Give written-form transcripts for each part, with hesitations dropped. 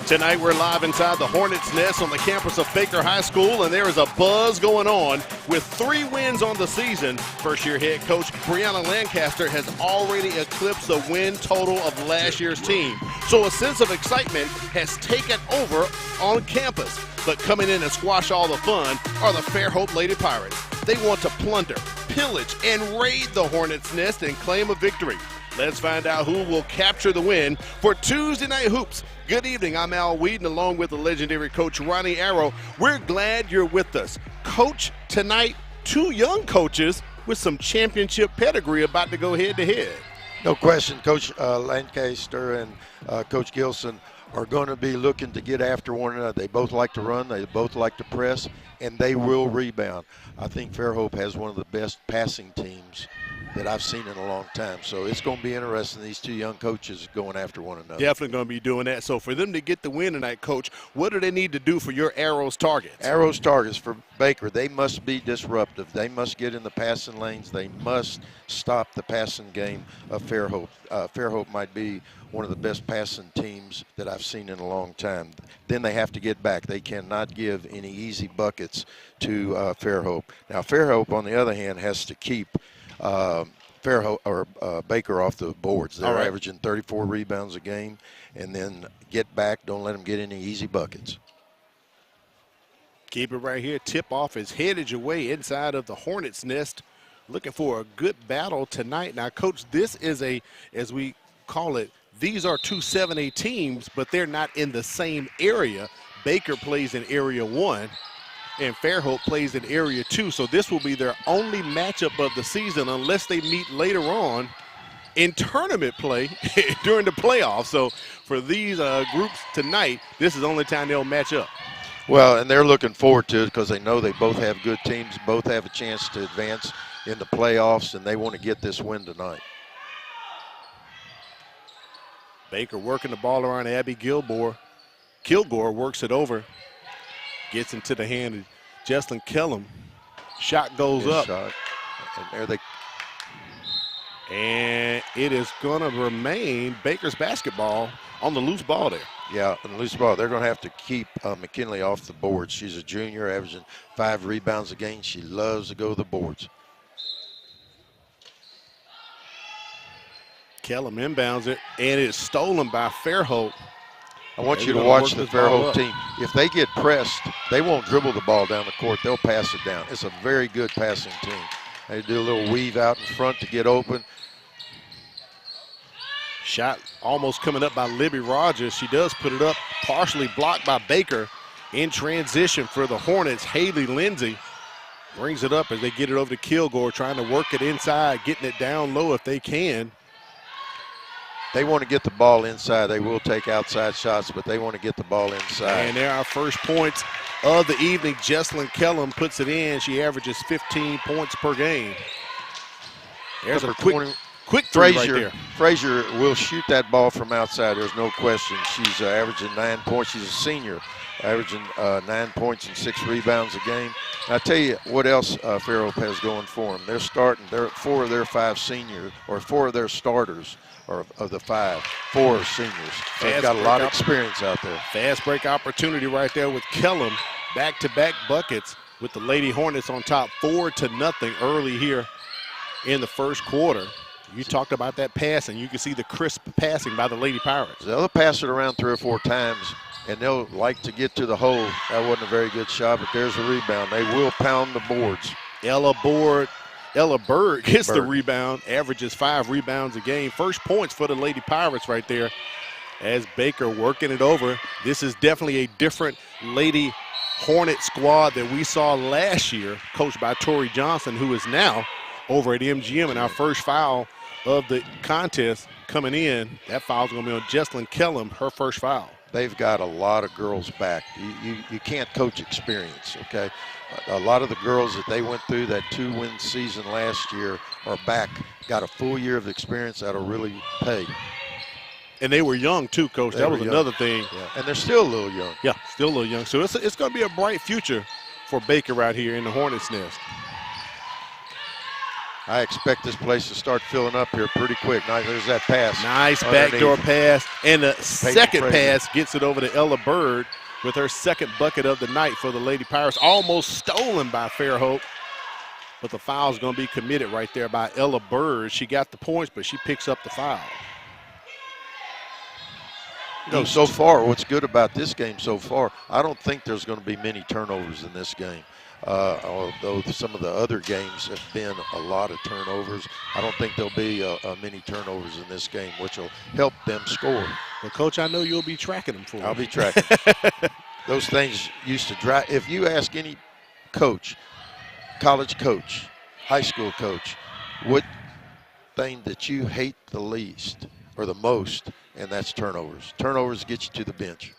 Tonight we're live inside the Hornets' Nest on the campus of Baker High School, and there is a buzz going on with 3 wins on the season. First-year head coach Brianna Lancaster has already eclipsed the win total of last year's team. So a sense of excitement has taken over on campus. But coming in and squash all the fun are the Fairhope Lady Pirates. They want to plunder, pillage, and raid the Hornets' Nest and claim a victory. Let's find out who will capture the win for Tuesday Night Hoops. Good evening, I'm Al Whedon along with the legendary coach Ronnie Arrow. We're glad you're with us. Coach, tonight, 2 young coaches with some championship pedigree about to go head-to-head. No question, Coach Lancaster and Coach Gilson are going to be looking to get after one another. They both like to run, they both like to press, and they will rebound. I think Fairhope has one of the best passing teams that I've seen in a long time. So it's going to be interesting, these 2 young coaches going after one another. Definitely going to be doing that. So for them to get the win tonight, Coach, what do they need to do for your Arrows targets? Arrows targets for Baker, they must be disruptive. They must get in the passing lanes. They must stop the passing game of Fairhope. Fairhope might be one of the best passing teams that I've seen in a long time. Then they have to get back. They cannot give any easy buckets to Fairhope. Now, Fairhope, on the other hand, has to keep Baker off the boards. They're averaging 34 rebounds a game, and then get back. Don't let them get any easy buckets. Keep it right here. Tip-off is headed your way inside of the Hornets' Nest. Looking for a good battle tonight. Now, Coach, this is as we call it, these are 2 7A teams, but they're not in the same area. Baker plays in Area 1. And Fairhope plays in Area 2, so this will be their only matchup of the season unless they meet later on in tournament play during the playoffs. So for these groups tonight, this is the only time they'll match up. Well, and they're looking forward to it because they know they both have good teams, both have a chance to advance in the playoffs, and they want to get this win tonight. Baker working the ball around Abby Kilgore. Kilgore works it over. Gets into the hand of Jesslyn Kellum. Shot goes up. Shot. And And it is going to remain Baker's basketball on the loose ball there. Yeah, on the loose ball. They're going to have to keep McKinley off the boards. She's a junior, averaging 5 rebounds a game. She loves to go to the boards. Kellum inbounds it, and it's stolen by Fairhope. I want you to watch the Fairhope team. If they get pressed, they won't dribble the ball down the court. They'll pass it down. It's a very good passing team. They do a little weave out in front to get open. Shot almost coming up by Libby Rogers. She does put it up, partially blocked by Baker. In transition for the Hornets, Haley Lindsay brings it up as they get it over to Kilgore, trying to work it inside, getting it down low if they can. They want to get the ball inside. They will take outside shots, but they want to get the ball inside. And there are our first points of the evening. Jesslyn Kellum puts it in. She averages 15 points per game. There's a quick three right there. Frazier will shoot that ball from outside. There's no question. She's averaging 9 points. She's a senior, averaging 9 points and 6 rebounds a game. And I tell you what else Fairhope has going for them. They're starting. 4 of their 5 seniors, or 4 of their starters, or of the 5, 4 are seniors. They've got a lot of experience out there. Fast break opportunity right there with Kellum. Back-to-back buckets with the Lady Hornets on top 4-0 early here in the first quarter. You talked about that passing. You can see the crisp passing by the Lady Pirates. They'll pass it around 3 or 4 times, and they'll like to get to the hole. That wasn't a very good shot, but there's a rebound. They will pound the boards. Ella Berg gets the rebound, averages 5 rebounds a game. First points for the Lady Pirates right there as Baker working it over. This is definitely a different Lady Hornet squad that we saw last year, coached by Tori Johnson, who is now over at MGM. And our first foul of the contest coming in, that foul's going to be on Jesslyn Kellum, her first foul. They've got a lot of girls back. You can't coach experience, okay? A lot of the girls that they went through that 2-win season last year are back, got a full year of experience that'll really pay. And they were young too, Coach. That was another thing. Yeah. And they're still a little young. Yeah, still a little young. So it's going to be a bright future for Baker right here in the Hornets' Nest. I expect this place to start filling up here pretty quick. Now, there's that pass. Nice backdoor pass. And the second pass gets it over to Ella Bird with her second bucket of the night for the Lady Pirates. Almost stolen by Fairhope. But the foul is going to be committed right there by Ella Bird. She got the points, but she picks up the foul. You know, so far, what's good about this game so far, I don't think there's going to be many turnovers in this game. Although some of the other games have been a lot of turnovers, I don't think there'll be many turnovers in this game, which will help them score. Well, Coach, I know you'll be tracking them for me. I'll be tracking. Those things used to drive. If you ask any coach, college coach, high school coach, what thing that you hate the least or the most, and that's turnovers. Turnovers get you to the bench.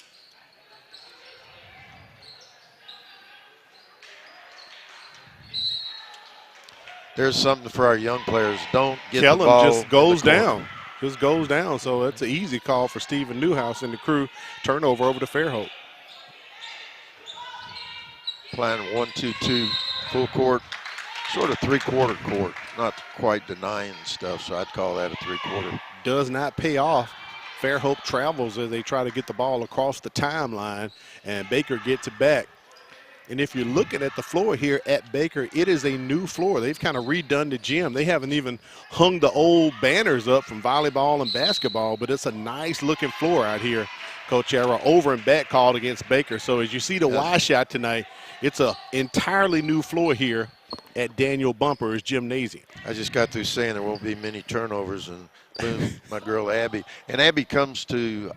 There's something for our young players. Don't get the ball. Just goes down. Just goes down. So that's an easy call for Stephen Newhouse and the crew. Turnover over to Fairhope. Playing 1-2-2 full court, sort of three-quarter court. Not quite denying stuff, so I'd call that a three-quarter. Does not pay off. Fairhope travels as they try to get the ball across the timeline, and Baker gets it back. And if you're looking at the floor here at Baker, it is a new floor. They've kind of redone the gym. They haven't even hung the old banners up from volleyball and basketball, but it's a nice-looking floor out here. Coach Era over and back called against Baker. So as you see the Y shot tonight, it's an entirely new floor here at Daniel Bumper's gymnasium. I just got through saying there won't be many turnovers, and boom, my girl Abby. And Abby comes to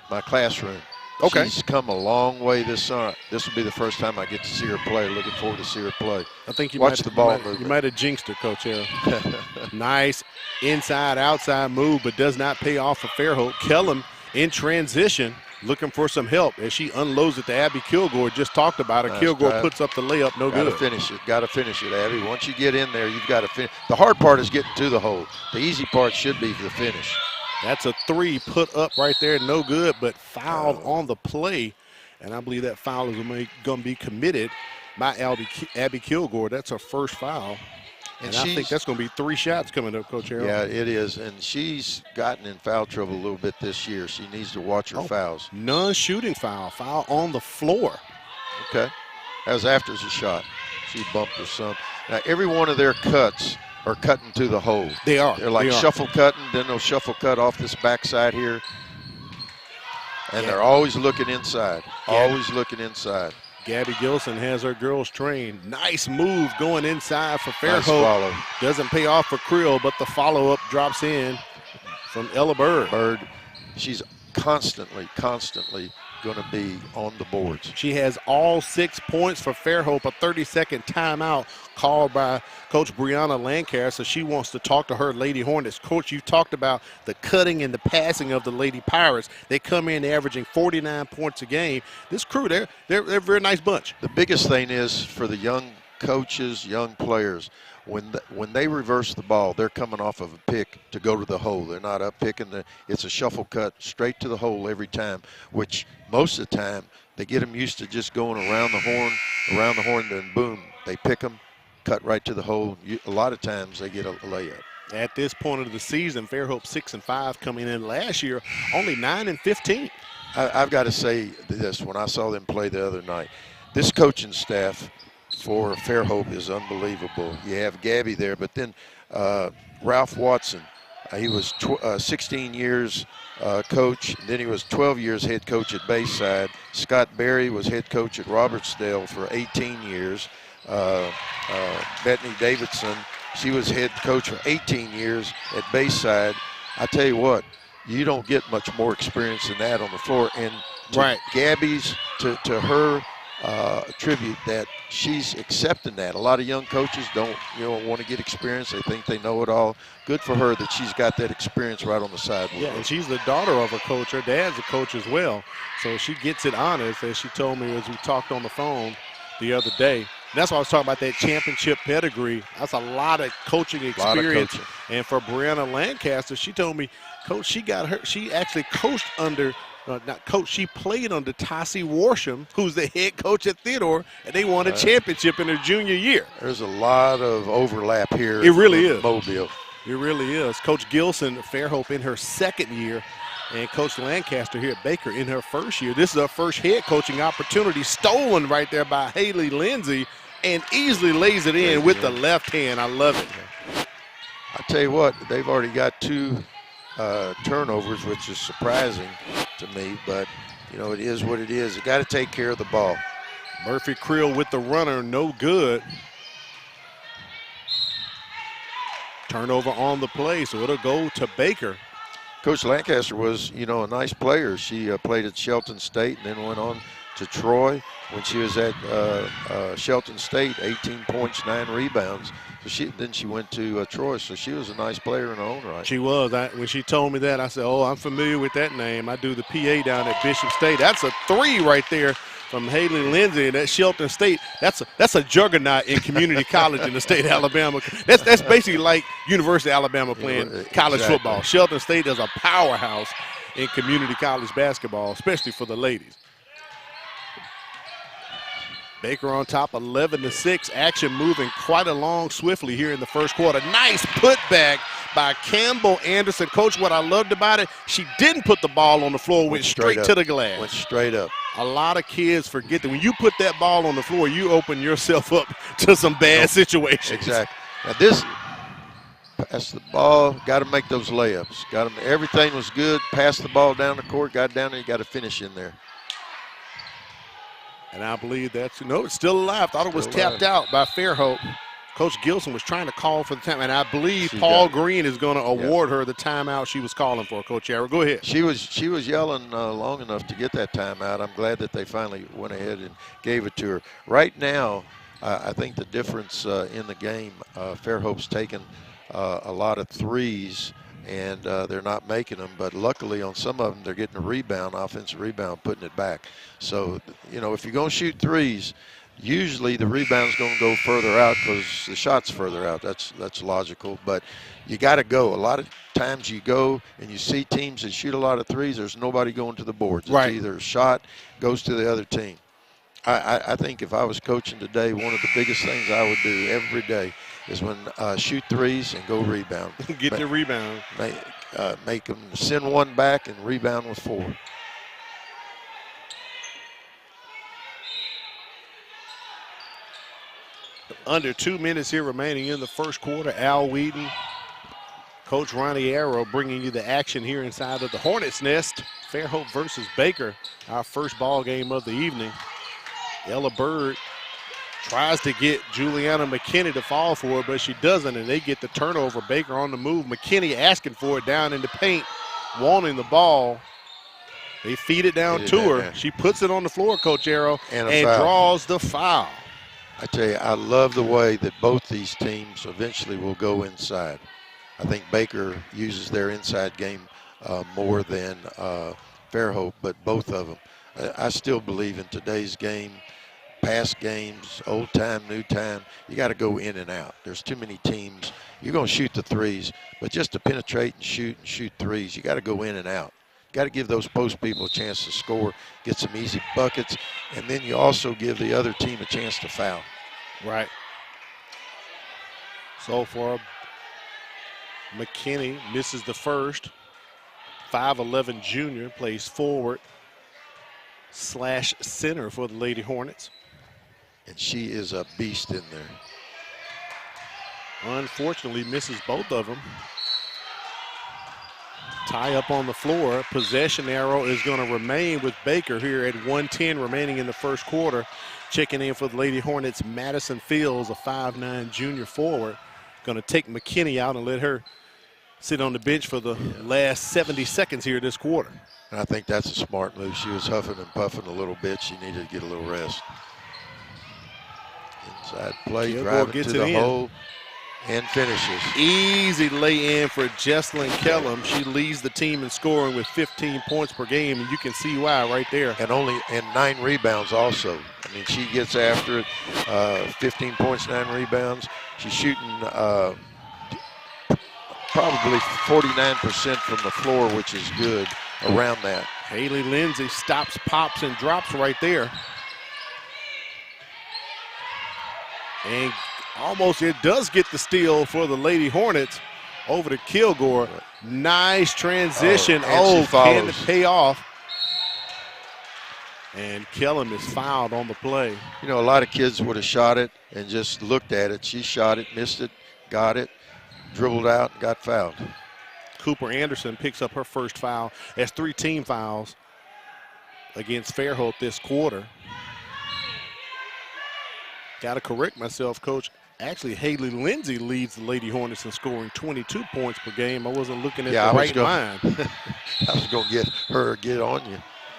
my classroom. Okay. She's come a long way this summer. This will be the first time I get to see her play. Looking forward to see her play. I think you watch the ball movement. You might have jinxed her, Coach Era. Nice inside-outside move, but does not pay off for Fairhope. Kellum in transition, looking for some help as she unloads it to Abby Kilgore. Just talked about her. Nice Kilgore drive. Puts up the layup, no good. Got to finish it. Got to finish it, Abby. Once you get in there, you've got to finish. The hard part is getting to the hole. The easy part should be the finish. That's a three put up right there, no good, but fouled on the play. And I believe that foul is going to be committed by Abby Kilgore. That's her first foul. And I think that's going to be 3 shots coming up, Coach Harold. Yeah, it is. And she's gotten in foul trouble a little bit this year. She needs to watch her fouls. Non-shooting foul. Foul on the floor. Okay. That was after the shot. She bumped her some. Now, every one of their cuts are cutting to the hole. They are. They're like shuffle cutting. Then they'll shuffle cut off this backside here. And they're always looking inside. Always looking inside. Gabby Gilson has her girls trained. Nice move going inside for Fairhope. Nice follow. Doesn't pay off for Creel, but the follow-up drops in from Ella Bird. She's constantly going to be on the boards. She has all 6 points for Fairhope. A 30-second timeout called by Coach Brianna Lancaster. So she wants to talk to her Lady Hornets. Coach, you talked about the cutting and the passing of the Lady Pirates. They come in averaging 49 points a game. This crew, they're a very nice bunch. The biggest thing is for the young coaches, young players, when they reverse the ball, they're coming off of a pick to go to the hole. They're not up picking. It's a shuffle cut straight to the hole every time, which most of the time they get them used to just going around the horn, then boom, they pick them, cut right to the hole. A lot of times they get a layup. At this point of the season, Fairhope 6-5 coming in last year, only 9-15. I've got to say this, when I saw them play the other night, this coaching staff for Fairhope is unbelievable. You have Gabby there, but then Ralph Watson, he was 16 years coach, and then he was 12 years head coach at Bayside. Scott Berry was head coach at Robertsdale for 18 years. Bethany Davidson, she was head coach for 18 years at Bayside. I tell you what, you don't get much more experience than that on the floor. And to Gabby's, to her tribute, that she's accepting that. A lot of young coaches don't want to get experience. They think they know it all. Good for her that she's got that experience right on the side. Yeah, and she's the daughter of a coach. Her dad's a coach as well. So she gets it honest, as she told me as we talked on the phone the other day. And that's why I was talking about that championship pedigree. That's a lot of coaching experience. And for Brianna Lancaster, she told me, Coach, she actually coached under Now, Coach, she played under Tassie Warsham, who's the head coach at Theodore, and they won a championship in her junior year. There's a lot of overlap here. It really is. Mobile. It really is. Coach Gilson, Fairhope in her second year, and Coach Lancaster here at Baker in her first year. This is her first head coaching opportunity, stolen right there by Haley Lindsay, and easily lays it in with the left hand. I love it. I tell you what, they've already got 2 turnovers, which is surprising to me, but you know, it is what it is. You got to take care of the ball. Murphy Creel with the runner, no good. Turnover on the play, so it'll go to Baker. Coach Lancaster was, you know, a nice player. She played at Shelton State and then went on to Troy. When she was at Shelton State, 18 points, 9 rebounds. So then she went to Troy, so she was a nice player in her own right. She was. When she told me that, I said, oh, I'm familiar with that name. I do the PA down at Bishop State. That's a 3 right there from Haley Lindsay, and at Shelton State, that's a juggernaut in community college in the state of Alabama. That's basically like University of Alabama playing college football. Shelton State is a powerhouse in community college basketball, especially for the ladies. Baker on top, 11-6. Action moving quite along swiftly here in the first quarter. Nice putback by Campbell Anderson. Coach, what I loved about it, she didn't put the ball on the floor, went straight to the glass. Went straight up. A lot of kids forget that when you put that ball on the floor, you open yourself up to some bad situations. Exactly. Now this, pass the ball, got to make those layups. Everything was good. Pass the ball down the court, got down there, you got to finish in there. And I believe that's, it's still alive. Thought it was tapped out by Fairhope. Coach Gilson was trying to call for the time, and I believe Paul Green is going to award her the timeout she was calling for. Coach Arrow, go ahead. She was yelling long enough to get that timeout. I'm glad that they finally went ahead and gave it to her. Right now, I think the difference in the game, Fairhope's taken a lot of threes, and they're not making them. But luckily on some of them, they're getting a rebound, offensive rebound, putting it back. So, you know, if you're going to shoot threes, usually the rebound's going to go further out because the shot's further out. That's logical. But you got to go. A lot of times you go and you see teams that shoot a lot of threes, there's nobody going to the boards. It's either a shot goes to the other team. I think if I was coaching today, one of the biggest things I would do every day is when shoot threes and go rebound. Get your rebound. Make them send one back and rebound with 4. Under 2 minutes here remaining in the first quarter. Al Wheaton, Coach Ronnie Arrow bringing you the action here inside of the Hornets' Nest. Fairhope versus Baker, our first ball game of the evening. Ella Bird tries to get Juliana McKinney to fall for it, but she doesn't, and they get the turnover. Baker on the move. McKinney asking for it down in the paint, wanting the ball. They feed it down to her. She puts it on the floor, Coach Arrow, and draws the foul. I tell you, I love the way that both these teams eventually will go inside. I think Baker uses their inside game more than Fairhope, but both of them. I still believe in today's game, past games, old time, new time, you got to go in and out. There's too many teams. You're going to shoot the threes, but just to penetrate and shoot threes, you got to go in and out. Got to give those post people a chance to score, get some easy buckets, and then you also give the other team a chance to foul. Right. So far, McKinney misses the first. 5'11" junior, plays forward / center for the Lady Hornets. And she is a beast in there. Unfortunately, misses both of them. Tie up on the floor. Possession arrow is going to remain with Baker here at 1:10 remaining in the first quarter. Checking in for the Lady Hornets, Madison Fields, a 5'9" junior forward. Going to take McKinney out and let her sit on the bench for the last 70 seconds here this quarter. And I think that's a smart move. She was huffing and puffing a little bit. She needed to get a little rest. Inside play, driving to the hole, and finishes. Easy lay-in for Jesslyn Kellum. She leads the team in scoring with 15 points per game, and you can see why right there. And 9 rebounds also. I mean, she gets after it. 15 points, 9 rebounds. She's shooting probably 49% from the floor, which is good around that. Haley Lindsay stops, pops, and drops right there. And almost it does get the steal for the Lady Hornets over to Kilgore. Nice transition. Can it pay off? And Kellum is fouled on the play. You know, a lot of kids would have shot it and just looked at it. She shot it, missed it, got it, dribbled out, got fouled. Cooper Anderson picks up her first foul. That's 3 team fouls against Fairhope this quarter. Got to correct myself, Coach. Actually, Haley Lindsay leads the Lady Hornets in scoring 22 points per game. I wasn't looking at the right line. I was going to get her get on you.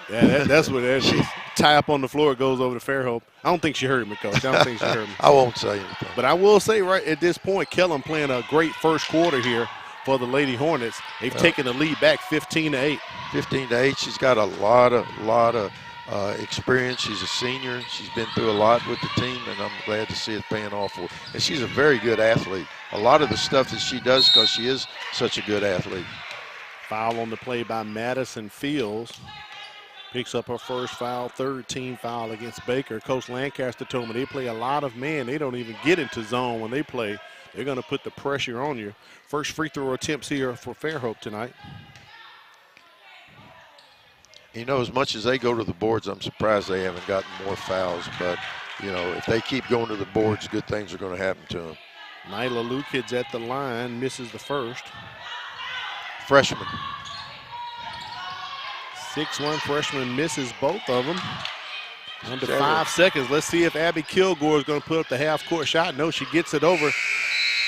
Yeah, that's what it is. She tie up on the floor, it goes over to Fairhope. I don't think she heard me, Coach. I don't think she heard me. I won't say anything. But I will say right at this point, Kellum playing a great first quarter here for the Lady Hornets. They've taken the lead back 15-8. 15-8. She's got a lot of experience. She's a senior. She's been through a lot with the team, and I'm glad to see it paying off for her. And she's a very good athlete. A lot of the stuff that she does because she is such a good athlete. Foul on the play by Madison Fields. Picks up her first foul, 3rd team foul against Baker. Coach Lancaster told me they play a lot of men. They don't even get into zone when they play. They're going to put the pressure on you. First free throw attempts here for Fairhope tonight. You know, as much as they go to the boards, I'm surprised they haven't gotten more fouls. But, you know, if they keep going to the boards, good things are going to happen to them. Nyla Lukid's at the line, misses the first. Freshman. 6'1" freshman misses both of them. Under 5 seconds. Let's see if Abby Kilgore is going to put up the half-court shot. No, she gets it over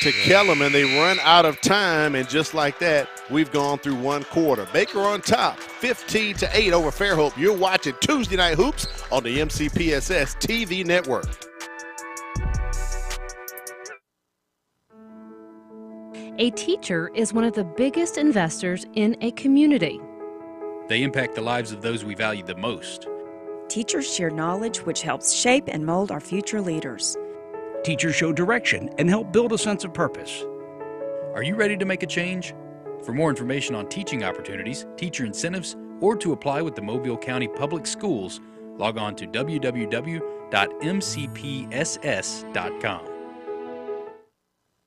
to Kellum, and they run out of time. And just like that, we've gone through 1 quarter. Baker on top, 15-8 over Fairhope. You're watching Tuesday Night Hoops on the MCPSS TV network. A teacher is one of the biggest investors in a community. They impact the lives of those we value the most. Teachers share knowledge which helps shape and mold our future leaders. Teachers show direction and help build a sense of purpose. Are you ready to make a change? For more information on teaching opportunities, teacher incentives, or to apply with the Mobile County Public Schools, log on to www.mcpss.com.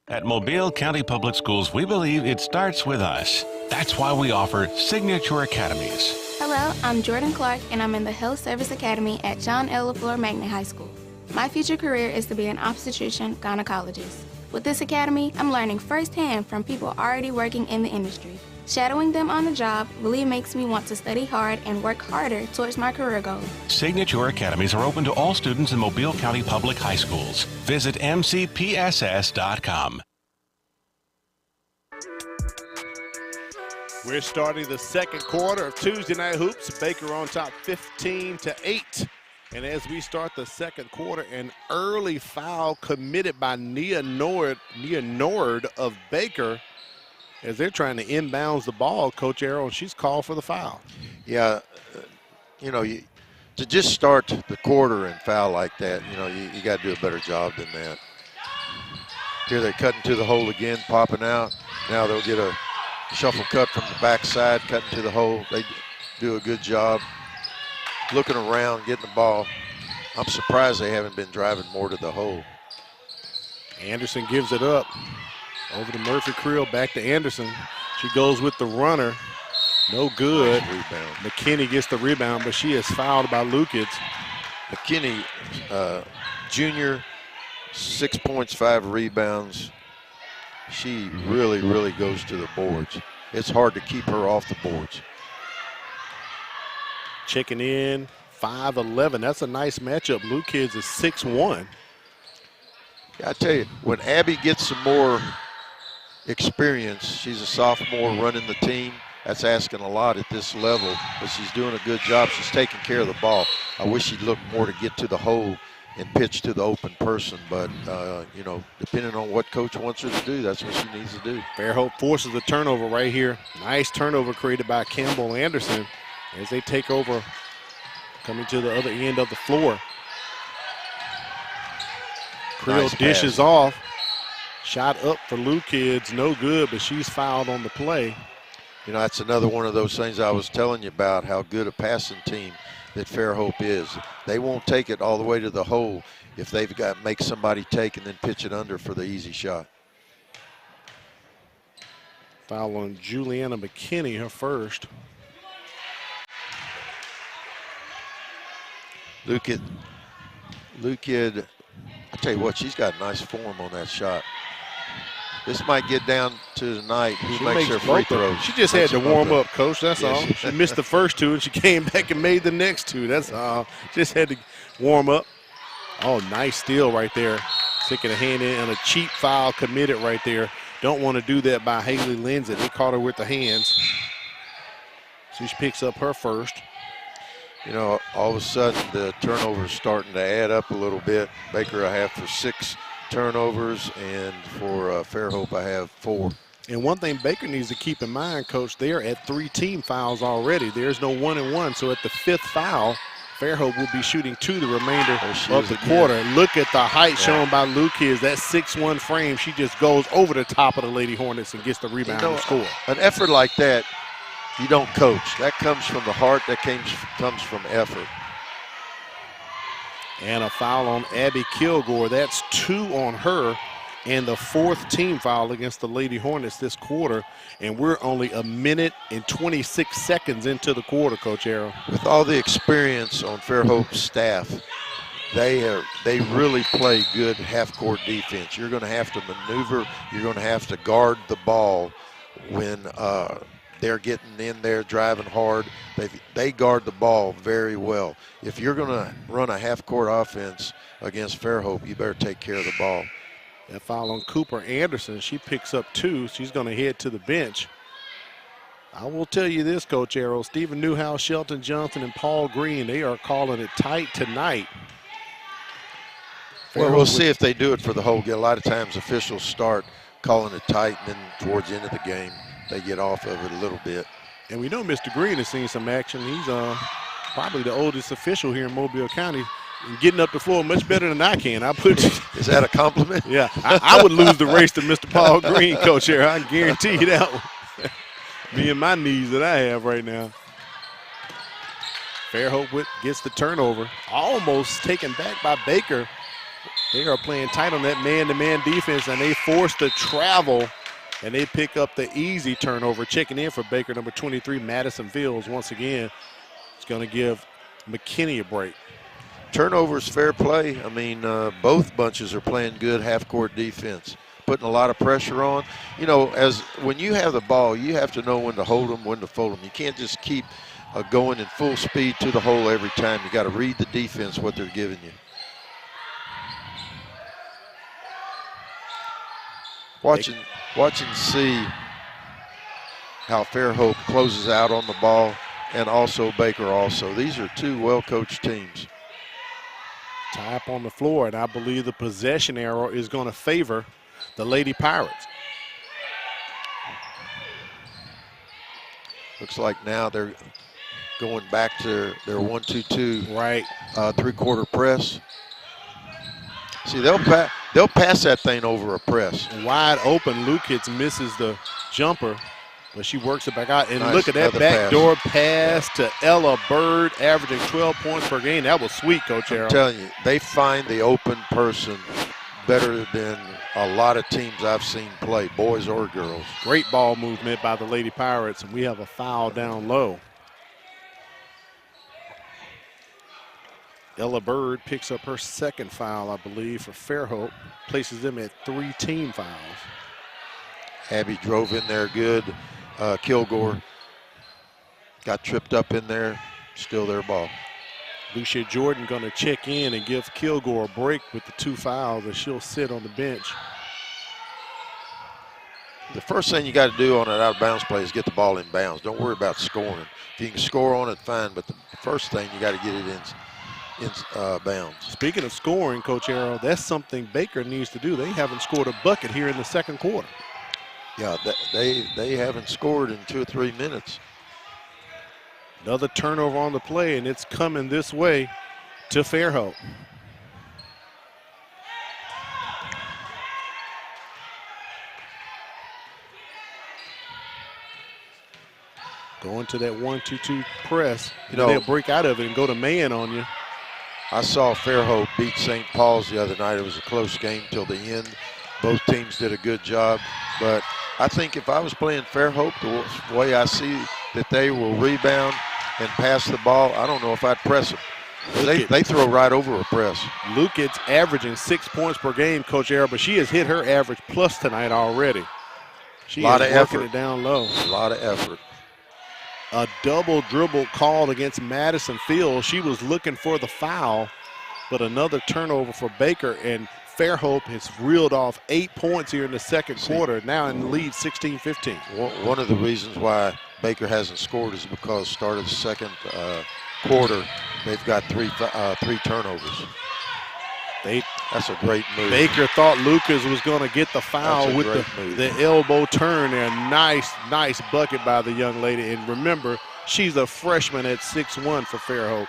At Mobile County Public Schools, we believe it starts with us. That's why we offer Signature Academies. Hello, I'm Jordan Clark, and I'm in the Health Service Academy at John L. LaFleur Magnet High School. My future career is to be an obstetrician-gynecologist. With this academy, I'm learning firsthand from people already working in the industry. Shadowing them on the job really makes me want to study hard and work harder towards my career goals. Signature Academies are open to all students in Mobile County Public High Schools. Visit mcpss.com. We're starting the second quarter of Tuesday Night Hoops. Baker on top 15-8. And as we start the second quarter, an early foul committed by Nia Nord of Baker as they're trying to inbounds the ball. Coach Arrow, she's called for the foul. Yeah, you know, to just start the quarter and foul like that, you know, you got to do a better job than that. Here they're cutting to the hole again, popping out. Now they'll get a shuffle cut from the backside, cutting to the hole. They do a good job looking around, getting the ball. I'm surprised they haven't been driving more to the hole. Anderson gives it up. Over to Murphy Creel, back to Anderson. She goes with the runner. No good. Nice rebound. McKinney gets the rebound, but she is fouled by Lukic. McKinney, junior, 6 points, 5 rebounds. She really, really goes to the boards. It's hard to keep her off the boards. Checking in, 5'11". That's a nice matchup. Lukic is 6'1". I tell you, when Abby gets some more experience, she's a sophomore running the team. That's asking a lot at this level, but she's doing a good job. She's taking care of the ball. I wish she'd look more to get to the hole and pitch to the open person, but, you know, depending on what coach wants her to do, that's what she needs to do. Fairhope forces the turnover right here. Nice turnover created by Campbell Anderson as they take over, coming to the other end of the floor. Creel Nice dishes pass. off. Shot up for Lou Kids, no good, but she's fouled on the play. You know, that's another one of those things I was telling you about, how good a passing team that Fairhope is. They won't take it all the way to the hole if they've got to make somebody take and then pitch it under for the easy shot. Foul on Juliana McKinney, her first. Lou Kid, I tell you what, she's got nice form on that shot. This might get down to tonight. Who makes her free throws? She just had to warm up, Coach. That's all. She missed the first two, and she came back and made the next two. That's all. Just had to warm up. Oh, nice steal right there. Sticking a hand in, and a cheap foul committed right there. Don't want to do that by Haley Lindsay. They caught her with the hands. So she picks up her first. You know, all of a sudden the turnovers starting to add up a little bit. Baker I have for 6 turnovers, and for Fairhope I have 4. And one thing Baker needs to keep in mind, Coach, they are at 3 team fouls already. There's no 1-and-1, so at the 5th foul, Fairhope will be shooting 2 the remainder of the quarter. Look at the height shown by Lou Kids. That 6'1" frame, she just goes over the top of the Lady Hornets and gets the rebound and score. An effort like that, you don't coach. That comes from the heart. That comes from effort. And a foul on Abby Kilgore. That's 2 on her, and the 4th team foul against the Lady Hornets this quarter. And we're only a minute and 26 seconds into the quarter, Coach Arrow. With all the experience on Fairhope's staff, they really play good half-court defense. You're going to have to maneuver. You're going to have to guard the ball when they're getting in there, driving hard. They guard the ball very well. If you're going to run a half-court offense against Fairhope, you better take care of the ball. That foul on Cooper Anderson. She picks up 2. She's going to head to the bench. I will tell you this, Coach Arrow. Stephen Newhouse, Shelton Johnson, and Paul Green, they are calling it tight tonight. Well, we'll see if they do it for the whole game. A lot of times officials start calling it tight, and then towards the end of the game, they get off of it a little bit. And we know Mr. Green has seen some action. He's probably the oldest official here in Mobile County. And getting up the floor much better than I can. Is that a compliment? Yeah, I would lose the race to Mr. Paul Green, Coach here. I can guarantee you that one. Me and my knees that I have right now. Fairhope gets the turnover. Almost taken back by Baker. They are playing tight on that man-to-man defense, and they force the travel, and they pick up the easy turnover. Checking in for Baker, number 23, Madison Fields. Once again, it's going to give McKinney a break. Turnovers, fair play. I mean, both bunches are playing good half-court defense, putting a lot of pressure on. You know, when you have the ball, you have to know when to hold them, when to fold them. You can't just keep going in full speed to the hole every time. You got to read the defense, what they're giving you. Watching see how Fairhope closes out on the ball, and also Baker also. These are 2 well-coached teams. Tie up on the floor, and I believe the possession arrow is going to favor the Lady Pirates. Looks like now they're going back to their 1-2-2 right 3-quarter press. See, they'll pass that thing over a press. Wide open, Lukitz misses the jumper, but she works it back out. And nice, look at that backdoor pass to Ella Bird, averaging 12 points per game. That was sweet, Coach Harold. I'm telling you, they find the open person better than a lot of teams I've seen play, boys or girls. Great ball movement by the Lady Pirates, and we have a foul down low. Ella Bird picks up her 2nd foul, I believe, for Fairhope. Places them at 3 team fouls. Abby drove in there good. Kilgore got tripped up in there. Still their ball. Lucia Jordan going to check in and give Kilgore a break with the 2 fouls, and she'll sit on the bench. The first thing you got to do on an out-of-bounds play is get the ball in bounds. Don't worry about scoring. If you can score on it, fine, but the first thing you got to get it in bounds. Speaking of scoring, Coach Arrow, that's something Baker needs to do. They haven't scored a bucket here in the 2nd quarter. Yeah, they haven't scored in 2 or 3 minutes. Another turnover on the play, and it's coming this way to Fairhope. Going to that 1-2-2 press. You know, they'll break out of it and go to man on you. I saw Fairhope beat St. Paul's the other night. It was a close game till the end. Both teams did a good job. But I think if I was playing Fairhope, the way I see that they will rebound and pass the ball, I don't know if I'd press them. They throw right over a press. Lukitz averaging 6 points per game, Coach Arrow, but she has hit her average plus tonight already. She is working it down low. A lot of effort. A double dribble called against Madison Field. She was looking for the foul, but another turnover for Baker, and Fairhope has reeled off 8 points here in the second quarter, now in the lead 16-15. One of the reasons why Baker hasn't scored is because start of the second quarter, they've got three turnovers. That's a great move. Baker thought Lucas was going to get the foul with the elbow turn there. Nice bucket by the young lady. And remember, she's a freshman at 6'1" for Fairhope.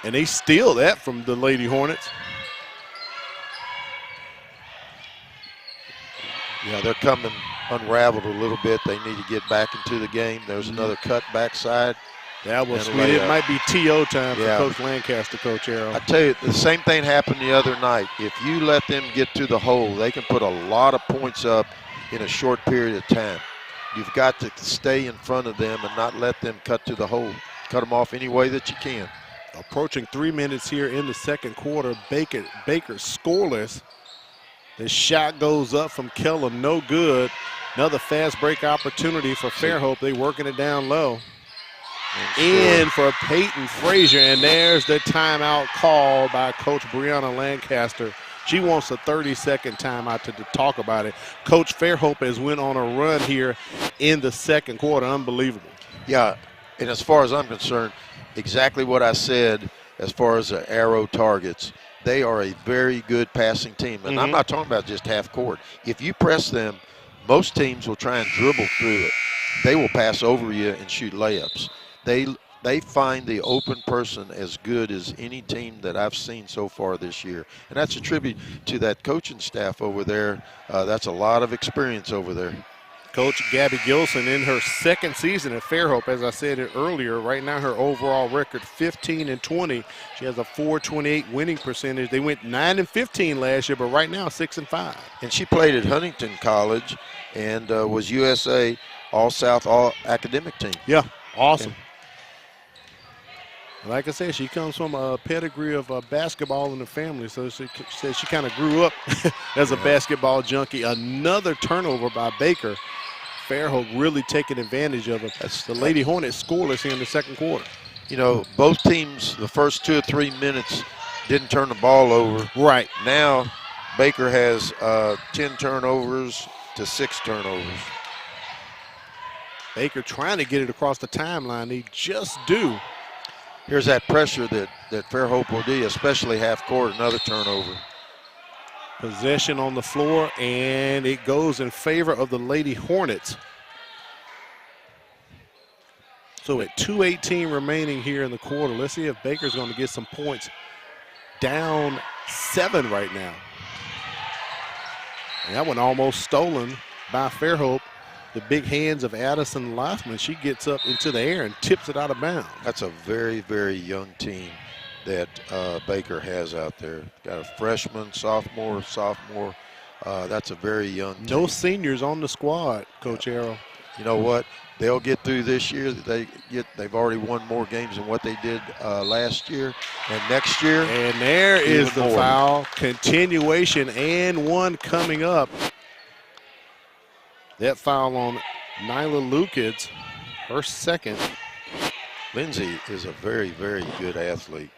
And they steal that from the Lady Hornets. Yeah, they're coming unraveled a little bit. They need to get back into the game. There's another cut backside. That was sweet. It might be TO time for Coach Lancaster, Coach Arrow. I tell you, the same thing happened the other night. If you let them get to the hole, they can put a lot of points up in a short period of time. You've got to stay in front of them and not let them cut to the hole. Cut them off any way that you can. Approaching 3 minutes here in the second quarter. Baker scoreless. The shot goes up from Keller, no good. Another fast break opportunity for Fairhope. They're working it down low. In for Peyton Frazier, and there's the timeout call by Coach Brianna Lancaster. She wants a 30-second timeout to talk about it. Coach, Fairhope has went on a run here in the second quarter. Unbelievable. Yeah, and as far as I'm concerned, exactly what I said as far as the arrow targets. They are a very good passing team, and I'm not talking about just half court. If you press them, most teams will try and dribble through it. They will pass over you and shoot layups. They find the open person as good as any team that I've seen so far this year. And that's a tribute to that coaching staff over there. That's a lot of experience over there. Coach Gabby Gilson in her second season at Fairhope, as I said it earlier, right now her overall record 15-20. She has a .428 winning percentage. They went 9-15 last year, but right now 6-5. And she played at Huntington College and was USA All-South All-Academic team. Yeah, awesome. Like I said, she comes from a pedigree of basketball in the family, so she said she kind of grew up as a basketball junkie. Another turnover by Baker. Fairhope really taking advantage of it. That's the Lady Hornets scoreless here in the second quarter. You know, both teams, the first 2 or 3 minutes, didn't turn the ball over. Right. Now, Baker has 10 turnovers to 6 turnovers. Baker trying to get it across the timeline. They just do. Here's that pressure that Fairhope will do, especially half court, another turnover. Possession on the floor, and it goes in favor of the Lady Hornets. So at 2:18 remaining here in the quarter, let's see if Baker's going to get some points. Down 7 right now. And that one almost stolen by Fairhope. The big hands of Addison Lothman. She gets up into the air and tips it out of bounds. That's a very, very young team that Baker has out there. Got a freshman, sophomore. That's a very young team. No seniors on the squad, Coach Arrow. You know what? They'll get through this year. They've already won more games than what they did last year. And next year. And there is the foul. Continuation and one coming up. That foul on Nyla Lukitz, her second. Lindsay is a very, very good athlete.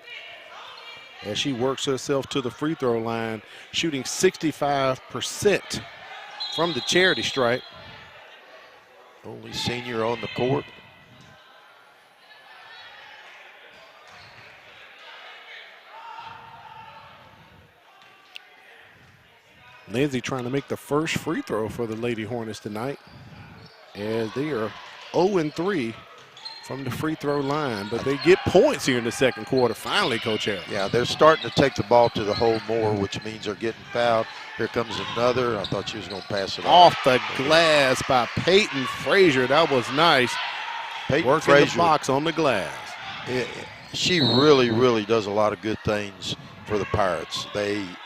As she works herself to the free throw line, shooting 65% from the charity stripe. Only senior on the court. Lindsay trying to make the first free throw for the Lady Hornets tonight, as they are 0-3 from the free throw line, but they get points here in the second quarter. Finally, Coach Harris. Yeah, they're starting to take the ball to the hole more, which means they're getting fouled. Here comes another. I thought she was going to pass it off the glass by Peyton Frazier. That was nice. Working the box on the glass. She really does a lot of good things for the Pirates.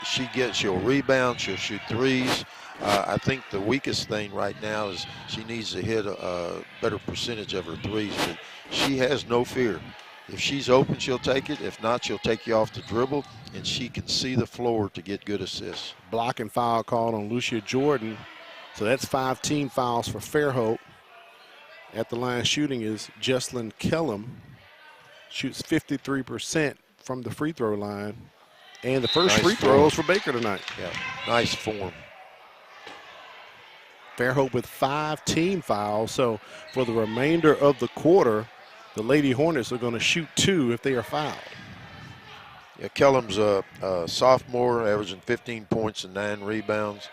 She'll rebound, she'll shoot threes. I think the weakest thing right now is she needs to hit a better percentage of her threes, but she has no fear. If she's open, she'll take it. If not, she'll take you off the dribble, and she can see the floor to get good assists. Blocking foul called on Lucia Jordan. So that's 5 team fouls for Fairhope. At the line shooting is Jesslyn Kellum. Shoots 53% from the free throw line. And the first free throws for Baker tonight. Yeah, nice form. Fairhope with 5 team fouls. So for the remainder of the quarter, the Lady Hornets are going to shoot 2 if they are fouled. Yeah, Kellum's a sophomore, averaging 15 points and 9 rebounds.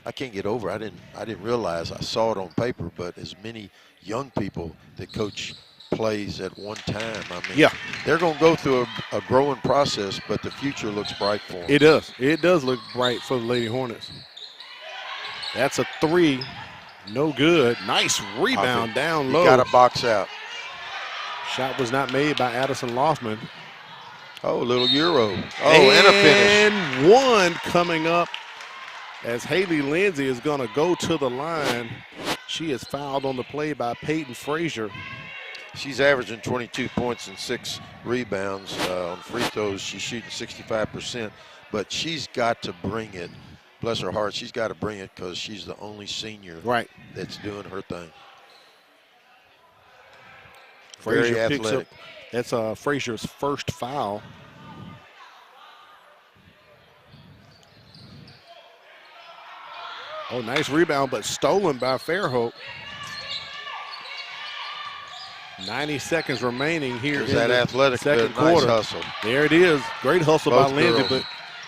I can't get over. I didn't realize. I saw it on paper, but as many young people that Coach plays at one time. I mean, yeah, they're going to go through a growing process, but the future looks bright for them. It does. It does look bright for the Lady Hornets. That's a 3. No good. Nice rebound down low. Got to box out. Shot was not made by Addison Loftman. Oh, little Euro. Oh, and a finish. And one coming up as Haley Lindsay is going to go to the line. She is fouled on the play by Peyton Frazier. She's averaging 22 points and 6 rebounds. On free throws, she's shooting 65%, but she's got to bring it. Bless her heart, she's got to bring it because she's the only senior that's doing her thing. Frazier Very picks athletic. up. That's Frazier's first foul. Oh, nice rebound, but stolen by Fairhope. 90 seconds remaining here in that the athletic second nice quarter. Hustle. There it is. Great hustle by Lindsay, but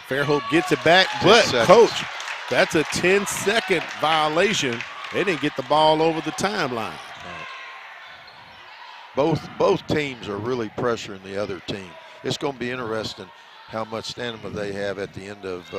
Fairhope gets it back. But, Coach, that's a 10-second violation. They didn't get the ball over the timeline. Both teams are really pressuring the other team. It's going to be interesting how much stamina they have at the end of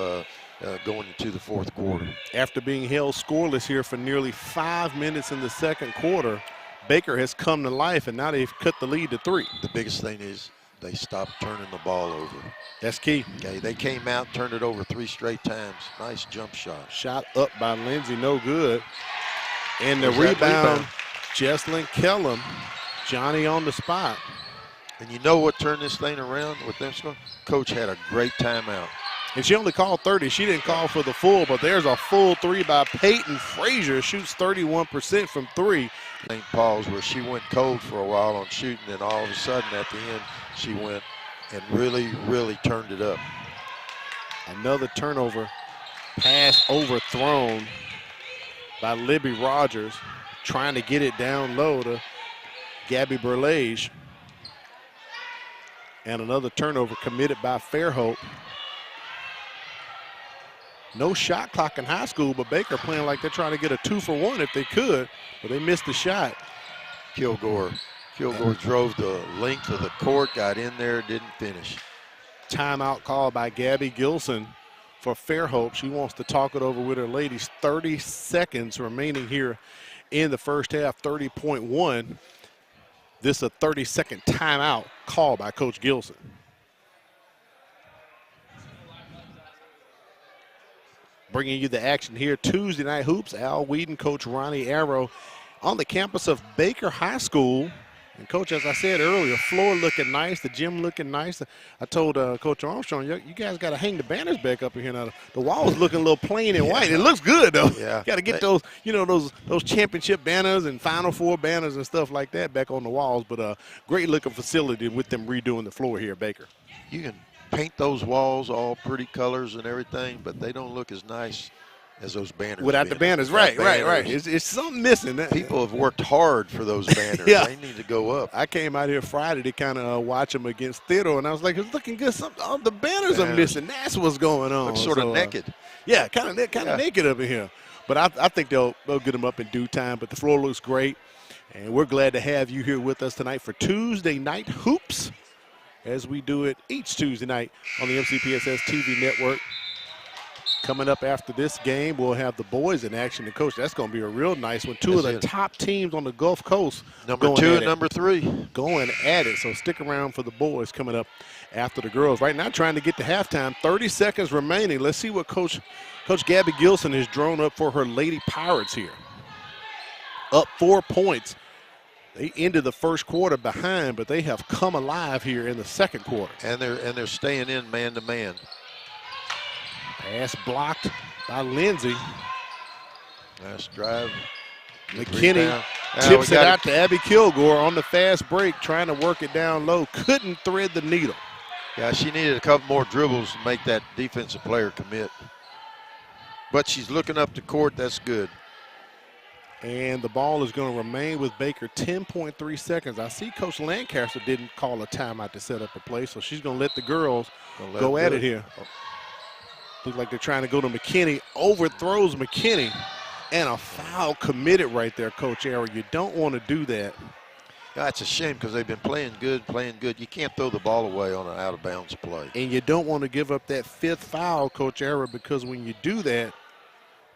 going into the fourth quarter. After being held scoreless here for nearly 5 minutes in the second quarter, Baker has come to life, and now they've cut the lead to 3. The biggest thing is they stopped turning the ball over. That's key. Okay, they came out, turned it over 3 straight times. Nice jump shot. Shot up by Lindsay, no good. And the rebound, Jesslyn Kellum. Johnny on the spot. And you know what turned this thing around with them scoring? Coach had a great timeout. And she only called 30. She didn't call for the full, but there's a full 3 by Peyton Frazier. Shoots 31% from 3. St. Paul's, where she went cold for a while on shooting, and all of a sudden at the end she went and really turned it up. Another turnover. Pass overthrown by Libby Rogers, trying to get it down low to Gabby Berlage. And another turnover committed by Fairhope. No shot clock in high school, but Baker playing like they're trying to get a 2-for-1 if they could, but they missed the shot. Kilgore drove the length of the court, got in there, didn't finish. Timeout called by Gabby Gilson for Fairhope. She wants to talk it over with her ladies. 30 seconds remaining here in the first half, 30.1. This is a 30-second timeout called by Coach Gilson. Bringing you the action here, Tuesday Night Hoops. Al Whedon, Coach Ronnie Arrow on the campus of Baker High School. And, Coach, as I said earlier, floor looking nice, the gym looking nice. I told Coach Armstrong, you guys got to hang the banners back up in here now. The wall's looking a little plain and white. It looks good, though. Yeah. Got to get those, those championship banners and Final Four banners and stuff like that back on the walls. But great looking facility with them redoing the floor here at Baker. You can paint those walls all pretty colors and everything, but they don't look as nice as those banners. Without the banners, right. It's something missing. People have worked hard for those banners. Yeah. They need to go up. I came out here Friday to kind of watch them against Theodore, and I was like, it's looking good. The banners are missing. That's what's going on. Looks sort of naked. Yeah, kind of naked up in here. But I think they'll get them up in due time. But the floor looks great. And we're glad to have you here with us tonight for Tuesday Night Hoops, as we do it each Tuesday night on the MCPSS TV network. Coming up after this game, we'll have the boys in action. And, Coach, that's going to be a real nice one. Two of the top teams on the Gulf Coast. Number 2 and number 3. Going at it. So stick around for the boys coming up after the girls. Right now trying to get to halftime. 30 seconds remaining. Let's see what Coach Gabby Gilson has drawn up for her Lady Pirates here. Up 4 points. They ended the first quarter behind, but they have come alive here in the second quarter. And they're staying in man-to-man. Pass blocked by Lindsay. Nice drive. McKinney tips it out to Abby Kilgore on the fast break, trying to work it down low. Couldn't thread the needle. Yeah, she needed a couple more dribbles to make that defensive player commit. But she's looking up the court. That's good. And the ball is going to remain with Baker. 10.3 seconds. I see Coach Lancaster didn't call a timeout to set up a play, so she's going to let the girls go at it here. Looks like they're trying to go to McKinney. Overthrows McKinney. And a foul committed right there, Coach Arrow. You don't want to do that. That's a shame because they've been playing good. You can't throw the ball away on an out-of-bounds play. And you don't want to give up that 5th foul, Coach Arrow, because when you do that,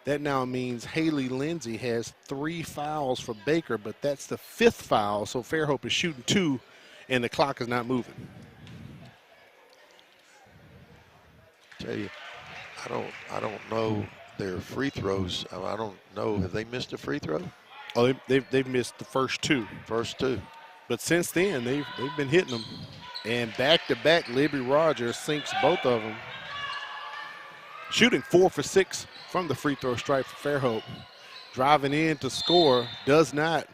that now means Haley Lindsay has 3 fouls for Baker, but that's the 5th foul, so Fairhope is shooting 2, and the clock is not moving. Tell you, I don't know their free throws. I don't know. Have they missed a free throw? Oh, they've missed the first 2. First 2. But since then, they've been hitting them. And back-to-back, Libby Rogers sinks both of them. Shooting 4 for 6 from the free throw stripe for Fairhope. Driving in to score, does not.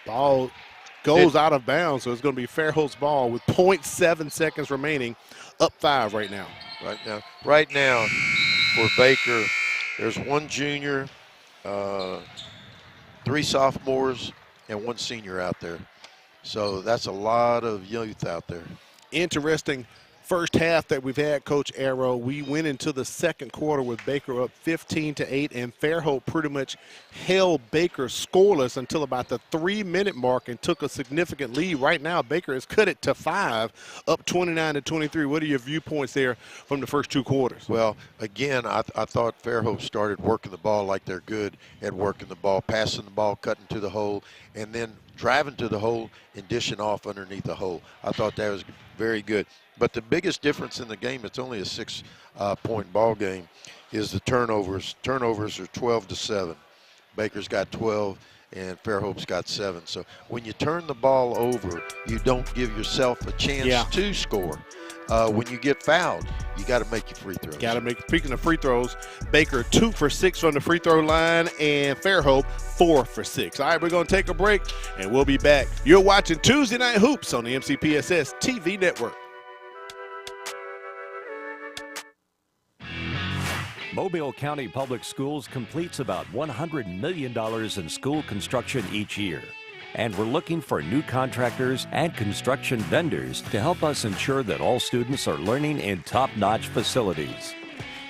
Ball goes out of bounds, so it's going to be Fairhope's ball with 0.7 seconds remaining. Up 5 right now. Right now for Baker, there's 1 junior, 3 sophomores, and 1 senior out there. So that's a lot of youth out there. Interesting first half that we've had, Coach Arrow. We went into the second quarter with Baker up 15-8, and Fairhope pretty much held Baker scoreless until about the 3-minute mark and took a significant lead. Right now, Baker has cut it to 5, up 29-23. What are your viewpoints there from the first 2 quarters? Well, again, I thought Fairhope started working the ball like they're good at working the ball, passing the ball, cutting to the hole, and then driving to the hole and dishing off underneath the hole. I thought that was very good. But the biggest difference in the game, it's only a 6-point ball game, is the turnovers. Turnovers are 12-7. Baker's got 12 and Fairhope's got 7. So when you turn the ball over, you don't give yourself a chance to score. When you get fouled, you got to make your free throws. Speaking of free throws, Baker 2 for 6 from the free throw line, and Fairhope 4 for 6. All right, we're going to take a break, and we'll be back. You're watching Tuesday Night Hoops on the MCPSS TV network. Mobile County Public Schools completes about $100 million in school construction each year. And we're looking for new contractors and construction vendors to help us ensure that all students are learning in top-notch facilities.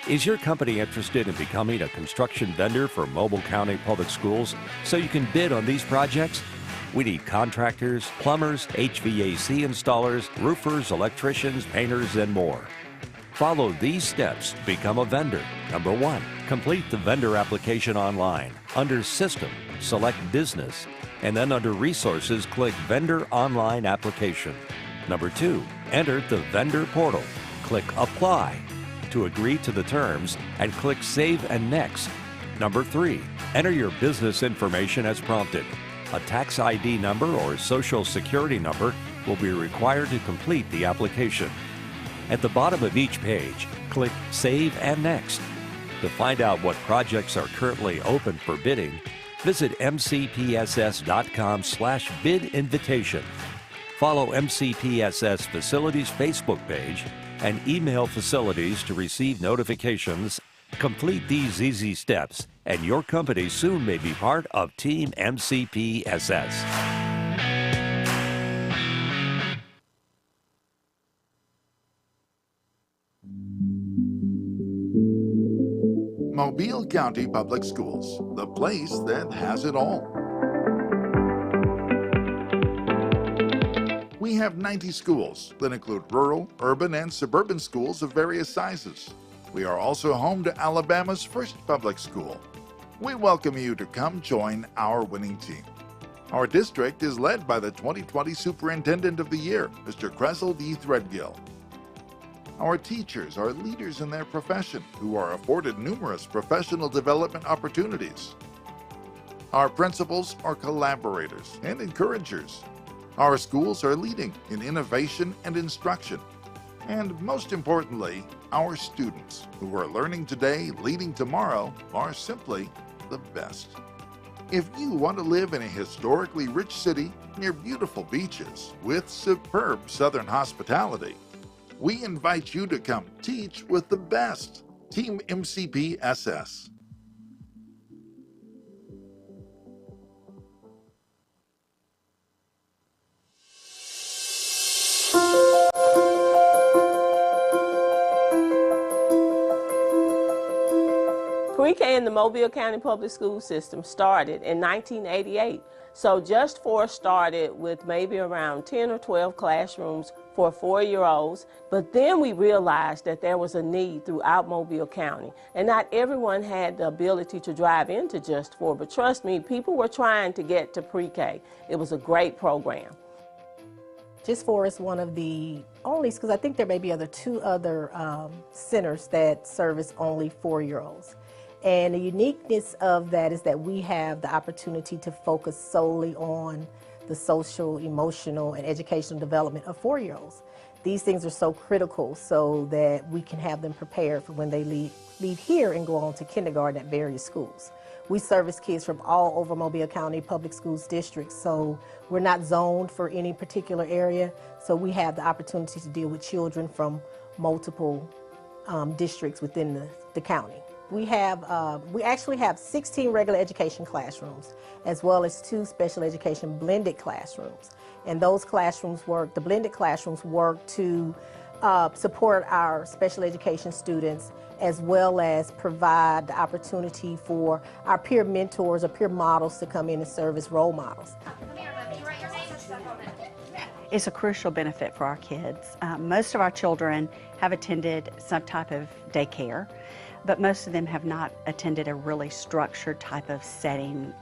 Is your company interested in becoming a construction vendor for Mobile County Public Schools so you can bid on these projects? We need contractors, plumbers, HVAC installers, roofers, electricians, painters, and more. Follow these steps to become a vendor. Number 1, complete the vendor application online. Under System, select Business, and then under Resources, click Vendor Online Application. Number 2, enter the vendor portal. Click Apply to agree to the terms and click Save and Next. Number 3, enter your business information as prompted. A tax ID number or social security number will be required to complete the application. At the bottom of each page, click Save and Next. To find out what projects are currently open for bidding, visit mcpss.com/bid invitation. Follow MCPSS Facilities Facebook page and email facilities to receive notifications. Complete these easy steps, and your company soon may be part of Team MCPSS. Mobile County Public Schools, the place that has it all. We have 90 schools that include rural, urban, and suburban schools of various sizes. We are also home to Alabama's first public school. We welcome you to come join our winning team. Our district is led by the 2020 Superintendent of the Year, Mr. Cresel D. Threadgill. Our teachers are leaders in their profession who are afforded numerous professional development opportunities. Our principals are collaborators and encouragers. Our schools are leading in innovation and instruction. And most importantly, our students who are learning today, leading tomorrow, are simply the best. If you want to live in a historically rich city near beautiful beaches with superb Southern hospitality, we invite you to come teach with the best. Team MCPSS. Pre-K in the Mobile County Public School System started in 1988. So Just 4 started with maybe around 10 or 12 classrooms for 4-year-olds. But then we realized that there was a need throughout Mobile County. And not everyone had the ability to drive into Just 4. But trust me, people were trying to get to Pre-K. It was a great program. Just 4 is one of the only, because I think there may be two other centers that service only 4-year-olds. And the uniqueness of that is that we have the opportunity to focus solely on the social, emotional, and educational development of 4-year-olds. These things are so critical so that we can have them prepared for when they leave here and go on to kindergarten at various schools. We service kids from all over Mobile County Public Schools districts, so we're not zoned for any particular area, so we have the opportunity to deal with children from multiple districts within the county. We actually have 16 regular education classrooms, as well as 2 special education blended classrooms. And those classrooms the blended classrooms work to support our special education students, as well as provide the opportunity for our peer mentors or peer models to come in and serve as role models. It's a crucial benefit for our kids. Most of our children have attended some type of daycare, but most of them have not attended a really structured type of setting,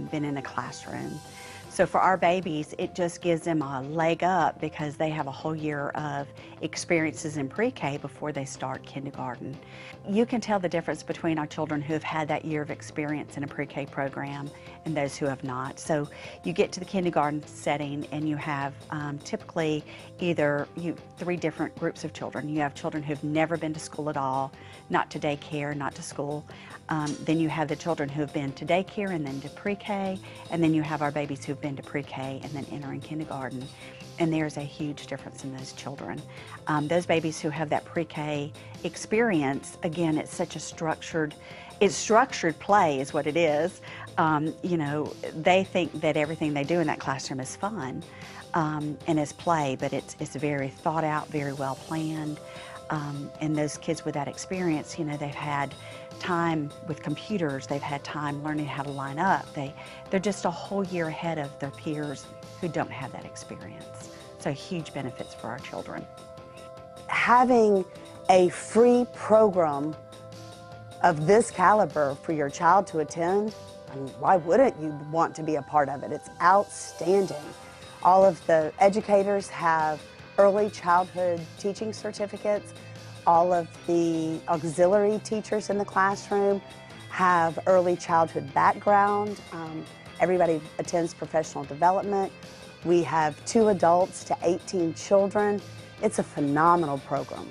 been in a classroom. So for our babies, it just gives them a leg up because they have a whole year of experiences in pre-K before they start kindergarten. You can tell the difference between our children who have had that year of experience in a pre-K program and those who have not. So you get to the kindergarten setting and you have typically either 3 different groups of children. You have children who've never been to school at all, not to daycare, not to school. Then you have the children who have been to daycare and then to pre-K, and then you have our babies who've been to pre-K and then entering kindergarten. And there's a huge difference in those children. Those babies who have that pre-K experience, again, it's such a structured play is what it is. You know, they think that everything they do in that classroom is fun and is play, but it's very thought out, very well planned. And those kids with that experience, you know, they've had time with computers, they've had time learning how to line up. They're just a whole year ahead of their peers who don't have that experience. So huge benefits for our children. Having a free program of this caliber for your child to attend, I mean, why wouldn't you want to be a part of it? It's outstanding. All of the educators have early childhood teaching certificates. All of the auxiliary teachers in the classroom have early childhood background. Everybody attends professional development. We have 2 adults to 18 children. It's a phenomenal program.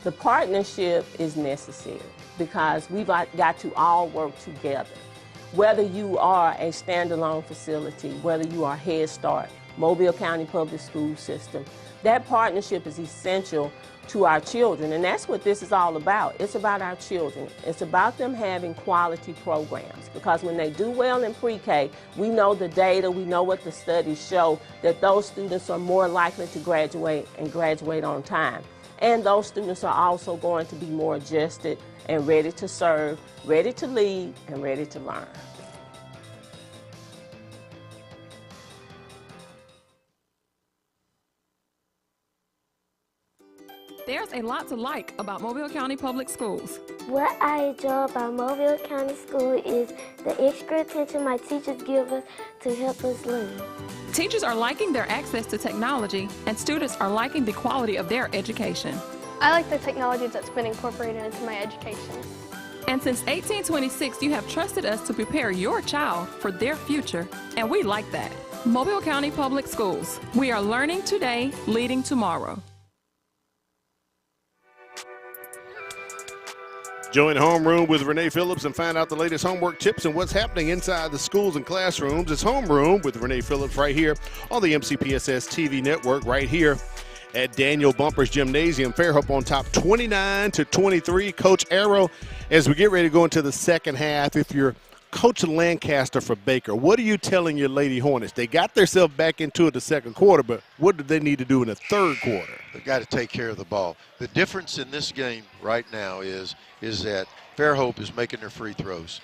The partnership is necessary because we've got to all work together. Whether you are a standalone facility, whether you are Head Start, Mobile County Public School System, that partnership is essential to our children, and that's what this is all about. It's about our children. It's about them having quality programs, because when they do well in pre-K, we know the data, we know what the studies show, that those students are more likely to graduate and graduate on time. And those students are also going to be more adjusted and ready to serve, ready to lead, and ready to learn. There's a lot to like about Mobile County Public Schools. What I enjoy about Mobile County School is the extra attention my teachers give us to help us learn. Teachers are liking their access to technology, and students are liking the quality of their education. I like the technology that's been incorporated into my education. And since 1826, you have trusted us to prepare your child for their future, and we like that. Mobile County Public Schools. We are learning today, leading tomorrow. Join Homeroom with Renee Phillips and find out the latest homework tips and what's happening inside the schools and classrooms. It's Homeroom with Renee Phillips right here on the MCPSS TV network, right here at Daniel Bumpers Gymnasium. Fairhope on top 29-23. Coach Arrow, as we get ready to go into the second half, if you're Coach Lancaster for Baker, what are you telling your Lady Hornets? They got themselves back into it the second quarter, but what do they need to do in the third quarter? They've got to take care of the ball. The difference in this game right now is that Fairhope is making their free throws.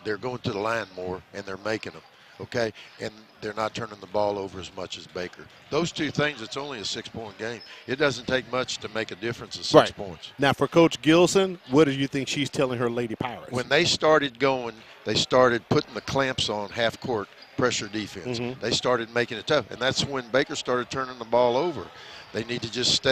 They're going to the line more, and they're making them, okay? And they're not turning the ball over as much as Baker. Those two things, it's only a 6-point game. It doesn't take much to make a difference of 6 points. Now, for Coach Gilson, what do you think she's telling her Lady Pirates? When they started going, they started putting the clamps on half-court pressure defense. They started making it tough, and that's when Baker started turning the ball over. They need to just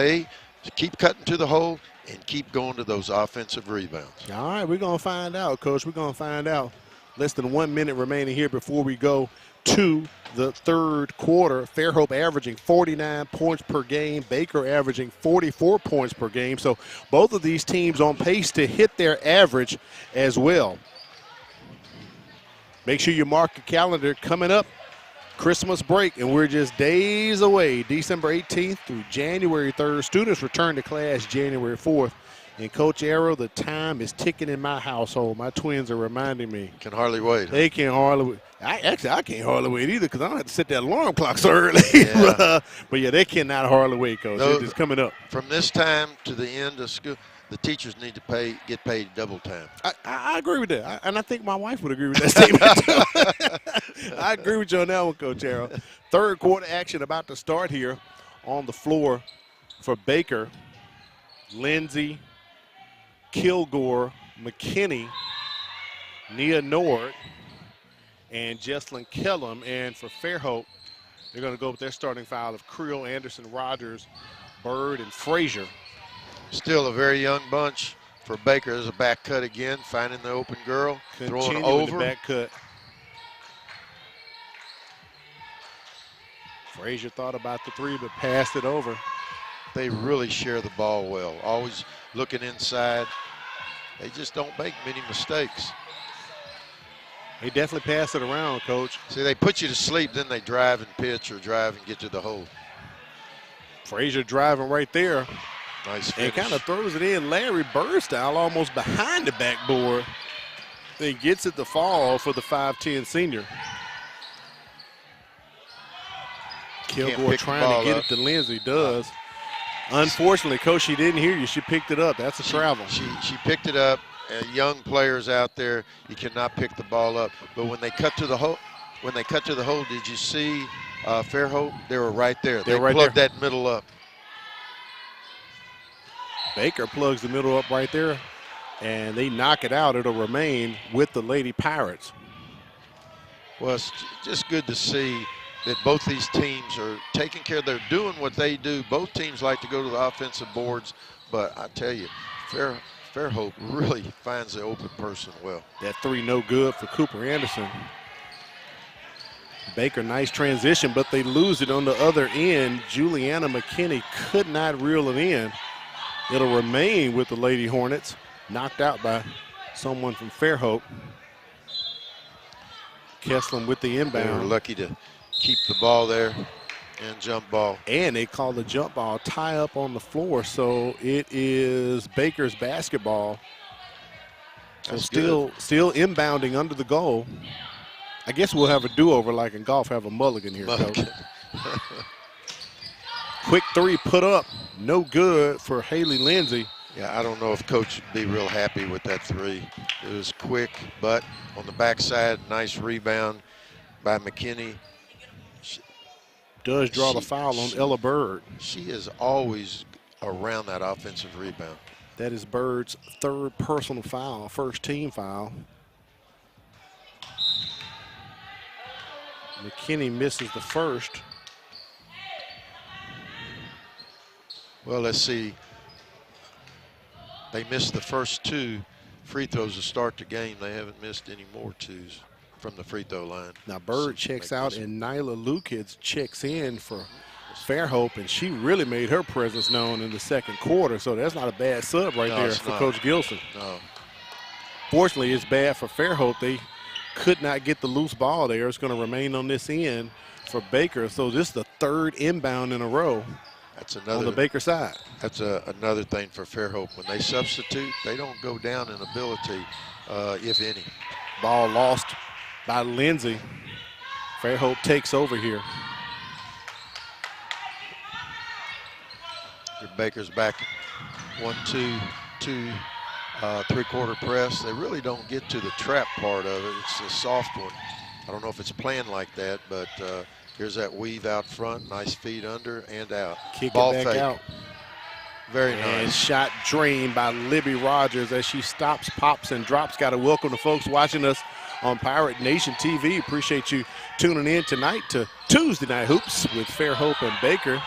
keep cutting to the hole and keep going to those offensive rebounds. All right, we're going to find out, Coach. We're going to find out. Less than 1 minute remaining here before we go to the third quarter. Fairhope averaging 49 points per game. Baker averaging 44 points per game. So both of these teams on pace to hit their average as well. Make sure you mark your calendar coming up. Christmas break, and we're just days away, December 18th through January 3rd. Students return to class January 4th. And Coach Arrow, the time is ticking in my household. My twins are reminding me. Can hardly wait. They can hardly wait. I can't hardly wait either because I don't have to set that alarm clock so early. Yeah. But, yeah, they cannot hardly wait, Coach. It's coming up. From this time to the end of school, the teachers need to get paid double time. I agree with that. And I think my wife would agree with that statement, too. I agree with you on that one, Coach Arrow. Third quarter action about to start here on the floor for Baker. Lindsay, Kilgore, McKinney, Nia Nord, and Jesslyn Kellum. And for Fairhope, they're going to go with their starting five of Creel, Anderson, Rogers, Bird, and Frazier. Still a very young bunch for Baker. There's a back cut again, finding the open girl, throwing over. The back cut. Frazier thought about the three, but passed it over. They really share the ball well, always looking inside. They just don't make many mistakes. They definitely pass it around, Coach. See, they put you to sleep, then they drive and pitch or drive and get to the hole. Frazier driving right there. Nice finish. And kind of throws it in Larry Bird style, almost behind the backboard. Then gets it to fall for the 5'10 senior. Kilgore trying to get it to Lindsay. Does. Unfortunately, Coach, she didn't hear you. She picked it up. That's a travel. She picked it up. Young players out there, you cannot pick the ball up. But when they cut to the hole, did you see Fairhope? They were right there. They plugged that middle up. Baker plugs the middle up right there, and they knock it out. It'll remain with the Lady Pirates. Well, it's just good to see that both these teams are taking care. They're doing what they do. Both teams like to go to the offensive boards, but I tell you, Fairhope really finds the open person well. That three no good for Cooper Anderson. Baker, nice transition, but they lose it on the other end. Juliana McKinney could not reel it in. It'll remain with the Lady Hornets, knocked out by someone from Fairhope. Kesslin with the inbound. They were lucky to keep the ball there and jump ball. And they call the jump ball tie up on the floor, so it is Baker's basketball. So still inbounding under the goal. I guess we'll have a do-over like in golf, have a mulligan here, Coach. Quick three put up, no good for Haley Lindsay. Yeah, I don't know if Coach would be real happy with that three. It was quick, but on the backside, nice rebound by McKinney. Does draw the foul on Ella Bird. She is always around that offensive rebound. That is Bird's third personal foul, first team foul. McKinney misses the first. Well, let's see. They missed the first 2 free throws to start the game. They haven't missed any more 2s from the free throw line. Now Bird checks out and Nyla Lukic checks in for Fairhope, and she really made her presence known in the second quarter, so that's not a bad sub right there for Coach Gilson. No. Fortunately, it's bad for Fairhope. They could not get the loose ball there. It's going to remain on this end for Baker, so this is the third inbound in a row. That's another on the Baker side. That's another thing for Fairhope. When they substitute, they don't go down in ability, if any. Ball lost by Lindsay. Fairhope takes over here. Baker's back 1-2, 3-quarter press. They really don't get to the trap part of it. It's a soft one. I don't know if it's planned like that, but here's that weave out front. Nice feed under and out. Kick Ball it back fake. out. Very and nice. Shot drained by Libby Rogers as she stops, pops, and drops. Got to welcome the folks watching us on Pirate Nation TV. Appreciate you tuning in tonight to Tuesday Night Hoops with Fairhope and Baker.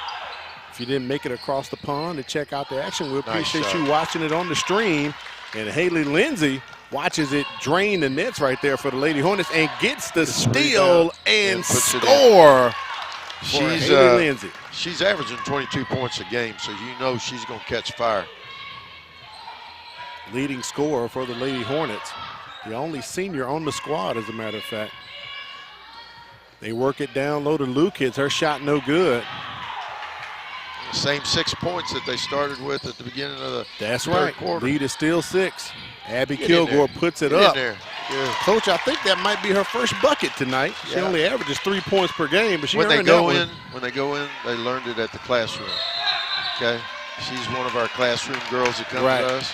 If you didn't make it across the pond to check out the action, we appreciate you watching it on the stream. And Haley Lindsay watches it drain the nets right there for the Lady Hornets and gets the steal and score for Haley Lindsay. She's averaging 22 points a game, so you know she's going to catch fire. Leading scorer for the Lady Hornets. The only senior on the squad, as a matter of fact. They work it down low to Lukic. Her shot no good. Same 6 points that they started with at the beginning of the third quarter. Lead is still 6. Abby Kilgore puts it up. Coach, I think that might be her first bucket tonight. She only averages 3 points per game, but she when they earned go that in, when they go in, they learned it at the classroom. Okay, she's one of our classroom girls that comes to us,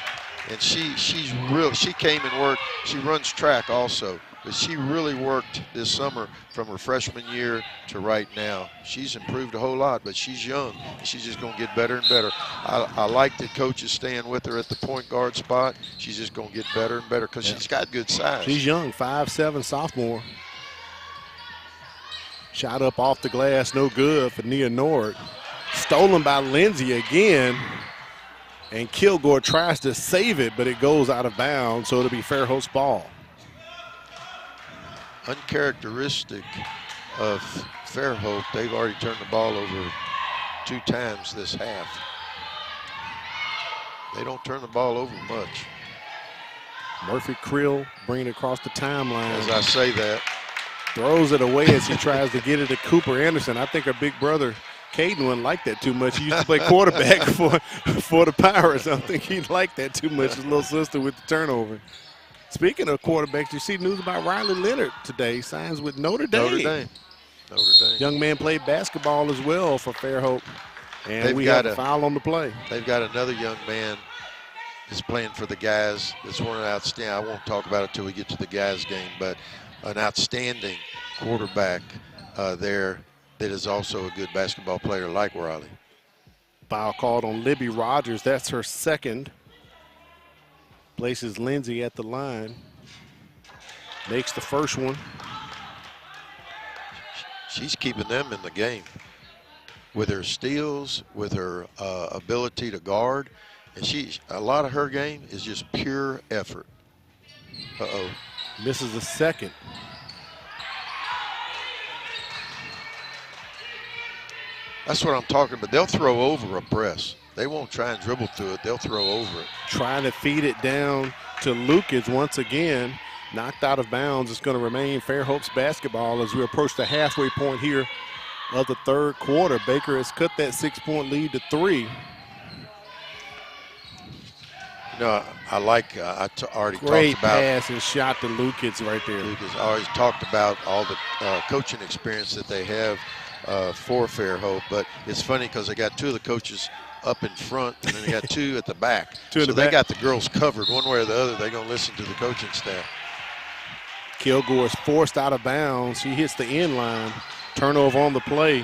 and she came and worked. She runs track also, but she really worked this summer from her freshman year to right now. She's improved a whole lot, but she's young. She's just going to get better and better. I like that coach is staying with her at the point guard spot. She's just going to get better and better because she's got good size. She's young, 5'7" sophomore. Shot up off the glass, no good for Nia Nord. Stolen by Lindsay again. And Kilgore tries to save it, but it goes out of bounds, so it'll be Fairhope's ball. Uncharacteristic of Fairhope, they've already turned the ball over 2 times this half. They don't turn the ball over much. Murphy Creel bringing it across the timeline. As I say that. Throws it away as he tries to get it to Cooper Anderson. I think her big brother, Caden, wouldn't like that too much. He used to play quarterback for the Pirates. I don't think he'd like that too much, his little sister with the turnover. Speaking of quarterbacks, you see news about Riley Leonard today. Signs with Notre Dame. Notre Dame. Young man played basketball as well for Fairhope. And we got a foul on the play. They've got another young man that's playing for the guys. That's one outstanding. I won't talk about it till we get to the guys game, but an outstanding quarterback there that is also a good basketball player like Riley. Foul called on Libby Rogers. That's her second. Places Lindsay at the line. Makes the first one. She's keeping them in the game with her steals, with her ability to guard. And a lot of her game is just pure effort. Uh-oh. Misses the second. That's what I'm talking about. They'll throw over a press. They won't try and dribble through it. They'll throw over it. Trying to feed it down to Lukic once again. Knocked out of bounds. It's going to remain Fairhope's basketball as we approach the halfway point here of the third quarter. Baker has cut that 6-point lead to 3. You know, I like, already Great talked about. Pass and shot to Lukic right there. Lukic always talked about all the coaching experience that they have for Fairhope, but it's funny because they got 2 of the coaches up in front, and then they got 2 at the back. So they got the girls covered one way or the other. They're going to listen to the coaching staff. Kilgore is forced out of bounds. She hits the end line. Turnover on the play.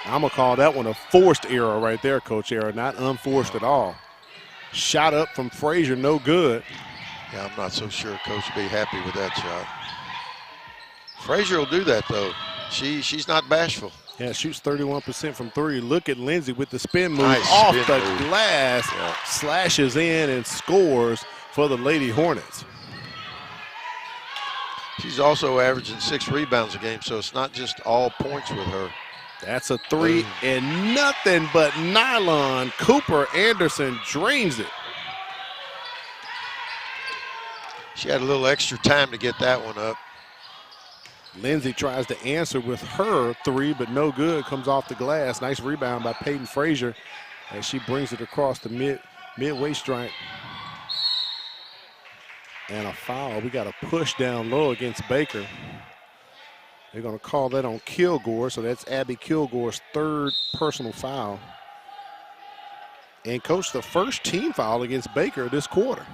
I'm going to call that one a forced error right there, Coach Error, not unforced at all. Shot up from Frazier, no good. Yeah, I'm not so sure Coach will be happy with that shot. Frazier will do that, though. She's not bashful. Yeah, shoots 31% from three. Look at Lindsay with the spin move Nice off spin the move. glass, slashes in and scores for the Lady Hornets. She's also averaging 6 rebounds a game, so it's not just all points with her. That's a three and nothing but nylon. Cooper Anderson drains it. She had a little extra time to get that one up. Lindsay tries to answer with her three, but no good. Comes off the glass. Nice rebound by Peyton Frazier as she brings it across the midway stripe. And a foul. We got a push down low against Baker. They're going to call that on Kilgore, so that's Abby Kilgore's third personal foul. And, Coach, the first team foul against Baker this quarter.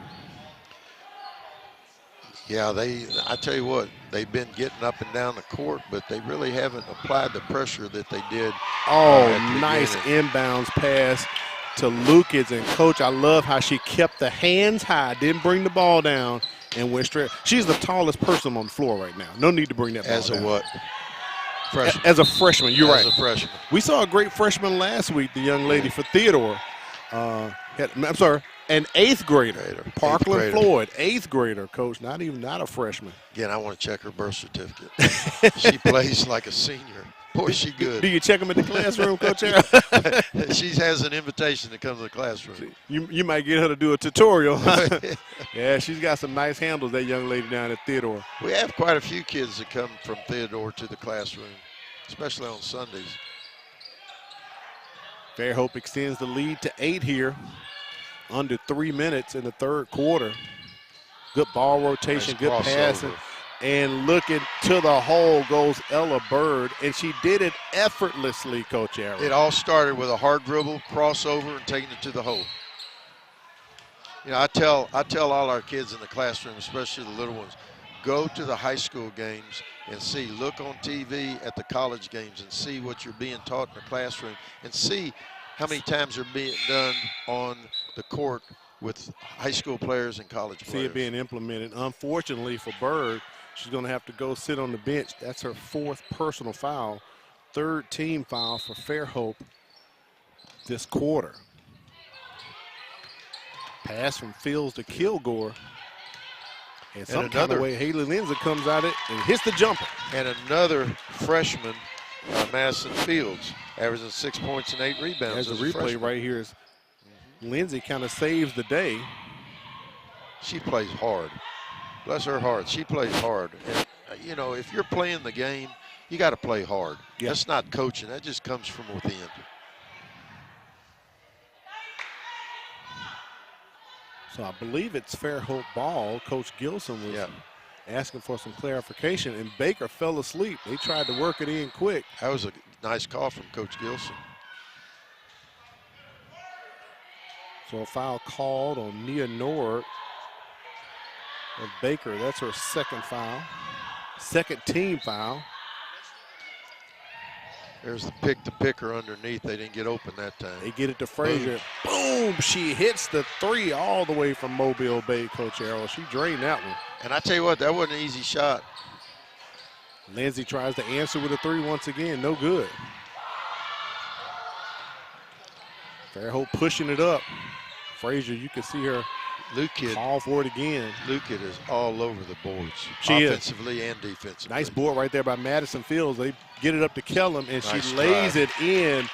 Yeah, I tell you what, they've been getting up and down the court, but they really haven't applied the pressure that they did. Oh, nice inbounds pass to Lucas. And, Coach, I love how she kept the hands high, didn't bring the ball down, and went straight. She's the tallest person on the floor right now. No need to bring that ball down. As a what? Freshman. As a freshman, you're right. As a freshman. We saw a great freshman last week, the young lady for Theodore. I'm sorry. An eighth grader, Parkland Floyd, eighth grader, Coach, not a freshman. Again, I want to check her birth certificate. She plays like a senior. Boy, she good. Do you check them in the classroom, Coach? She has an invitation to come to the classroom. You might get her to do a tutorial. Yeah, she's got some nice handles, that young lady down at Theodore. We have quite a few kids that come from Theodore to the classroom, especially on Sundays. Fairhope extends the lead to 8 here. Under 3 minutes in the third quarter. Good ball rotation, good passing. And looking to the hole goes Ella Bird, and she did it effortlessly, Coach Aaron. It all started with a hard dribble, crossover, and taking it to the hole. You know, I tell all our kids in the classroom, especially the little ones, go to the high school games and see. Look on TV at the college games and see what you're being taught in the classroom and see how many times are being done on the court with high school players and college players. See it being implemented. Unfortunately for Bird, she's going to have to go sit on the bench. That's her fourth personal foul, third team foul for Fairhope this quarter. Pass from Fields to Kilgore. And some kind of way Haley Lindsay comes at it and hits the jumper. And another freshman, Madison Fields, averaging 6 points and 8 rebounds. There's a replay right here. Lindsay kind of saves the day. She plays hard. Bless her heart. She plays hard. And, you know, if you're playing the game, you got to play hard. Yeah. That's not coaching. That just comes from within. So I believe it's Fairhope ball. Coach Gilson was asking for some clarification, and Baker fell asleep. They tried to work it in quick. That was a nice call from Coach Gilson. So a foul called on Nia Nord of Baker. That's her second foul. Second team foul. There's the pick to picker underneath. They didn't get open that time. They get it to Frazier. Boom! She hits the three all the way from Mobile Bay, Coach Harrell. She drained that one. And I tell you what, that wasn't an easy shot. Lindsay tries to answer with a three once again. No good. Fairhope pushing it up. Frazier, you can see her call for it again. Luke is all over the boards, offensively and defensively. Nice board right there by Madison Fields. They get it up to Kellum, and nice she lays it in.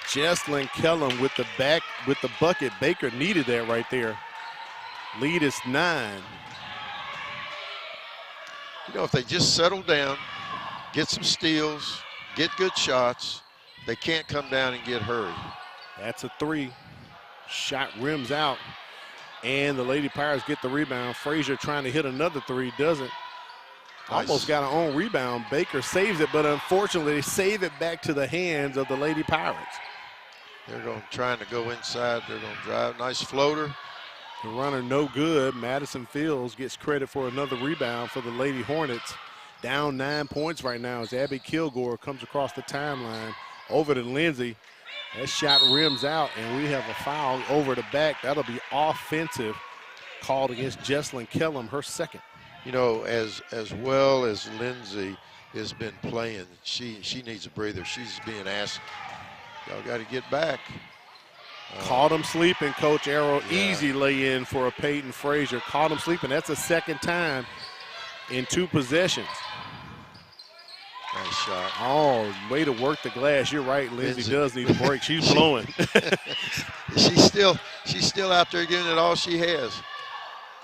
Jesslyn Kellum with the bucket. Baker needed that right there. Lead is 9. You know, if they just settle down, get some steals, get good shots, they can't come down and get hurried. That's a three. Shot rims out. And the Lady Pirates get the rebound. Frazier trying to hit another three, doesn't. Nice. Almost got her own rebound. Baker saves it, but unfortunately they save it back to the hands of the Lady Pirates. They're trying to go inside. They're going to drive. Nice floater. The runner no good. Madison Fields gets credit for another rebound for the Lady Hornets. Down 9 points right now as Abby Kilgore comes across the timeline over to Lindsay. That shot rims out, and we have a foul over the back. That'll be offensive, called against Jesslyn Kellum, her second. You know, as well as Lindsay has been playing, she needs a breather. She's being asked, y'all got to get back. Caught him sleeping, Coach Arrow. Yeah. Easy lay-in for a Peyton Frazier. Caught him sleeping. That's the second time in 2 possessions. Nice shot. Oh, way to work the glass. You're right, Lindsay does need a break. She's blowing. she's still out there giving it all she has.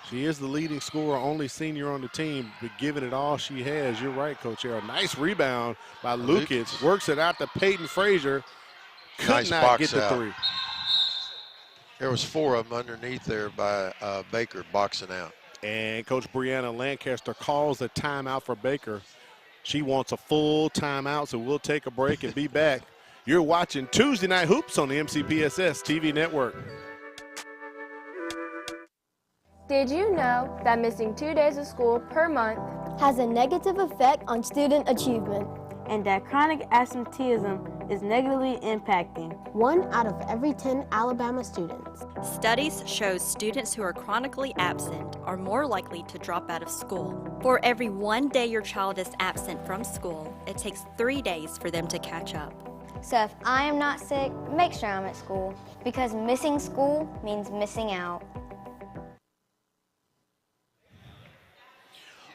She is the leading scorer, only senior on the team, but giving it all she has. You're right, Coach Arrow. Nice rebound by Lucas. Works it out to Peyton Frazier. Could not get the 3. There was 4 of them underneath there by Baker boxing out. And Coach Brianna Lancaster calls a timeout for Baker. She wants a full timeout, so we'll take a break and be back. You're watching Tuesday Night Hoops on the MCPSS TV network. Did you know that missing 2 days of school per month has a negative effect on student achievement? And that chronic absenteeism is negatively impacting 1 out of every 10 Alabama students. Studies show students who are chronically absent are more likely to drop out of school. For every 1 day your child is absent from school, it takes 3 days for them to catch up. So if I am not sick, make sure I'm at school, because missing school means missing out.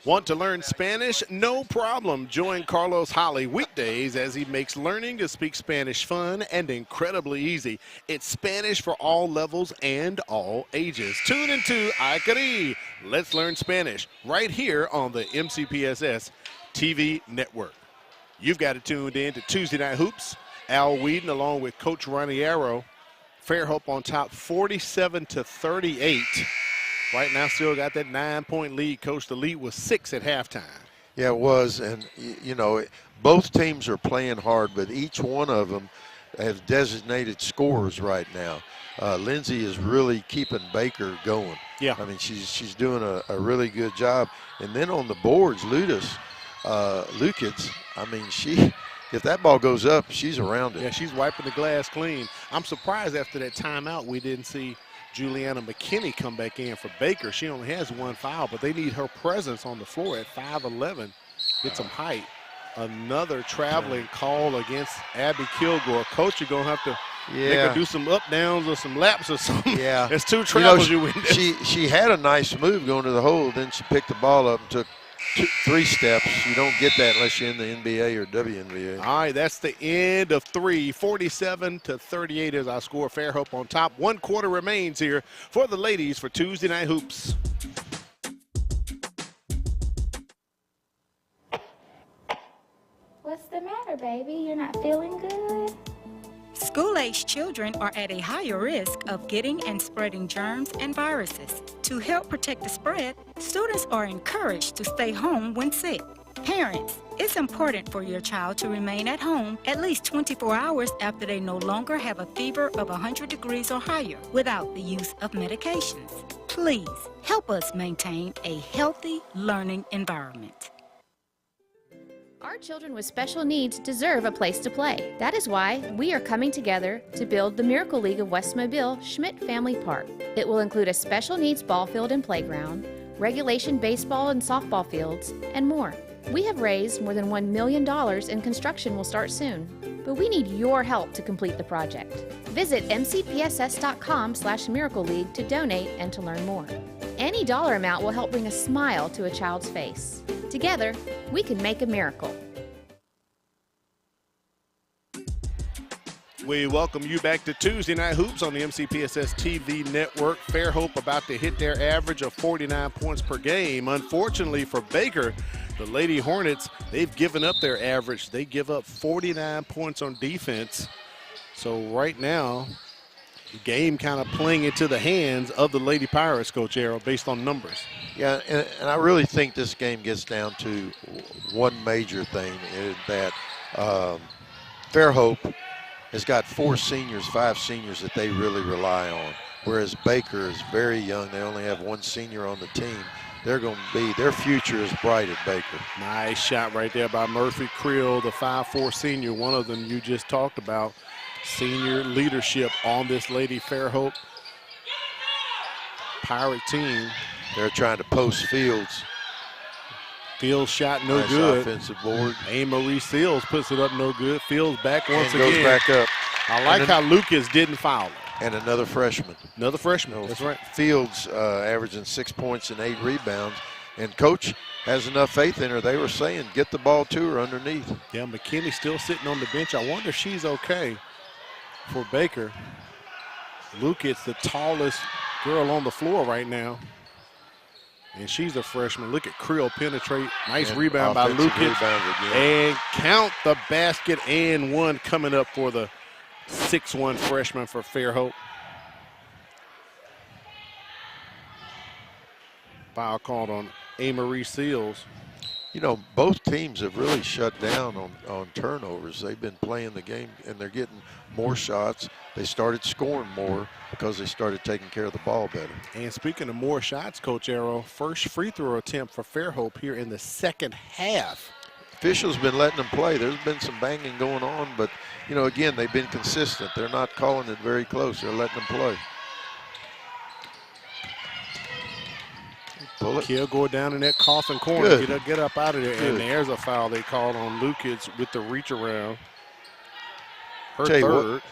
Want to learn Spanish? No problem. Join Carlos Holly weekdays as he makes learning to speak Spanish fun and incredibly easy. It's Spanish for all levels and all ages. Tune into Icari. Let's learn Spanish right here on the MCPSS TV network. You've got it tuned in to Tuesday Night Hoops. Al Whedon along with Coach Ronnie Arrow. Fairhope on top 47-38. Right now, still got that 9-point lead. Coach, the lead was 6 at halftime. Yeah, it was. And, you know, both teams are playing hard, but each one of them have designated scorers right now. Lindsay is really keeping Baker going. Yeah. I mean, she's doing a really good job. And then on the boards, Lucas, I mean, if that ball goes up, she's around it. Yeah, she's wiping the glass clean. I'm surprised after that timeout we didn't see Juliana McKinney come back in for Baker. She only has 1 foul, but they need her presence on the floor at 5'11", get some height. Another traveling call against Abby Kilgore. Coach, you're going to have to make her do some up downs or some laps or something. Yeah. There's 2 travels you win. She had a nice move going to the hole, then she picked the ball up and took 3 steps. You don't get that unless you're in the NBA or WNBA. All right, that's the end of 3. 47-38 is our score. Fairhope on top. 1 quarter remains here for the ladies for Tuesday Night Hoops. What's the matter, baby? You're not feeling good? School-aged children are at a higher risk of getting and spreading germs and viruses. To help protect the spread, students are encouraged to stay home when sick. Parents, it's important for your child to remain at home at least 24 hours after they no longer have a fever of 100 degrees or higher without the use of medications. Please help us maintain a healthy learning environment. Our children with special needs deserve a place to play. That is why we are coming together to build the Miracle League of West Mobile Schmidt Family Park. It will include a special needs ball field and playground, regulation baseball and softball fields, and more. We have raised more than $1 million and construction will start soon. But we need your help to complete the project. Visit mcpss.com/Miracle League to donate and to learn more. Any dollar amount will help bring a smile to a child's face. Together, we can make a miracle. We welcome you back to Tuesday Night Hoops on the MCPSS TV network. Fairhope about to hit their average of 49 points per game. Unfortunately for Baker, the Lady Hornets, they've given up their average. They give up 49 points on defense. So right now, the game kind of playing into the hands of the Lady Pirates, Coach Arrow, based on numbers. Yeah, and I really think this game gets down to one major thing, is that Fairhope has got 5 seniors that they really rely on, whereas Baker is very young. They only have 1 senior on the team. their future is bright at Baker. Nice shot right there by Murphy Creel, the 5'4" senior. One of them you just talked about. Senior leadership on this Lady Fairhope Pirate team. They're trying to post Fields. Fields shot no nice good. Offensive board. A-Marie Seals puts it up no good. Fields back once and again. Goes back up. I like how Lucas didn't foul. And another freshman. Another freshman, that's right. Fields averaging 6 points and 8 rebounds. And Coach has enough faith in her. They were saying, get the ball to her underneath. Yeah, McKinney's still sitting on the bench. I wonder if she's okay for Baker. Lucas, the tallest girl on the floor right now. And she's a freshman. Look at Creel penetrate. Nice and rebound by Lucas. And count the basket and one coming up for the 6'1" freshman for Fairhope. Foul called on A-Marie Seals. You know, both teams have really shut down on turnovers. They've been playing the game, and they're getting more shots. They started scoring more because they started taking care of the ball better. And speaking of more shots, Coach Arrow, first free throw attempt for Fairhope here in the second half. Officials been letting them play. There's been some banging going on, but, you know, again, they've been consistent. They're not calling it very close. They're letting them play. Pull it. Kilgore down in that coffin corner. Good. Get up out of there. Good. And there's a foul they called on Lucas with the reach around. Her Tell you third. what,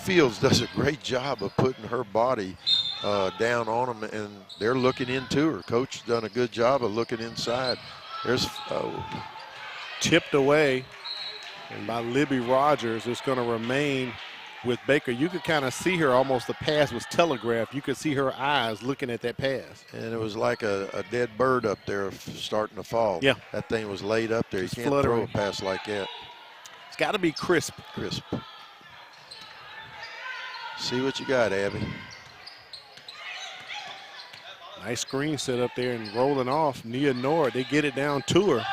Fields does a great job of putting her body down on them, and they're looking into her. Coach has done a good job of looking inside. There's tipped away by Libby Rogers. It's going to remain with Baker. You could kind of see her, almost the pass was telegraphed. You could see her eyes looking at that pass. And it was like a dead bird up there starting to fall. Yeah. That thing was laid up there. Just you can't fluttering. throw a pass like that. It's got to be crisp. Crisp. See what you got, Abby. Nice screen set up there and rolling off. Nia Nord, they get it down to her.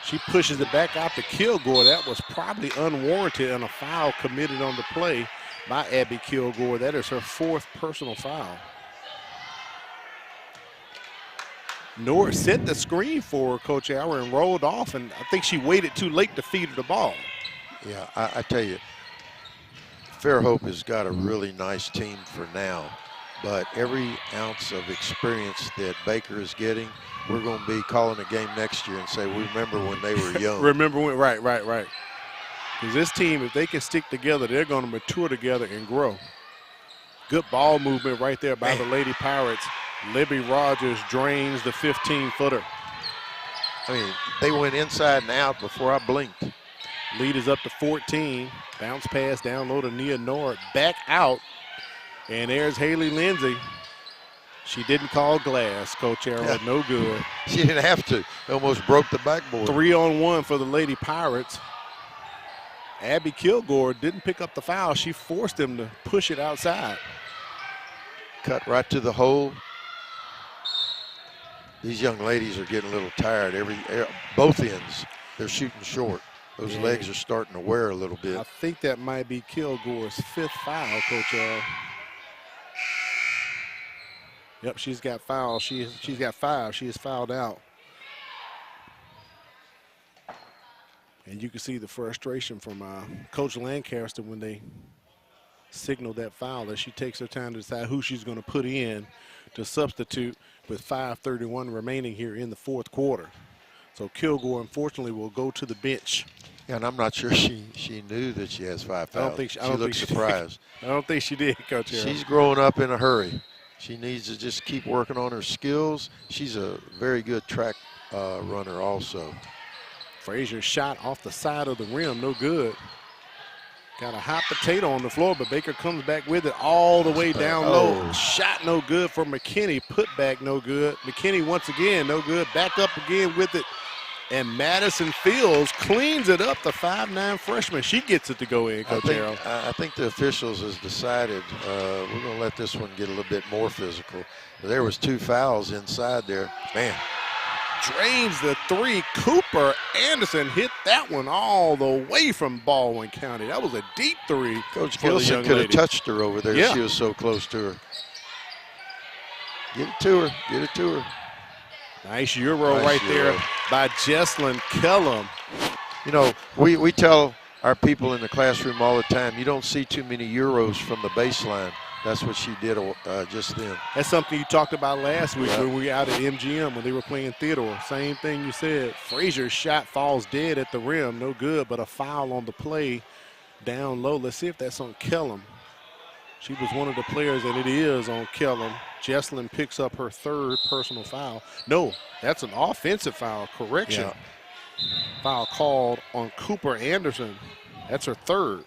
She pushes it back out to Kilgore. That was probably unwarranted and a foul committed on the play by Abby Kilgore. That is her fourth personal foul. Nord set the screen for her, Coach Auer, and rolled off, and I think she waited too late to feed her the ball. Yeah, I tell you, Fairhope has got a really nice team for now, but every ounce of experience that Baker is getting, we're going to be calling a game next year and say, we remember when they were young. Remember when, right. Because this team, if they can stick together, they're going to mature together and grow. Good ball movement right there by the Lady Pirates. Libby Rogers drains the 15-footer. I mean, they went inside and out before I blinked. Lead is up to 14. Bounce pass down low to Nia Nord. Back out. And there's Haley Lindsay. She didn't call glass, Coach Arrow. Yeah. No good. She didn't have to. Almost broke the backboard. 3-on-1 for the Lady Pirates. Abby Kilgore didn't pick up the foul. She forced them to push it outside. Cut right to the hole. These young ladies are getting a little tired. Both ends, they're shooting short. Those legs are starting to wear a little bit. I think that might be Kilgore's fifth foul, Coach Arrow. Yep, she's got fouled. She's got 5. She is fouled out. And you can see the frustration from Coach Lancaster when they signaled that foul, as she takes her time to decide who she's going to put in to substitute with 5:31 remaining here in the fourth quarter. So Kilgore, unfortunately, will go to the bench. Yeah, and I'm not sure she knew that she has 5 fouls. She looked surprised. I don't think she did, Coach Arrow. She's growing up in a hurry. She needs to just keep working on her skills. She's a very good track runner also. Frazier shot off the side of the rim, no good. Got a hot potato on the floor, but Baker comes back with it all the way down low. Shot no good for McKinney. Put back no good. McKinney once again no good. Back up again with it. And Madison Fields cleans it up, the 5'9" freshman. She gets it to go in, Coach Arrow. I think the officials has decided we're going to let this one get a little bit more physical. There was 2 fouls inside there. Man. Drains the 3. Cooper Anderson hit that one all the way from Baldwin County. That was a deep 3. Coach Gilson could have touched her over there. Yeah. She was so close to her. Get it to her. Get it to her. Nice Euro right there by Jesslyn Kellum. You know, we tell our people in the classroom all the time, you don't see too many Euros from the baseline. That's what she did just then. That's something you talked about last week when we were out at MGM when they were playing Theodore. Same thing you said. Frazier's shot falls dead at the rim. No good, but a foul on the play down low. Let's see if that's on Kellum. She was one of the players, and it is on Kellum. Jesslyn picks up her third personal foul. No, that's an offensive foul. Correction. Yeah. Foul called on Cooper Anderson. That's her third.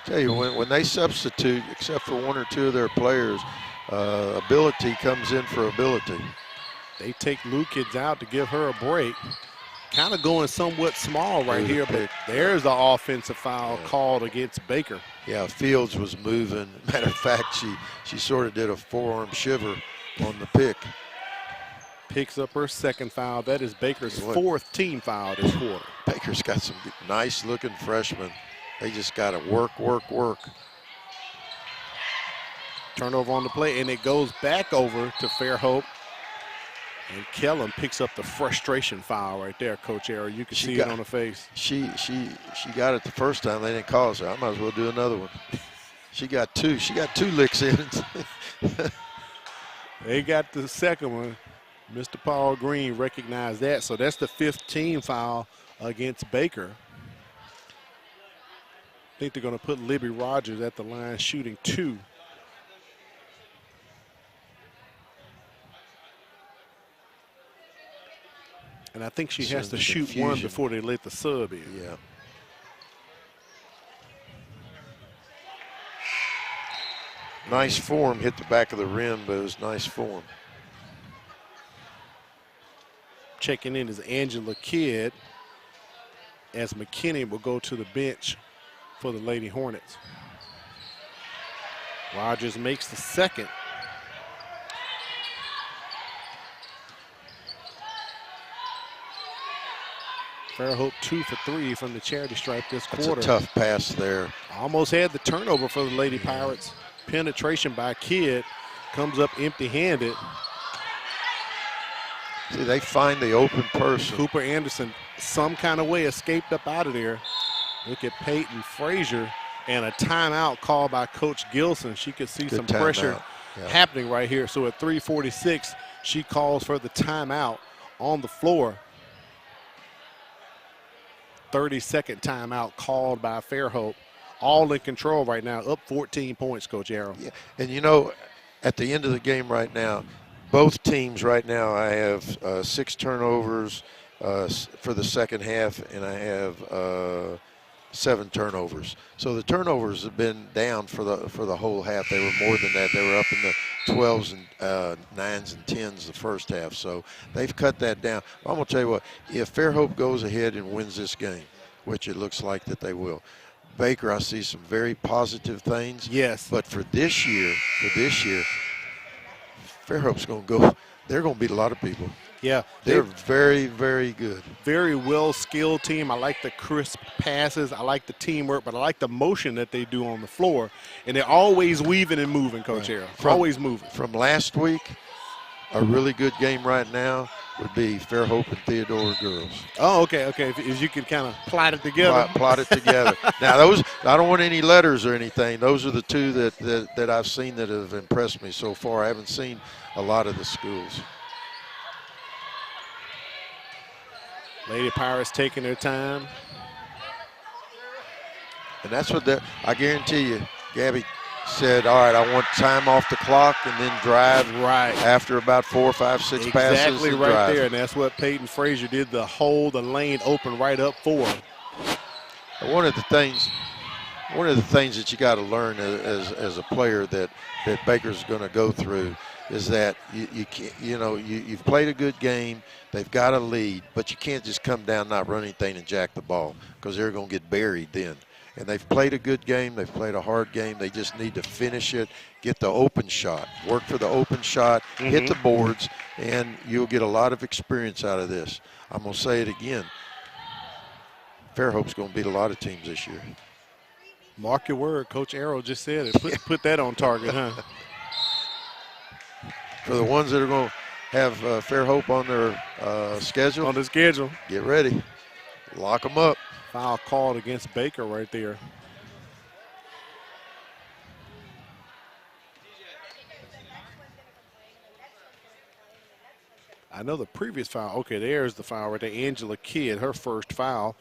Tell you, when they substitute, except for one or two of their players, ability comes in for ability. They take Lukins out to give her a break. Kind of going somewhat small right here, but there's the offensive foul called against Baker. Yeah, Fields was moving. Matter of fact, she sort of did a forearm shiver on the pick. Picks up her second foul. That is Baker's fourth team foul this quarter. Baker's got some nice-looking freshmen. They just got to work. Turnover on the play, and it goes back over to Fairhope. And Kellum picks up the frustration foul right there, Coach Arrow. You can see it on her face. She got it the first time. They didn't call her. I might as well do another one. She got two. She got two licks in. They got the second one. Mr. Paul Green recognized that. So that's the 15th foul against Baker. I think they're going to put Libby Rogers at the line shooting 2. And I think she has to shoot 1 before they let the sub in. Yeah. Nice form, hit the back of the rim, but it was nice form. Checking in is Angela Kidd, as McKinney will go to the bench for the Lady Hornets. Rogers makes the second. Fairhope 2 for 3 from the charity stripe this quarter. That's a tough pass there. Almost had the turnover for the Lady Pirates. Penetration by Kidd, comes up empty-handed. See, they find the open person. Cooper Anderson, some kind of way, escaped up out of there. Look at Peyton Frazier, and a timeout called by Coach Gilson. She could see some pressure happening right here. So at 3:46, she calls for the timeout on the floor. 30-second timeout called by Fairhope. All in control right now, up 14 points, Coach Arrow. Yeah. And, you know, at the end of the game right now, both teams right now, I have 6 turnovers for the second half, and I have 7 turnovers. So the turnovers have been down for the whole half. They were more than that. They were up in the 12s and 9s and 10s the first half. So they've cut that down. I'm going to tell you what, if Fairhope goes ahead and wins this game, which it looks like that they will, Baker, I see some very positive things. Yes. But for this year, Fairhope's going to go. They're going to beat a lot of people. Yeah. They're very, very good. Very well-skilled team. I like the crisp passes. I like the teamwork, but I like the motion that they do on the floor. And they're always weaving and moving, Coach Arrow. Always moving. From last week, a really good game right now would be Fairhope and Theodore girls. Oh, okay. If you can kind of plot it together. Plot it together. Now, those, I don't want any letters or anything. Those are the two that I've seen that have impressed me so far. I haven't seen a lot of the schools. Lady Pirates taking their time. And that's what I guarantee you, Gabby said, all right, I want time off the clock and then drive after about 4, 5, 6 passes. Exactly right there, and that's what Peyton Frazier did, to hold the lane open right up for her. One of the things that you got to learn as a player that Baker's going to go through is that you've played a good game. They've got a lead, but you can't just come down, not run anything, and jack the ball, because they're going to get buried then. And they've played a good game. They've played a hard game. They just need to finish it, get the open shot, work for the open shot, hit the boards, and you'll get a lot of experience out of this. I'm going to say it again. Fairhope's going to beat a lot of teams this year. Mark your word. Coach Arrow just said it. Put that on target, huh? For the ones that are going to have Fairhope on their schedule. On the schedule. Get ready. Lock them up. Foul called against Baker right there. I know the previous foul. Okay, there's the foul right there. Angela Kidd, her first foul.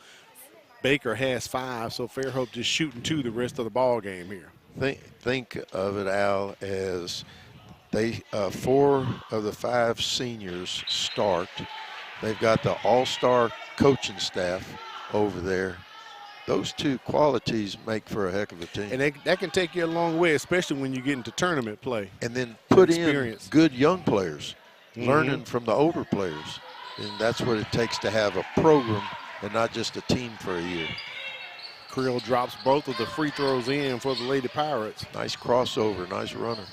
Baker has 5, so Fairhope just shooting 2 the rest of the ball game here. Think of it, Al, as they 4 of the 5 seniors start. They've got the all-star coaching staff over there. Those 2 qualities make for a heck of a team. And that can take you a long way, especially when you get into tournament play. And then put in good young players, learning from the older players. And that's what it takes to have a program and not just a team for a year. Creel drops both of the free throws in for the Lady Pirates. Nice crossover, nice runner.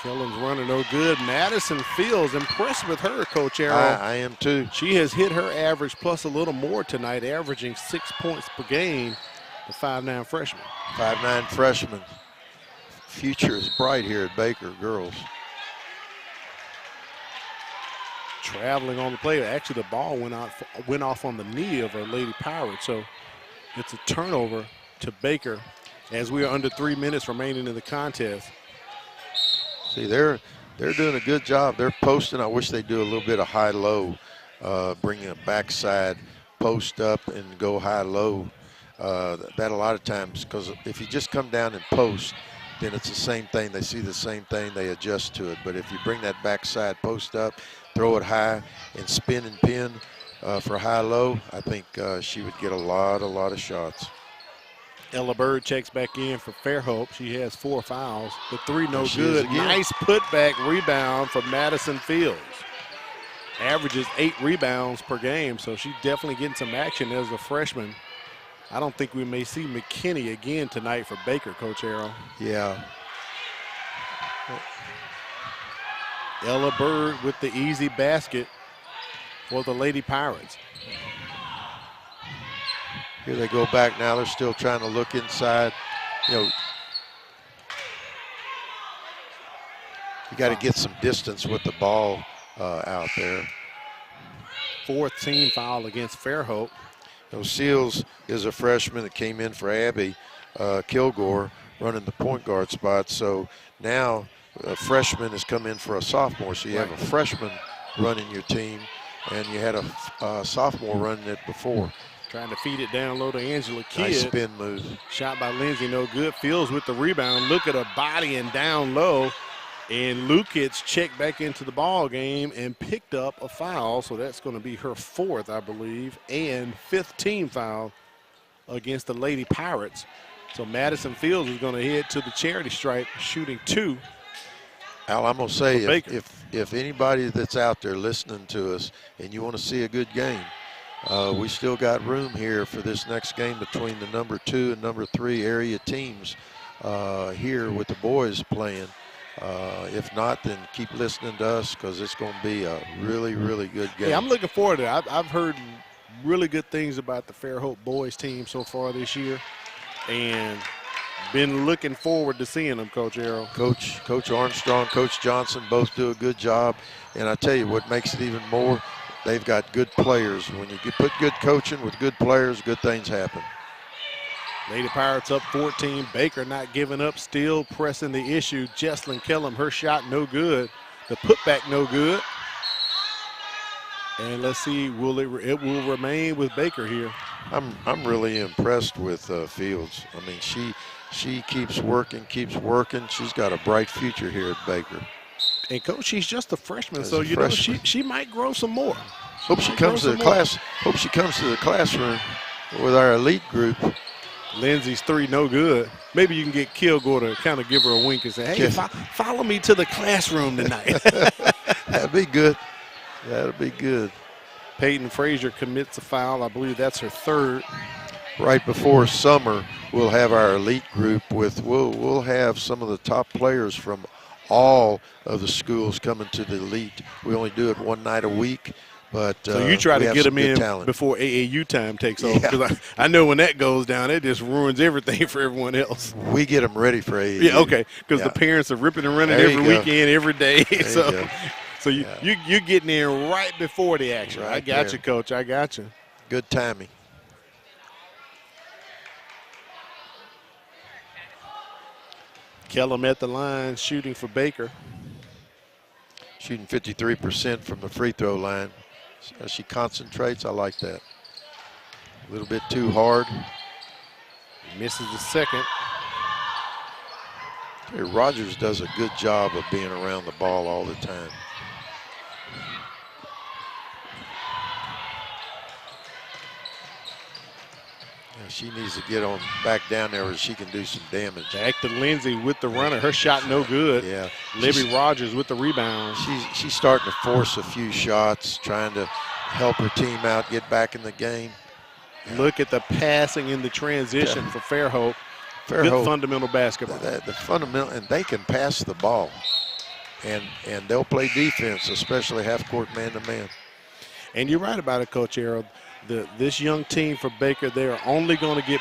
Killen's running no good. Madison Fields, impressed with her, Coach Arrow. I am too. She has hit her average plus a little more tonight, averaging 6 points per game, the 5'9" freshman. 5'9" freshman. Future is bright here at Baker girls. Traveling on the play. Actually, the ball went off on the knee of a Lady Pirate, so it's a turnover to Baker as we are under 3 minutes remaining in the contest. See, they're doing a good job. They're posting. I wish they'd do a little bit of high-low, bringing a backside post up and go high-low. That a lot of times, because if you just come down and post, then it's the same thing. They see the same thing. They adjust to it. But if you bring that backside post up, throw it high, and spin and pin for high-low, I think she would get a lot of shots. Ella Bird checks back in for Fairhope. She has 4 fouls. The 3 no good. Nice putback rebound from Madison Fields. Averages 8 rebounds per game, so she's definitely getting some action as a freshman. I don't think we may see McKinney again tonight for Baker, Coach Arrow. Yeah. Ella Bird with the easy basket for the Lady Pirates. Here they go back now. They're still trying to look inside. You know, you got to get some distance with the ball out there. 4th team foul against Fairhope. Seals is a freshman that came in for Abby Kilgore, running the point guard spot. So now a freshman has come in for a sophomore. So you have a freshman running your team, and you had a sophomore running it before. Trying to feed it down low to Angela Kidd. Nice spin move. Shot by Lindsay, no good. Fields with the rebound. Look at her body and down low. And Lukic checked back into the ball game and picked up a foul. So that's going to be her 4th, I believe, and 5th team foul against the Lady Pirates. So Madison Fields is going to head to the charity stripe, shooting 2. Al, I'm going to say, if anybody that's out there listening to us and you want to see a good game, we still got room here for this next game between the number 2 and number 3 area teams here with the boys playing. If not, then keep listening to us because it's going to be a really, really good game. Yeah, I'm looking forward to it. I've heard really good things about the Fairhope boys team so far this year, and been looking forward to seeing them, Coach Arrow. Coach Armstrong, Coach Johnson both do a good job, and I tell you what makes it even more, they've got good players. When you put good coaching with good players, good things happen. Lady Pirates up 14. Baker not giving up, still pressing the issue. Jesslyn Kellum, her shot no good. The putback no good. And let's see, it will remain with Baker here. I'm really impressed with Fields. I mean, she keeps working. She's got a bright future here at Baker. And Coach, she's just a freshman, so you know she might grow some more. Hope she comes to the class. Hope she comes to the classroom with our elite group. Lindsay's 3 no good. Maybe you can get Kilgore to kind of give her a wink and say, hey, follow me to the classroom tonight. That'd be good. That'd be good. Peyton Frazier commits a foul. I believe that's her 3rd. Right before summer, we'll have our elite group with, we'll have some of the top players from all of the schools coming to the elite. We only do it one night a week, But so you try to get them in talent before AAU time takes over, because I know when that goes down, it just ruins everything for everyone else. We get them ready for AAU. Yeah, okay, because the parents are ripping and running every weekend, every day. So you're getting in right before the action. Right I got you, Coach. I got you. Good timing. Kellum at the line shooting for Baker. Shooting 53% from the free throw line. As she concentrates, I like that. A little bit too hard. Misses the second. Rogers does a good job of being around the ball all the time. She needs to get on back down there where she can do some damage. Back to Lindsay with the runner. Her shot no good. Yeah. Libby Rogers with the rebound. She's starting to force a few shots, trying to help her team out, get back in the game. Look at the passing in the transition for Fairhope. Good fundamental basketball. The fundamental, and they can pass the ball. And they'll play defense, especially half-court man-to-man. And you're right about it, Coach Arrow. This young team for Baker, they are only going to get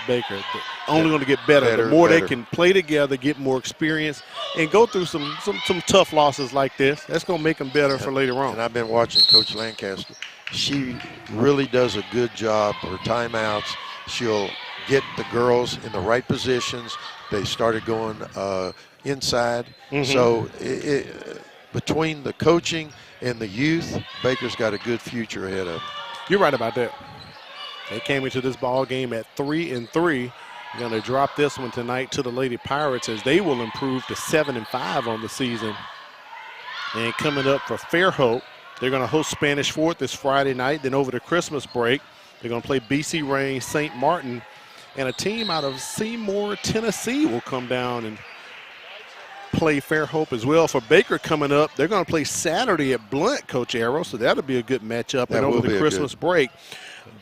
only going to get better. The more they can play together, get more experience, and go through some tough losses like this, that's going to make them better for later on. And I've been watching Coach Lancaster. She really does a good job. Her timeouts, she'll get the girls in the right positions. They started going inside. So between the coaching and the youth, Baker's got a good future ahead of them. You're right about that. They came into this ball game at 3-3. They're going to drop this one tonight to the Lady Pirates as they will improve to 7-5 on the season. And coming up for Fairhope, they're going to host Spanish Fort this Friday night. Then over the Christmas break, they're going to play BC Reign, St. Martin, and a team out of Seymour, Tennessee will come down and play Fairhope as well. For Baker coming up, they're going to play Saturday at Blunt, Coach Arrow, so that'll be a good matchup. And over the Christmas break,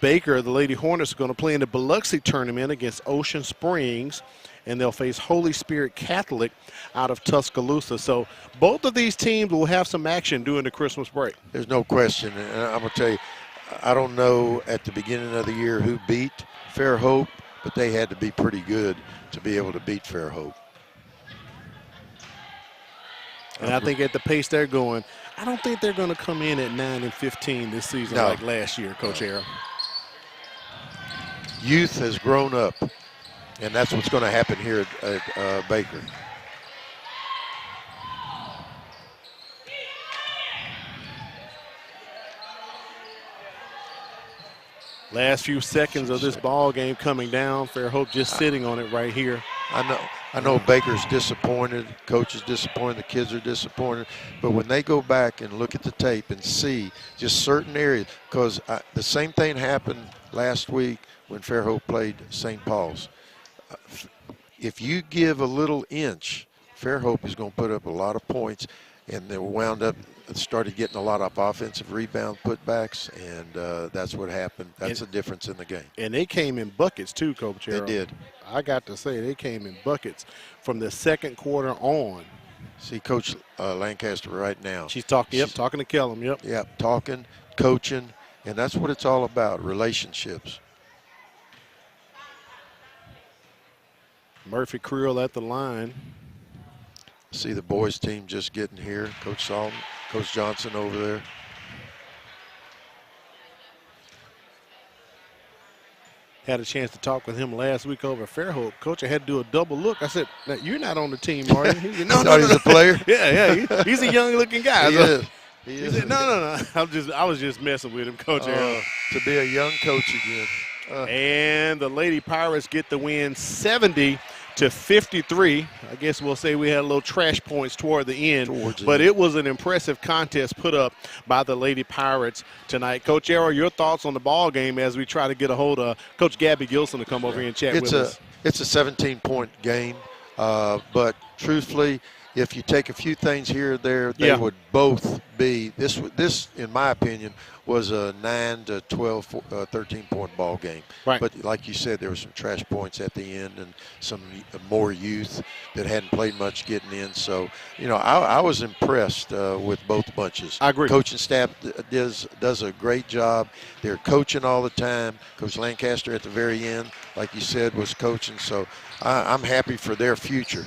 Baker, the Lady Hornets, are going to play in the Biloxi tournament against Ocean Springs, and they'll face Holy Spirit Catholic out of Tuscaloosa. So both of these teams will have some action during the Christmas break. There's no question. And I'm going to tell you, I don't know at the beginning of the year who beat Fairhope, but they had to be pretty good to be able to beat Fairhope. And I think at the pace they're going, I don't think they're going to come in at 9-15 this season like last year, Coach Arrow. Youth has grown up, and that's what's going to happen here at Baker. Last few seconds of this ball game coming down. Fairhope just sitting on it right here. I know Baker's disappointed, coach is disappointed, the kids are disappointed, but when they go back and look at the tape and see just certain areas, because the same thing happened last week when Fairhope played St. Paul's. If you give a little inch, Fairhope is going to put up a lot of points, and they wound up started getting a lot of offensive rebound putbacks, and that's what happened. That's the difference in the game. And they came in buckets too, Coach Arrow. They did. I got to say, they came in buckets from the second quarter on. See Coach Lancaster right now. She's talking, talking to Kellum, Yep, talking, coaching, and that's what it's all about, relationships. Murphy Creel at the line. See the boys team just getting here. Coach Salton, Coach Johnson over there. Had a chance to talk with him last week over at Fairhope. Coach, I had to do a double look. I said, "Now, you're not on the team, are you?" He said, No, he's a player. Yeah. He's a young-looking guy. He said, "No. I was just messing with him, Coach Arrow." To be a young coach again. And the Lady Pirates get the win 70-53. I guess we'll say we had a little trash points toward the end, but it was an impressive contest put up by the Lady Pirates tonight. Coach Arrow, your thoughts on the ball game as we try to get a hold of Coach Gabby Gilson to come over here and chat with us. It's a 17-point game, but truthfully, if you take a few things here or there, they would both be, this, in my opinion, was a 9 to 12, 13-point ball game. Right. But like you said, there were some trash points at the end and some more youth that hadn't played much getting in. So, you know, I was impressed with both bunches. I agree. Coaching staff does a great job. They're coaching all the time. Coach Lancaster at the very end, like you said, was coaching. So I'm happy for their future.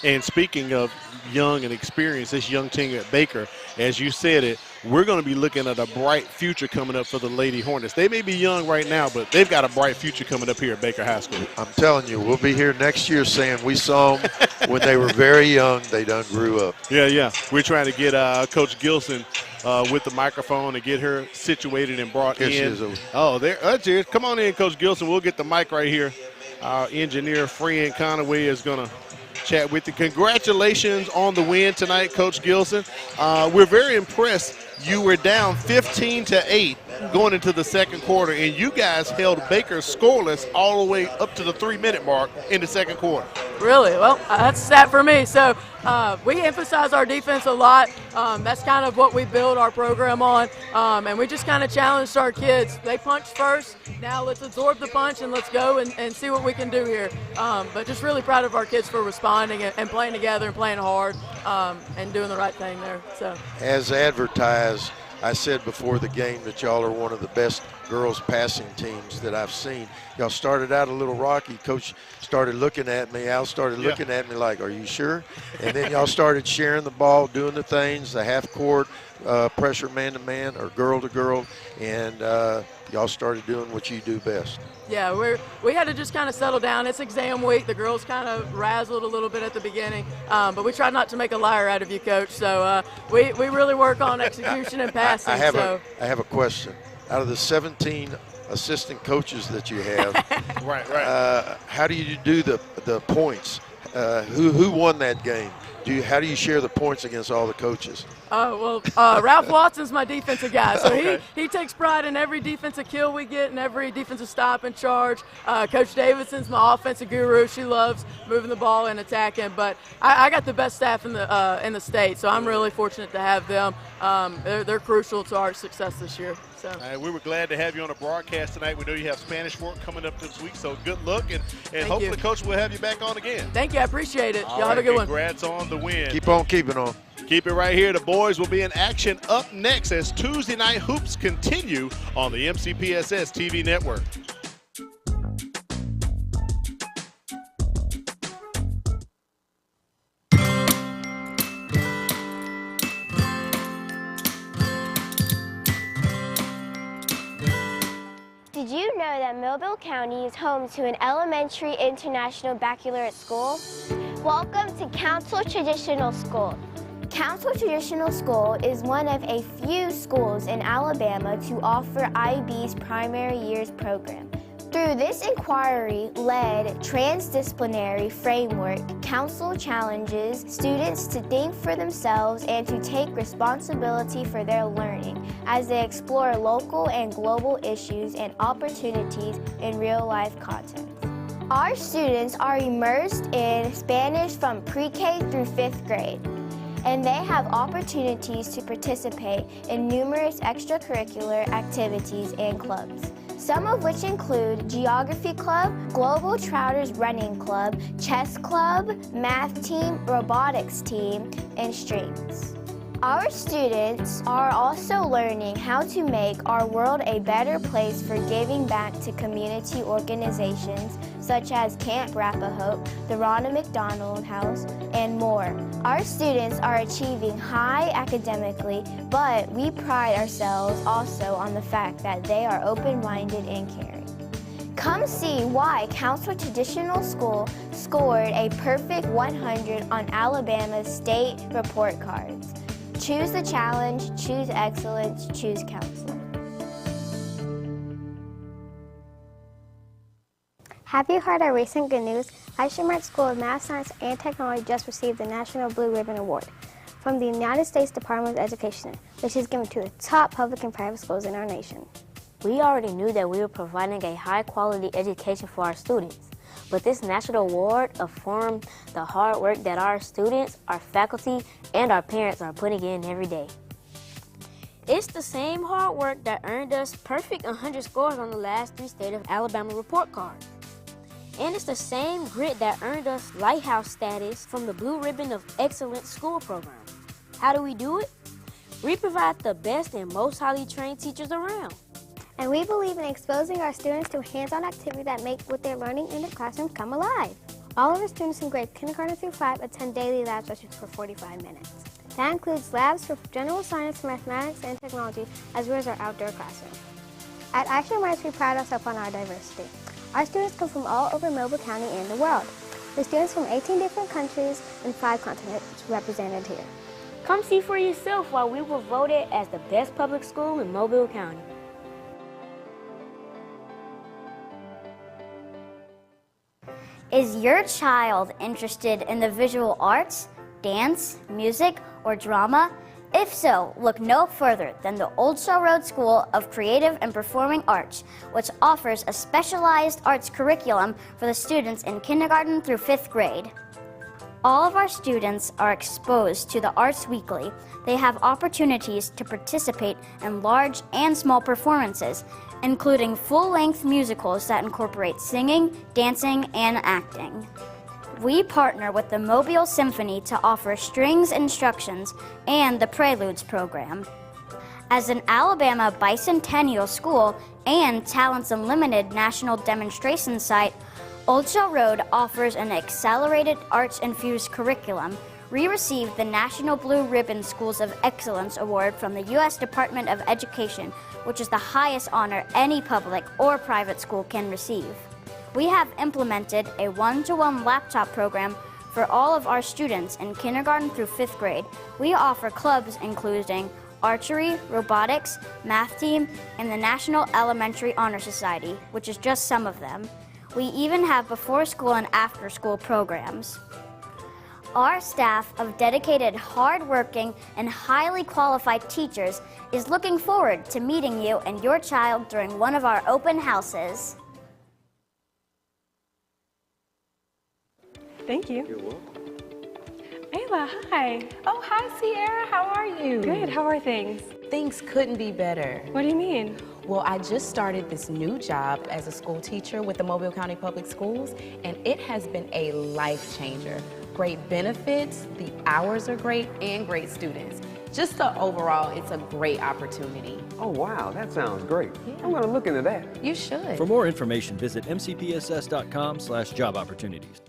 And speaking of young and experienced, this young team at Baker, as you said it, we're going to be looking at a bright future coming up for the Lady Hornets. They may be young right now, but they've got a bright future coming up here at Baker High School. I'm telling you, we'll be here next year saying we saw them when they were very young. They done grew up. Yeah. We're trying to get Coach Gilson with the microphone and get her situated and brought in. She is. That's it. Come on in, Coach Gilson. We'll get the mic right here. Our engineer, Fran Conaway, is going to chat with you. Congratulations on the win tonight, Coach Gilson. We're very impressed. You were down 15-8 going into the second quarter, and you guys held Baker scoreless all the way up to the 3-minute mark in the second quarter. Really? Well, that's a stat for me. So we emphasize our defense a lot. That's kind of what we build our program on, and we just kind of challenged our kids. They punched first. Now let's absorb the punch and let's go and see what we can do here. But just really proud of our kids for responding and playing together and playing hard and doing the right thing there. So, as advertised, I said before the game that y'all are one of the best girls passing teams that I've seen. Y'all started out a little rocky. Coach started looking at me. Al started looking at me like, are you sure? And then y'all started sharing the ball, doing the things, the half court, pressure man-to-man or girl-to-girl, and y'all started doing what you do best. Yeah, we had to just kind of settle down. It's exam week. The girls kind of razzled a little bit at the beginning, but we tried not to make a liar out of you, Coach. So we really work on execution and passing. I have a question. Out of the 17 assistant coaches that you have, right. How do you do the points? Who won that game? How do you share the points against all the coaches? Oh, well, Ralph Watson's my defensive guy, so he takes pride in every defensive kill we get and every defensive stop and charge. Coach Davidson's my offensive guru. She loves moving the ball and attacking, but I got the best staff in the state, so I'm really fortunate to have them. They're crucial to our success this year. So. We were glad to have you on the broadcast tonight. We know you have Spanish work coming up this week, so good luck, and hopefully, Coach, we'll have you back on again. Thank you. I appreciate it. Y'all have a good one. Congrats on the win. Keep on keeping on. Keep it right here. The boys will be in action up next as Tuesday Night Hoops continue on the MCPSS TV network. Did you know that Mobile County is home to an elementary international baccalaureate school? Welcome to Council Traditional School. Council Traditional School is one of a few schools in Alabama to offer IB's primary years program. Through this inquiry-led transdisciplinary framework, Council challenges students to think for themselves and to take responsibility for their learning as they explore local and global issues and opportunities in real-life content. Our students are immersed in Spanish from pre-K through 5th grade, and they have opportunities to participate in numerous extracurricular activities and clubs, some of which include Geography Club, Global Trouters Running Club, Chess Club, Math Team, Robotics Team, and Strings. Our students are also learning how to make our world a better place for giving back to community organizations such as Camp Rapahope, the Ronald McDonald House, and more. Our students are achieving high academically, but we pride ourselves also on the fact that they are open-minded and caring. Come see why Council Traditional School scored a perfect 100 on Alabama's state report cards. Choose the challenge, choose excellence, choose Council. Have you heard our recent good news? Eichmart School of Math, Science, and Technology just received the National Blue Ribbon Award from the United States Department of Education, which is given to the top public and private schools in our nation. We already knew that we were providing a high-quality education for our students, but this national award affirms the hard work that our students, our faculty, and our parents are putting in every day. It's the same hard work that earned us perfect 100 scores on the last 3 State of Alabama report cards. And it's the same grit that earned us Lighthouse status from the Blue Ribbon of Excellence School program. How do we do it? We provide the best and most highly trained teachers around. And we believe in exposing our students to hands-on activities that make what they're learning in the classroom come alive. All of our students in grades kindergarten through 5 attend daily lab sessions for 45 minutes. That includes labs for general science, mathematics, and technology, as well as our outdoor classroom. At Action Rise, we pride ourselves on our diversity. Our students come from all over Mobile County and the world. The students from 18 different countries and 5 continents represented here. Come see for yourself why we were voted as the best public school in Mobile County. Is your child interested in the visual arts, dance, music, or drama? If so, look no further than the Old Shell Road School of Creative and Performing Arts, which offers a specialized arts curriculum for the students in kindergarten through 5th grade. All of our students are exposed to the arts weekly. They have opportunities to participate in large and small performances, including full-length musicals that incorporate singing, dancing, and acting. We partner with the Mobile Symphony to offer strings instructions and the Preludes program. As an Alabama bicentennial school and Talents Unlimited national demonstration site, Old Shell Road offers an accelerated arts-infused curriculum. We received the National Blue Ribbon Schools of Excellence Award from the U.S. Department of Education, which is the highest honor any public or private school can receive. We have implemented a one-to-one laptop program for all of our students in kindergarten through 5th grade. We offer clubs including archery, robotics, math team, and the National Elementary Honor Society, which is just some of them. We even have before-school and after-school programs. Our staff of dedicated, hard-working, and highly qualified teachers is looking forward to meeting you and your child during one of our open houses. Thank you. You're welcome. Ayla, hi. Oh, hi, Sierra. How are you? Good. How are things? Things couldn't be better. What do you mean? Well, I just started this new job as a school teacher with the Mobile County Public Schools, and it has been a life changer. Great benefits, the hours are great, and great students. Just overall, it's a great opportunity. Oh, wow, that sounds great. Yeah. I'm going to look into that. You should. For more information, visit mcpss.com/job opportunities.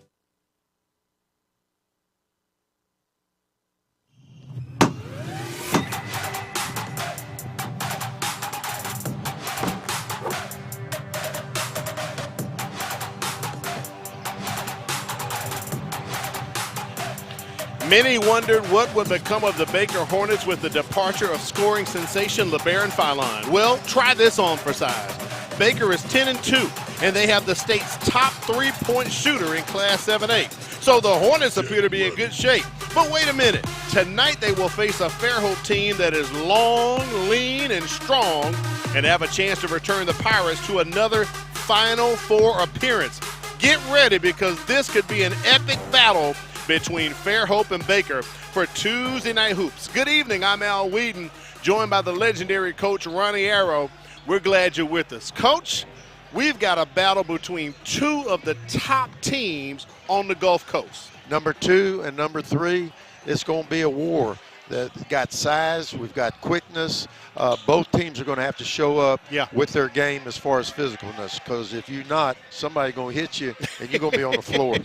Many wondered what would become of the Baker Hornets with the departure of scoring sensation LeBaron Filon. Well, try this on for size. Baker is 10-2, and they have the state's top 3-point shooter in Class 7A. So the Hornets appear to be in good shape. But wait a minute. Tonight they will face a Fairhope team that is long, lean, and strong, and have a chance to return the Pirates to another Final Four appearance. Get ready, because this could be an epic battle between Fairhope and Baker for Tuesday Night Hoops. Good evening, I'm Al Whedon, joined by the legendary coach Ronnie Arrow. We're glad you're with us. Coach, we've got a battle between 2 of the top teams on the Gulf Coast. Number 2 and number 3, it's going to be a war. That got size, we've got quickness. Both teams are going to have to show up with their game as far as physicalness, because if you're not, somebody's going to hit you and you're going to be on the floor.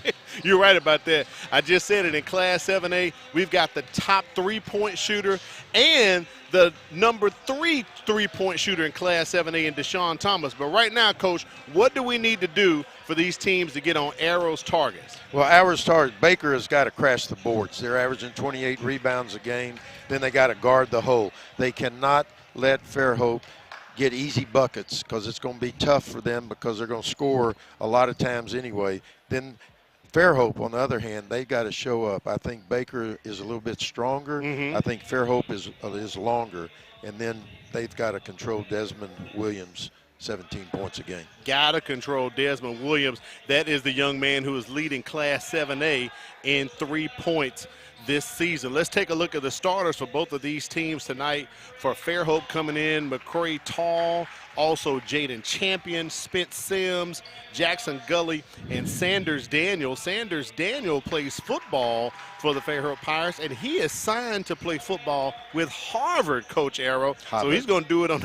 You're right about that. I just said it. In Class 7A, we've got the top 3-point shooter and the number 3 3-point shooter in Class 7A in Deshaun Thomas. But right now, Coach, what do we need to do for these teams to get on Arrow's targets? Well, Arrow's target, Baker has got to crash the boards. They're averaging 28 rebounds a game. Then they got to guard the hole. They cannot let Fairhope get easy buckets, because it's going to be tough for them, because they're going to score a lot of times anyway. Then Fairhope, on the other hand, they've got to show up. I think Baker is a little bit stronger. I think Fairhope is longer. And then they've got to control Desmond Williams 17 points a game. Gotta control Desmond Williams. That is the young man who is leading Class 7A in 3 points this season. Let's take a look at the starters for both of these teams tonight. For Fairhope coming in, McCray Tall, also Jaden Champion, Spence Sims, Jackson Gully, and Sanders Daniel. Sanders Daniel plays football for the Fairhope Pirates, and he is signed to play football with Harvard, Coach Arrow. So he's going to do it on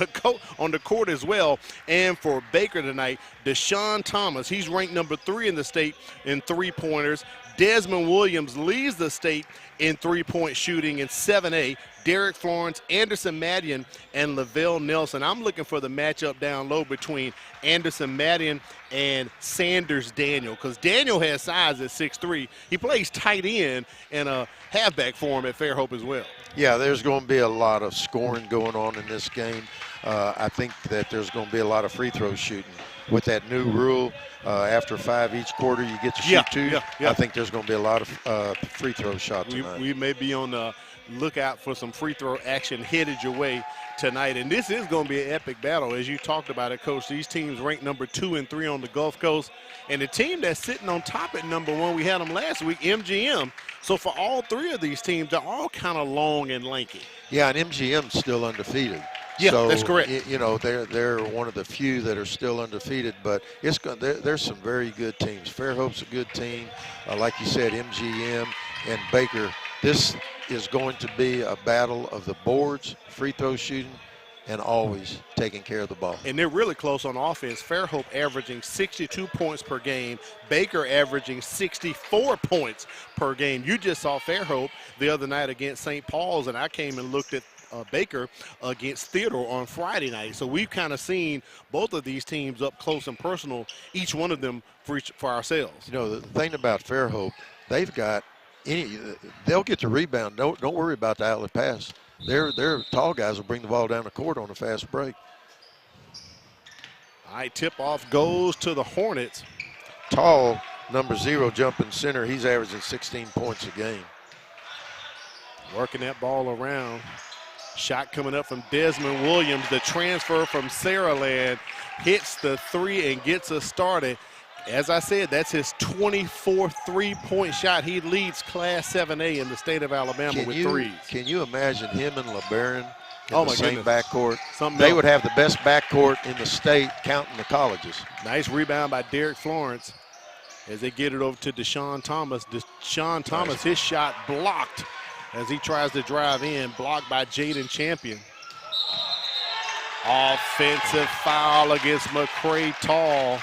the court as well. And for Baker tonight, Deshaun Thomas, he's ranked number 3 in the state in 3-pointers. Desmond Williams leads the state in 3-point shooting in 7A. Derek Florence, Anderson Madian, and Lavelle Nelson. I'm looking for the matchup down low between Anderson Madian and Sanders Daniel, because Daniel has size at 6'3". He plays tight end and a halfback for him at Fairhope as well. Yeah, there's going to be a lot of scoring going on in this game. I think that there's going to be a lot of free throw shooting. With that new rule, after 5 each quarter, you get to shoot 2. I think there's going to be a lot of free throw shots tonight. We may be on the lookout for some free throw action headed your way tonight. And this is going to be an epic battle, as you talked about it, Coach. These teams ranked number 2 and 3 on the Gulf Coast. And the team that's sitting on top at number 1, we had them last week, MGM. So for all 3 of these teams, they're all kind of long and lanky. Yeah, and MGM's still undefeated. Yeah, so, that's correct. You know, they're one of the few that are still undefeated, but there's some very good teams. Fairhope's a good team. Like you said, MGM and Baker. This is going to be a battle of the boards, free throw shooting, and always taking care of the ball. And they're really close on offense. Fairhope averaging 62 points per game. Baker averaging 64 points per game. You just saw Fairhope the other night against St. Paul's, and I came and looked at Baker against Theodore on Friday night. So we've kind of seen both of these teams up close and personal, each one of them for ourselves. You know, the thing about Fairhope, they've got they'll get the rebound. Don't worry about the outlet pass. Their tall guys will bring the ball down the court on a fast break. All right, tip-off goes to the Hornets. Tall, number 0, jumping center. He's averaging 16 points a game. Working that ball around. Shot coming up from Desmond Williams. The transfer from Saraland hits the 3 and gets us started. As I said, that's his 24th 3-point shot. He leads Class 7A in the state of Alabama with 3s. Can you imagine him and LeBaron in the same backcourt? They would have the best backcourt in the state, counting the colleges. Nice rebound by Derek Florence as they get it over to Deshaun Thomas. Deshaun Thomas, his shot blocked as he tries to drive in, blocked by Jaden Champion. Offensive foul against McCray Tall.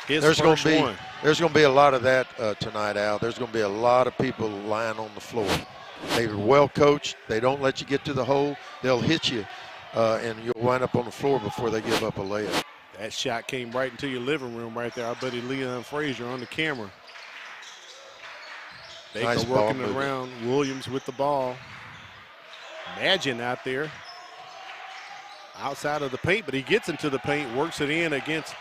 There's going to be a lot of that tonight, Al. There's going to be a lot of people lying on the floor. They're well coached. They don't let you get to the hole. They'll hit you, and you'll wind up on the floor before they give up a layup. That shot came right into your living room right there. Our buddy Leon Frazier on the camera. Baker nice working around. Williams with the ball. Imagine out there outside of the paint, but he gets into the paint, works it in against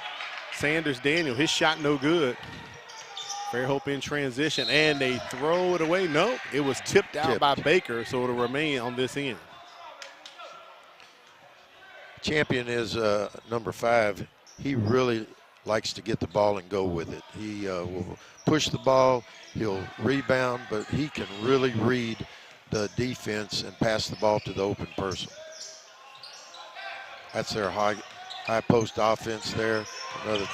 Sanders Daniel. His shot no good. Fairhope in transition, and they throw it away. Nope, it was tipped out by Baker, so it'll remain on this end. Champion is number 5. He really likes to get the ball and go with it. He will push the ball, he'll rebound, but he can really read the defense and pass the ball to the open person. That's their high post offense there. Another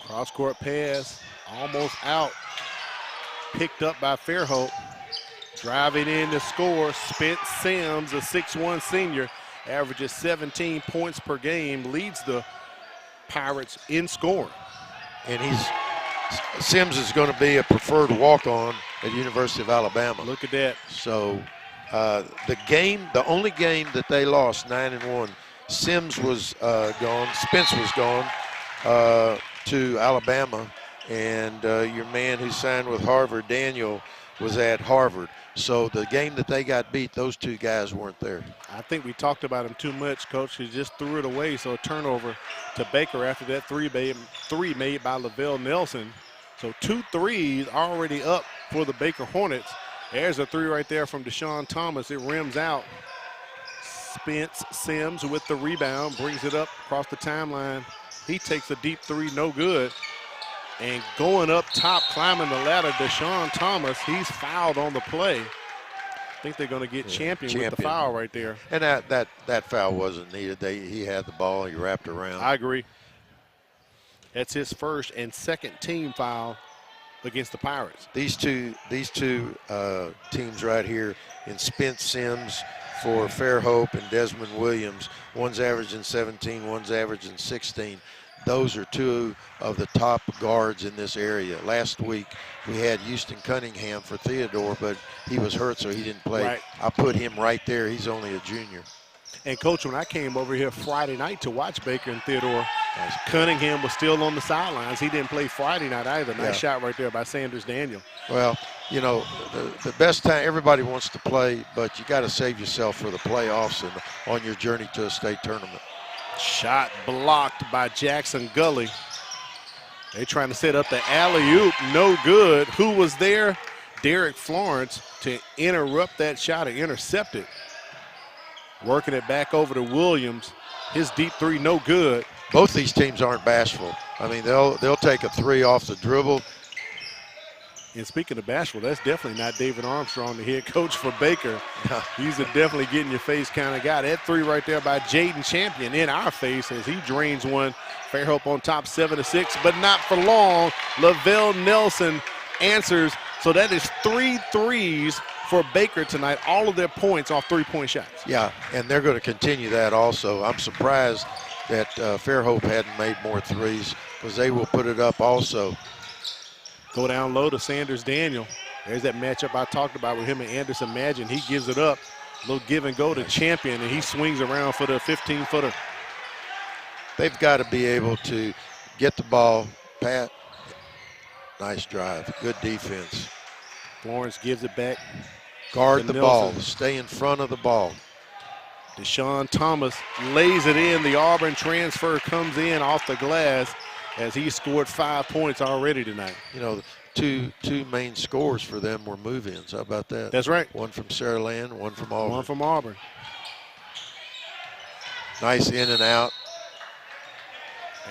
cross-court pass, almost out. Picked up by Fairhope. Driving in to score, Spence Sims, a 6'1 senior, averages 17 points per game, leads the Pirates in scoring. And Sims is going to be a preferred walk-on at University of Alabama. Look at that. So the only game that they lost, 9-1, Sims was gone, Spence was gone to Alabama, and your man who signed with Harvard, Daniel, was at Harvard. So the game that they got beat, those 2 guys weren't there. I think we talked about him too much, Coach. He just threw it away, so a turnover to Baker after that three made by Lavelle Nelson. So 2 threes already up for the Baker Hornets. There's a 3 right there from Deshaun Thomas. It rims out. Spence Sims with the rebound, brings it up across the timeline. He takes a deep three, no good. And going up top, climbing the ladder, Deshaun Thomas, he's fouled on the play. I think they're going to get Champion with the foul right there. And that foul wasn't needed. He had the ball. He wrapped around. I agree. That's his first and second team foul against the Pirates. These two teams right here in Spence Sims for Fairhope and Desmond Williams, one's averaging 17, one's averaging 16. Those are two of the top guards in this area. Last week we had Houston Cunningham for Theodore, but he was hurt, so he didn't play. Right. I put him right there. He's only a junior. And, Coach, when I came over here Friday night to watch Baker and Theodore, Cunningham was still on the sidelines. He didn't play Friday night either. Nice shot right there by Sanders Daniel. Well, you know, the best time, everybody wants to play, but you got to save yourself for the playoffs and on your journey to a state tournament. Shot blocked by Jackson Gully. They trying to set up the alley-oop, no good. Who was there? Derek Florence to interrupt that shot and intercept it. Working it back over to Williams. His deep three, no good. Both these teams aren't bashful. I mean, they'll take a three off the dribble. And speaking of bashful, that's definitely not David Armstrong, the head coach for Baker. He's a definitely get in your face kind of guy. That three right there by Jaden Champion in our face as he drains one. Fairhope on top 7-6, but not for long. Lavelle Nelson answers. So that is 3 threes for Baker tonight, all of their points off three-point shots. Yeah, and they're going to continue that also. I'm surprised that Fairhope hadn't made more threes because they will put it up also. Go down low to Sanders Daniel. There's that matchup I talked about with him and Anderson Magin. He gives it up. A little give and go to Champion, and he swings around for the 15-footer. They've got to be able to get the ball, Pat. Nice drive. Good defense. Florence gives it back. Guard the ball. Stay in front of the ball. Deshaun Thomas lays it in. The Auburn transfer comes in off the glass as he scored 5 points already tonight. You know, two main scores for them were move-ins. How about that? That's right. One from Saraland, one from Auburn. One from Auburn. Nice in and out.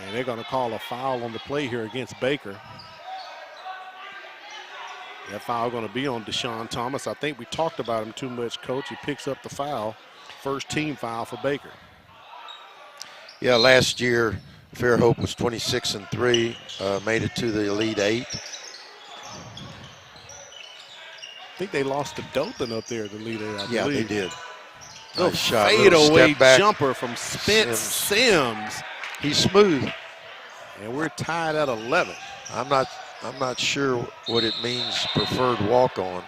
And they're going to call a foul on the play here against Baker. That foul going to be on Deshaun Thomas. I think we talked about him too much, Coach. He picks up the foul. First team foul for Baker. Yeah, last year Fairhope was 26-3, made it to the Elite Eight. I think they lost to Dothan up there at the Elite Eight, I yeah, believe. they did. Little Nice shot. fadeaway jumper from Spence Sims. He's smooth. And we're tied at 11. I'm not sure what it means, preferred walk-on,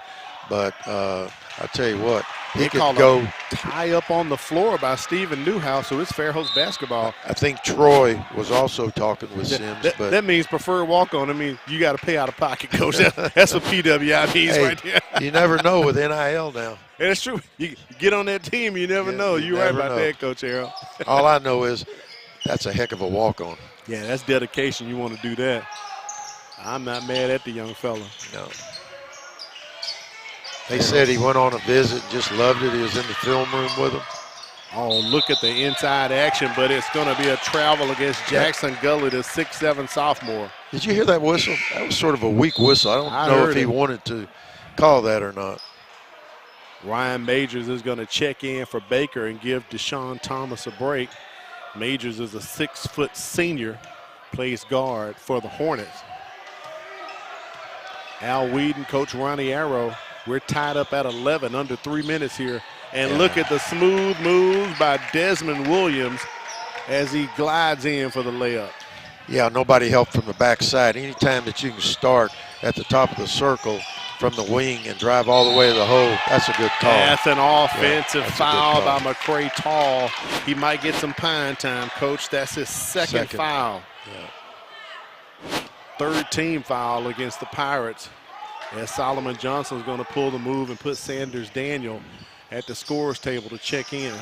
but I tell you what, he could go tie up on the floor by Stephen Newhouse, so it's Fairhope's basketball. I think Troy was also talking with Sims. But that means preferred walk-on. I mean, you got to pay out of pocket, Coach. That's what PWI means right there. You never know with NIL now. And it's true. You get on that team, you never know. You're right about that, Coach Harold. All I know is that's a heck of a walk-on. Yeah, that's dedication. You want to do that. I'm not mad at the young fella. No. They said he went on a visit, just loved it. He was in the film room with them. Oh, look at the inside action, but it's going to be a travel against Jackson Gully, the 6'7" sophomore. Did you hear that whistle? That was sort of a weak whistle. I don't know if he wanted to call that or not. Ryan Majors is going to check in for Baker and give Deshaun Thomas a break. Majors is a 6-foot senior, plays guard for the Hornets. Al Whedon, Coach Ronnie Arrow. We're tied up at 11, under 3 minutes here. And look at the smooth moves by Desmond Williams as he glides in for the layup. Yeah, nobody helped from the backside. Anytime that you can start at the top of the circle from the wing and drive all the way to the hole, that's a good call. That's an offensive foul by McCray Tall. He might get some pine time, Coach. That's his second foul. Yeah. Third team foul against the Pirates. As Solomon Johnson is going to pull the move and put Sanders Daniel at the scorer's table to check in.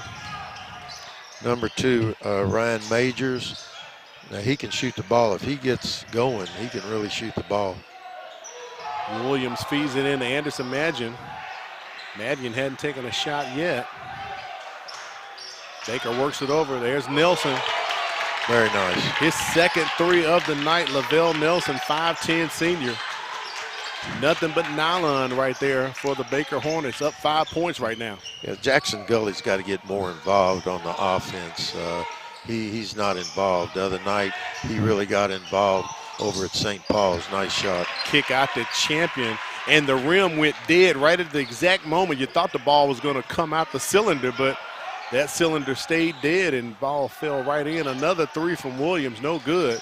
Number 2, Ryan Majors. Now he can shoot the ball. If he gets going, he can really shoot the ball. Williams feeds it in to Anderson Magin. Madigan hadn't taken a shot yet. Baker works it over. There's Nelson. Very nice. His second three of the night. Lavelle Nelson, 5'10" senior. Nothing but nylon right there for the Baker Hornets, up 5 points right now. Yeah, Jackson Gully's got to get more involved on the offense. He's not involved. The other night, he really got involved over at St. Paul's. Nice shot. Kick out the champion, and the rim went dead right at the exact moment you thought the ball was going to come out the cylinder, but that cylinder stayed dead and ball fell right in. Another three from Williams, no good.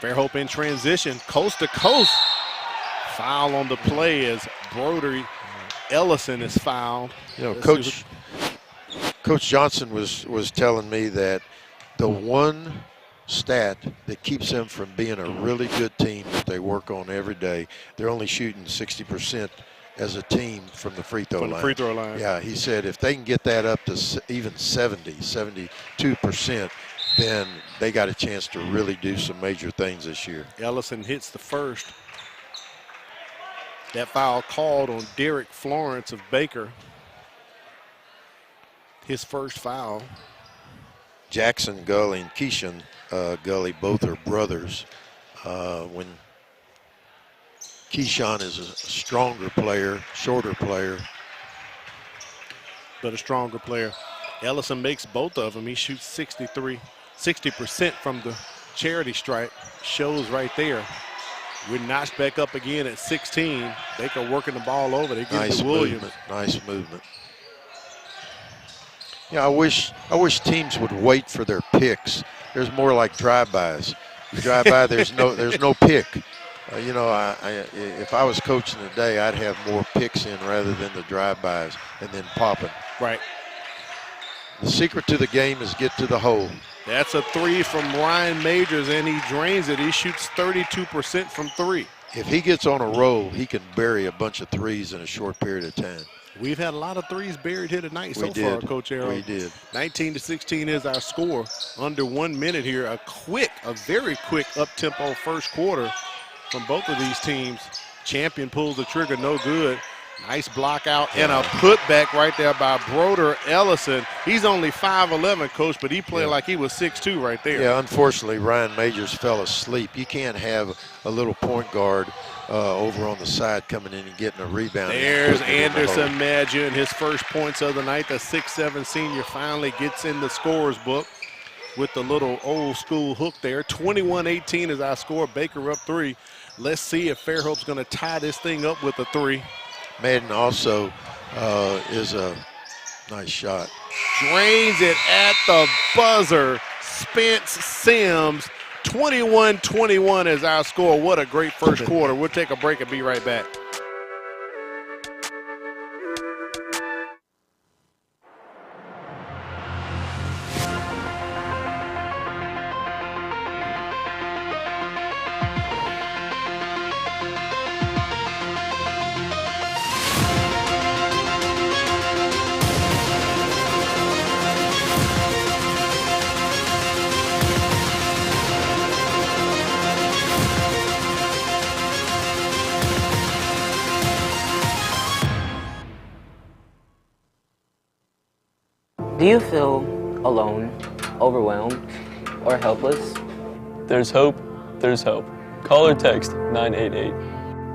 Fairhope in transition, coast to coast. Foul on the play as Brody Ellison is fouled. You know, Coach Johnson was telling me that the one stat that keeps them from being a really good team that they work on every day, they're only shooting 60% as a team from the free throw line. Free throw line. Yeah, he said if they can get that up to even 72%, then they got a chance to really do some major things this year. Ellison hits the first. That foul called on Derek Florence of Baker. His first foul. Jackson Gully and Keyshawn Gully, both are brothers. When Keyshawn is a stronger player, shorter player. But a stronger player. Ellison makes both of them. He shoots 60% from the charity stripe. Shows right there. We're notched back up again at 16. Baker working the ball over. They get it to Williams. Nice movement. Yeah, I wish teams would wait for their picks. There's more like drive-bys. You drive by, there's no pick. You know, if I was coaching today, I'd have more picks in rather than the drive-bys and then popping. Right. The secret to the game is get to the hole. That's a three from Ryan Majors, and he drains it. He shoots 32% from three. If he gets on a roll, he can bury a bunch of threes in a short period of time. We've had a lot of threes buried here tonight so far, Coach Arrow. We did. 19-16 is our score. Under 1 minute here. A very quick up-tempo first quarter from both of these teams. Champion pulls the trigger, no good. Nice block out and a putback right there by Broder Ellison. He's only 5'11", Coach, but he played like he was 6'2" right there. Yeah, unfortunately, Ryan Majors fell asleep. You can't have a little point guard over on the side coming in and getting a rebound. There's Anderson Madgen, his first points of the night. The 6'7" senior finally gets in the scorer's book with the little old school hook there. 21-18 is our score. Baker up 3. Let's see if Fairhope's going to tie this thing up with a 3. Madden also is a nice shot. Drains it at the buzzer. Spence Sims, 21-21 is our score. What a great first quarter. We'll take a break and be right back. Do you feel alone, overwhelmed, or helpless? There's hope. There's hope. Call or text 988.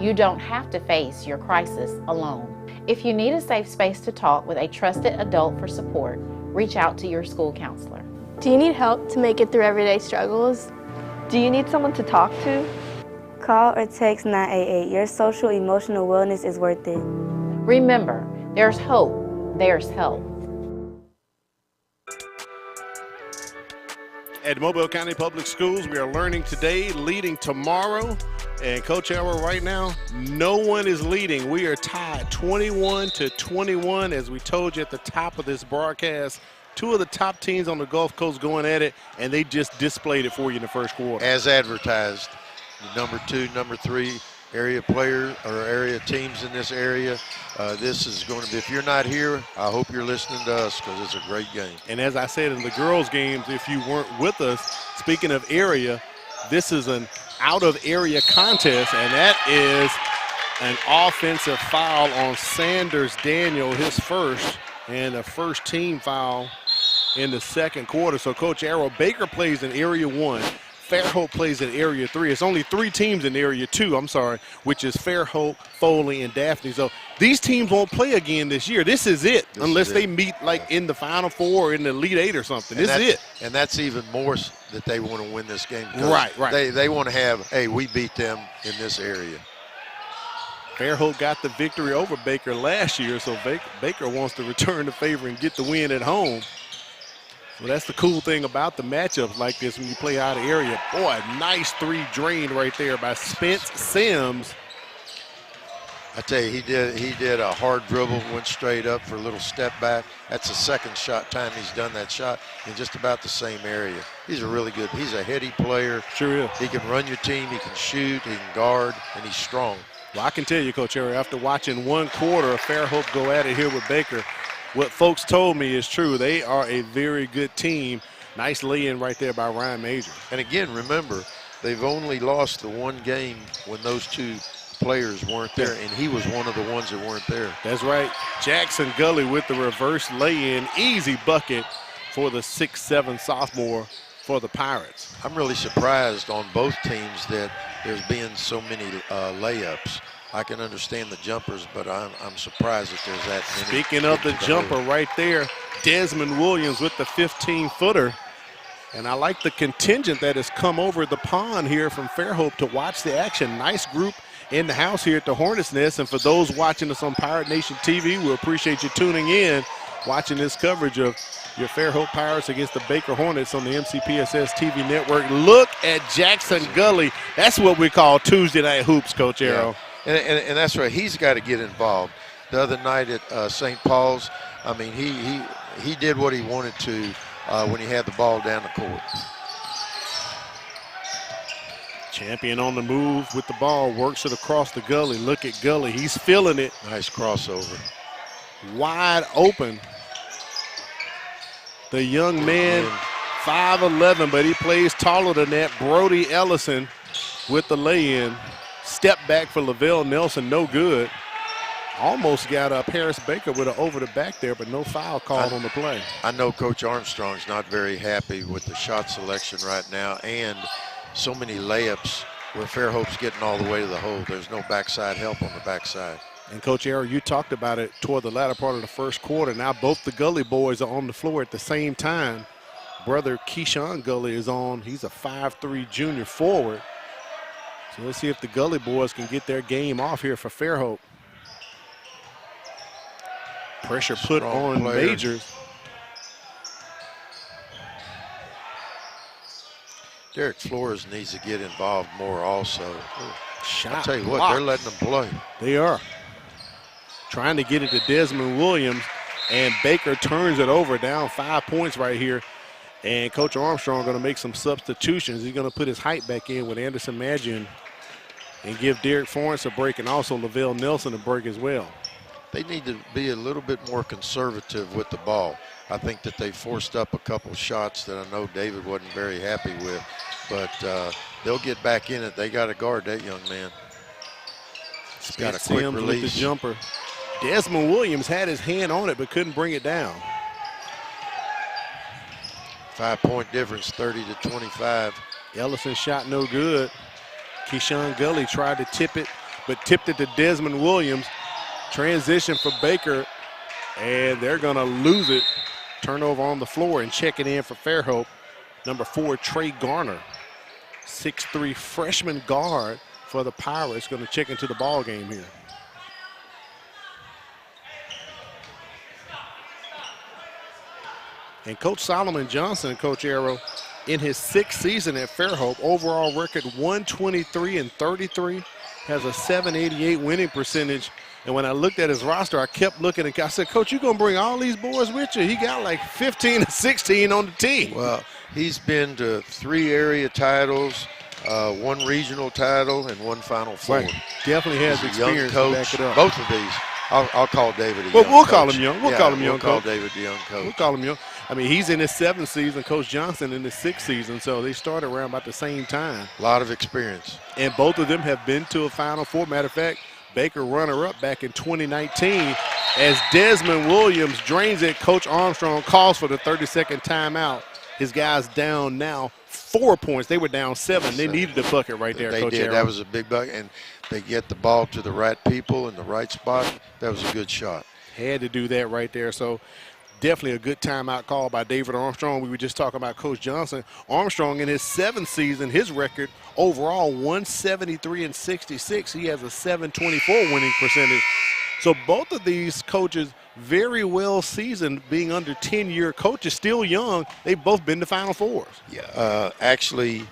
You don't have to face your crisis alone. If you need a safe space to talk with a trusted adult for support, reach out to your school counselor. Do you need help to make it through everyday struggles? Do you need someone to talk to? Call or text 988. Your social emotional wellness is worth it. Remember, there's hope, there's help. At Mobile County Public Schools, we are learning today, leading tomorrow. And Coach Elroy, right now, no one is leading. We are tied 21-21, as we told you at the top of this broadcast. Two of the top teams on the Gulf Coast going at it, and they just displayed it for you in the first quarter. As advertised, the number 2, number 3 area players or area teams in this area. This is going to be, if you're not here, I hope you're listening to us because it's a great game. And as I said in the girls' games, if you weren't with us, speaking of area, this is an out-of-area contest, and that is an offensive foul on Sanders Daniel, his first. and a first team foul in the second quarter. So Coach Arrow, Baker plays in Area 1. Fairhope plays in Area 3. It's only 3 teams in Area 2, which is Fairhope, Foley, and Daphne. So these teams won't play again this year. This is it, unless they meet like in the Final Four or in the Elite 8 or something. This is it. And that's even more that they want to win this game. Right. They want to have, hey, we beat them in this area. Fairhope got the victory over Baker last year, so Baker wants to return the favor and get the win at home. So that's the cool thing about the matchups like this when you play out of area. Boy, nice 3 drained right there by Spence Sims. I tell you, he did a hard dribble, went straight up for a little step back. That's the second shot time he's done that shot in just about the same area. He's a heady player. Sure is. He can run your team, he can shoot, he can guard, and he's strong. Well, I can tell you, Coach Harry, after watching 1 quarter of Fairhope go at it here with Baker, what folks told me is true. They are a very good team. Nice lay-in right there by Ryan Major. And again, remember, they've only lost the 1 game when those 2 players weren't there, and he was one of the ones that weren't there. That's right. Jackson Gully with the reverse lay-in. Easy bucket for the 6'7" sophomore for the Pirates. I'm really surprised on both teams that there's been so many layups. I can understand the jumpers, but I'm surprised that there's that many. Speaking of the jumper right there, Desmond Williams with the 15-footer. And I like the contingent that has come over the pond here from Fairhope to watch the action. Nice group in the house here at the Hornets Nest. And for those watching us on Pirate Nation TV, we appreciate you tuning in, watching this coverage of your Fairhope Pirates against the Baker Hornets on the MCPSS TV network. Look at Jackson Gully. That's what we call Tuesday Night Hoops, Coach Arrow. Yeah. And that's right. He's got to get involved. The other night at St. Paul's, I mean, he did what he wanted to when he had the ball down the court. Champion on the move with the ball, works it across the Gully. Look at Gully. He's feeling it. Nice crossover. Wide open. The young man, 5'11", but he plays taller than that. Brody Ellison with the lay-in. Step back for Lavelle Nelson, no good. Almost got up Harris Baker with an over the back there, but no foul called on the play. I know Coach Armstrong's not very happy with the shot selection right now and so many layups where Fairhope's getting all the way to the hole. There's no backside help on the backside. And Coach Arrow, you talked about it toward the latter part of the first quarter. Now both the Gully boys are on the floor at the same time. Brother Keyshawn Gully is on. He's a 5'3" junior forward. So let's see if the Gully boys can get their game off here for Fairhope. Pressure put on Majors. Derek Flores needs to get involved more also. Shot I'll tell you what, blocked. they're letting them play. They are. Trying to get it to Desmond Williams, and Baker turns it over, down 5 points right here. And Coach Armstrong going to make some substitutions. He's going to put his height back in with Anderson Magian and give Derek Florence a break, and also Lavelle Nelson a break as well. They need to be a little bit more conservative with the ball. I think that they forced up a couple shots that I know David wasn't very happy with, but they'll get back in it. They got to guard that young man. He's got a quick Sims release. with the jumper. Desmond Williams had his hand on it but couldn't bring it down. 5-point difference, 30 to 25. Ellison shot no good. Keyshawn Gully tried to tip it, but tipped it to Desmond Williams. Transition for Baker, and they're going to lose it. Turnover on the floor, and checking in for Fairhope, number 4, Trey Garner. 6'3" freshman guard for the Pirates, going to check into the ball game here. And Coach Solomon Johnson, Coach Arrow, in his 6th season at Fairhope, overall record 123-33, has a .788 winning percentage. And when I looked at his roster, I kept looking and I said, Coach, you going to bring all these boys with you? He got like 15 or 16 on the team. Well, he's been to 3 area titles, 1 regional title, and 1 Final Four. Right. Definitely has He's a experience young to coach. back it up. Both of these. I'll call David a young We'll coach. call him young. We'll call him young We'll call coach. David the young coach. We'll call him young. I mean, he's in his 7th season, Coach Johnson in his 6th season, so they started around about the same time. A lot of experience. And both of them have been to a Final Four. Matter of fact, Baker runner-up back in 2019. As Desmond Williams drains it, Coach Armstrong calls for the 30-second timeout. His guys down now 4 points. They were down 7. They needed a bucket right there, Coach did. Arrow. That was a big bucket, and they get the ball to the right people in the right spot. That was a good shot. Had to do that right there. So definitely a good timeout call by David Armstrong. We were just talking about Coach Johnson. Armstrong in his 7th season, his record overall 173-66. He has a 724 winning percentage. So both of these coaches very well seasoned, being under 10-year coaches, still young. They've both been to Final Fours. Yeah, actually,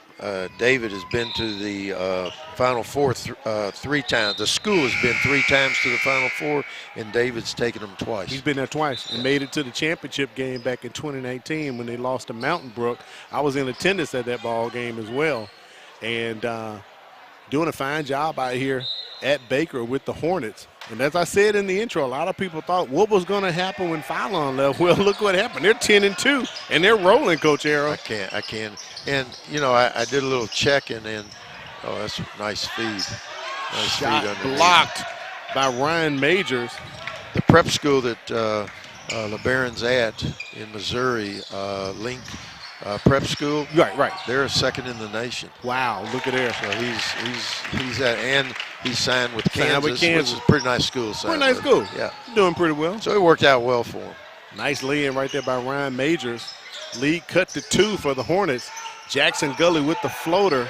David has been to the Final Four 3 times. The school has been 3 times to the Final Four, and David's taken them twice. He's been there twice and made it to the championship game back in 2019 when they lost to Mountain Brook. I was in attendance at that ball game as well, and doing a fine job out here at Baker with the Hornets. And as I said in the intro, a lot of people thought what was going to happen when Phylon left. Well, look what happened. They're 10-2, and they're rolling, Coach Arrow. I can. And, you know, I did a little checking, and, oh, that's a nice feed. Nice Shot feed blocked by Ryan Majors. The prep school that LeBaron's at in Missouri, Link Prep School. Right. They're 2nd in the nation. Wow, look at there. So he's at, and he signed with Kansas, which is a pretty nice school. Pretty nice school. Yeah. Doing pretty well. So it worked out well for him. Nice lead-in right there by Ryan Majors. Lead cut to 2 for the Hornets. Jackson Gully with the floater.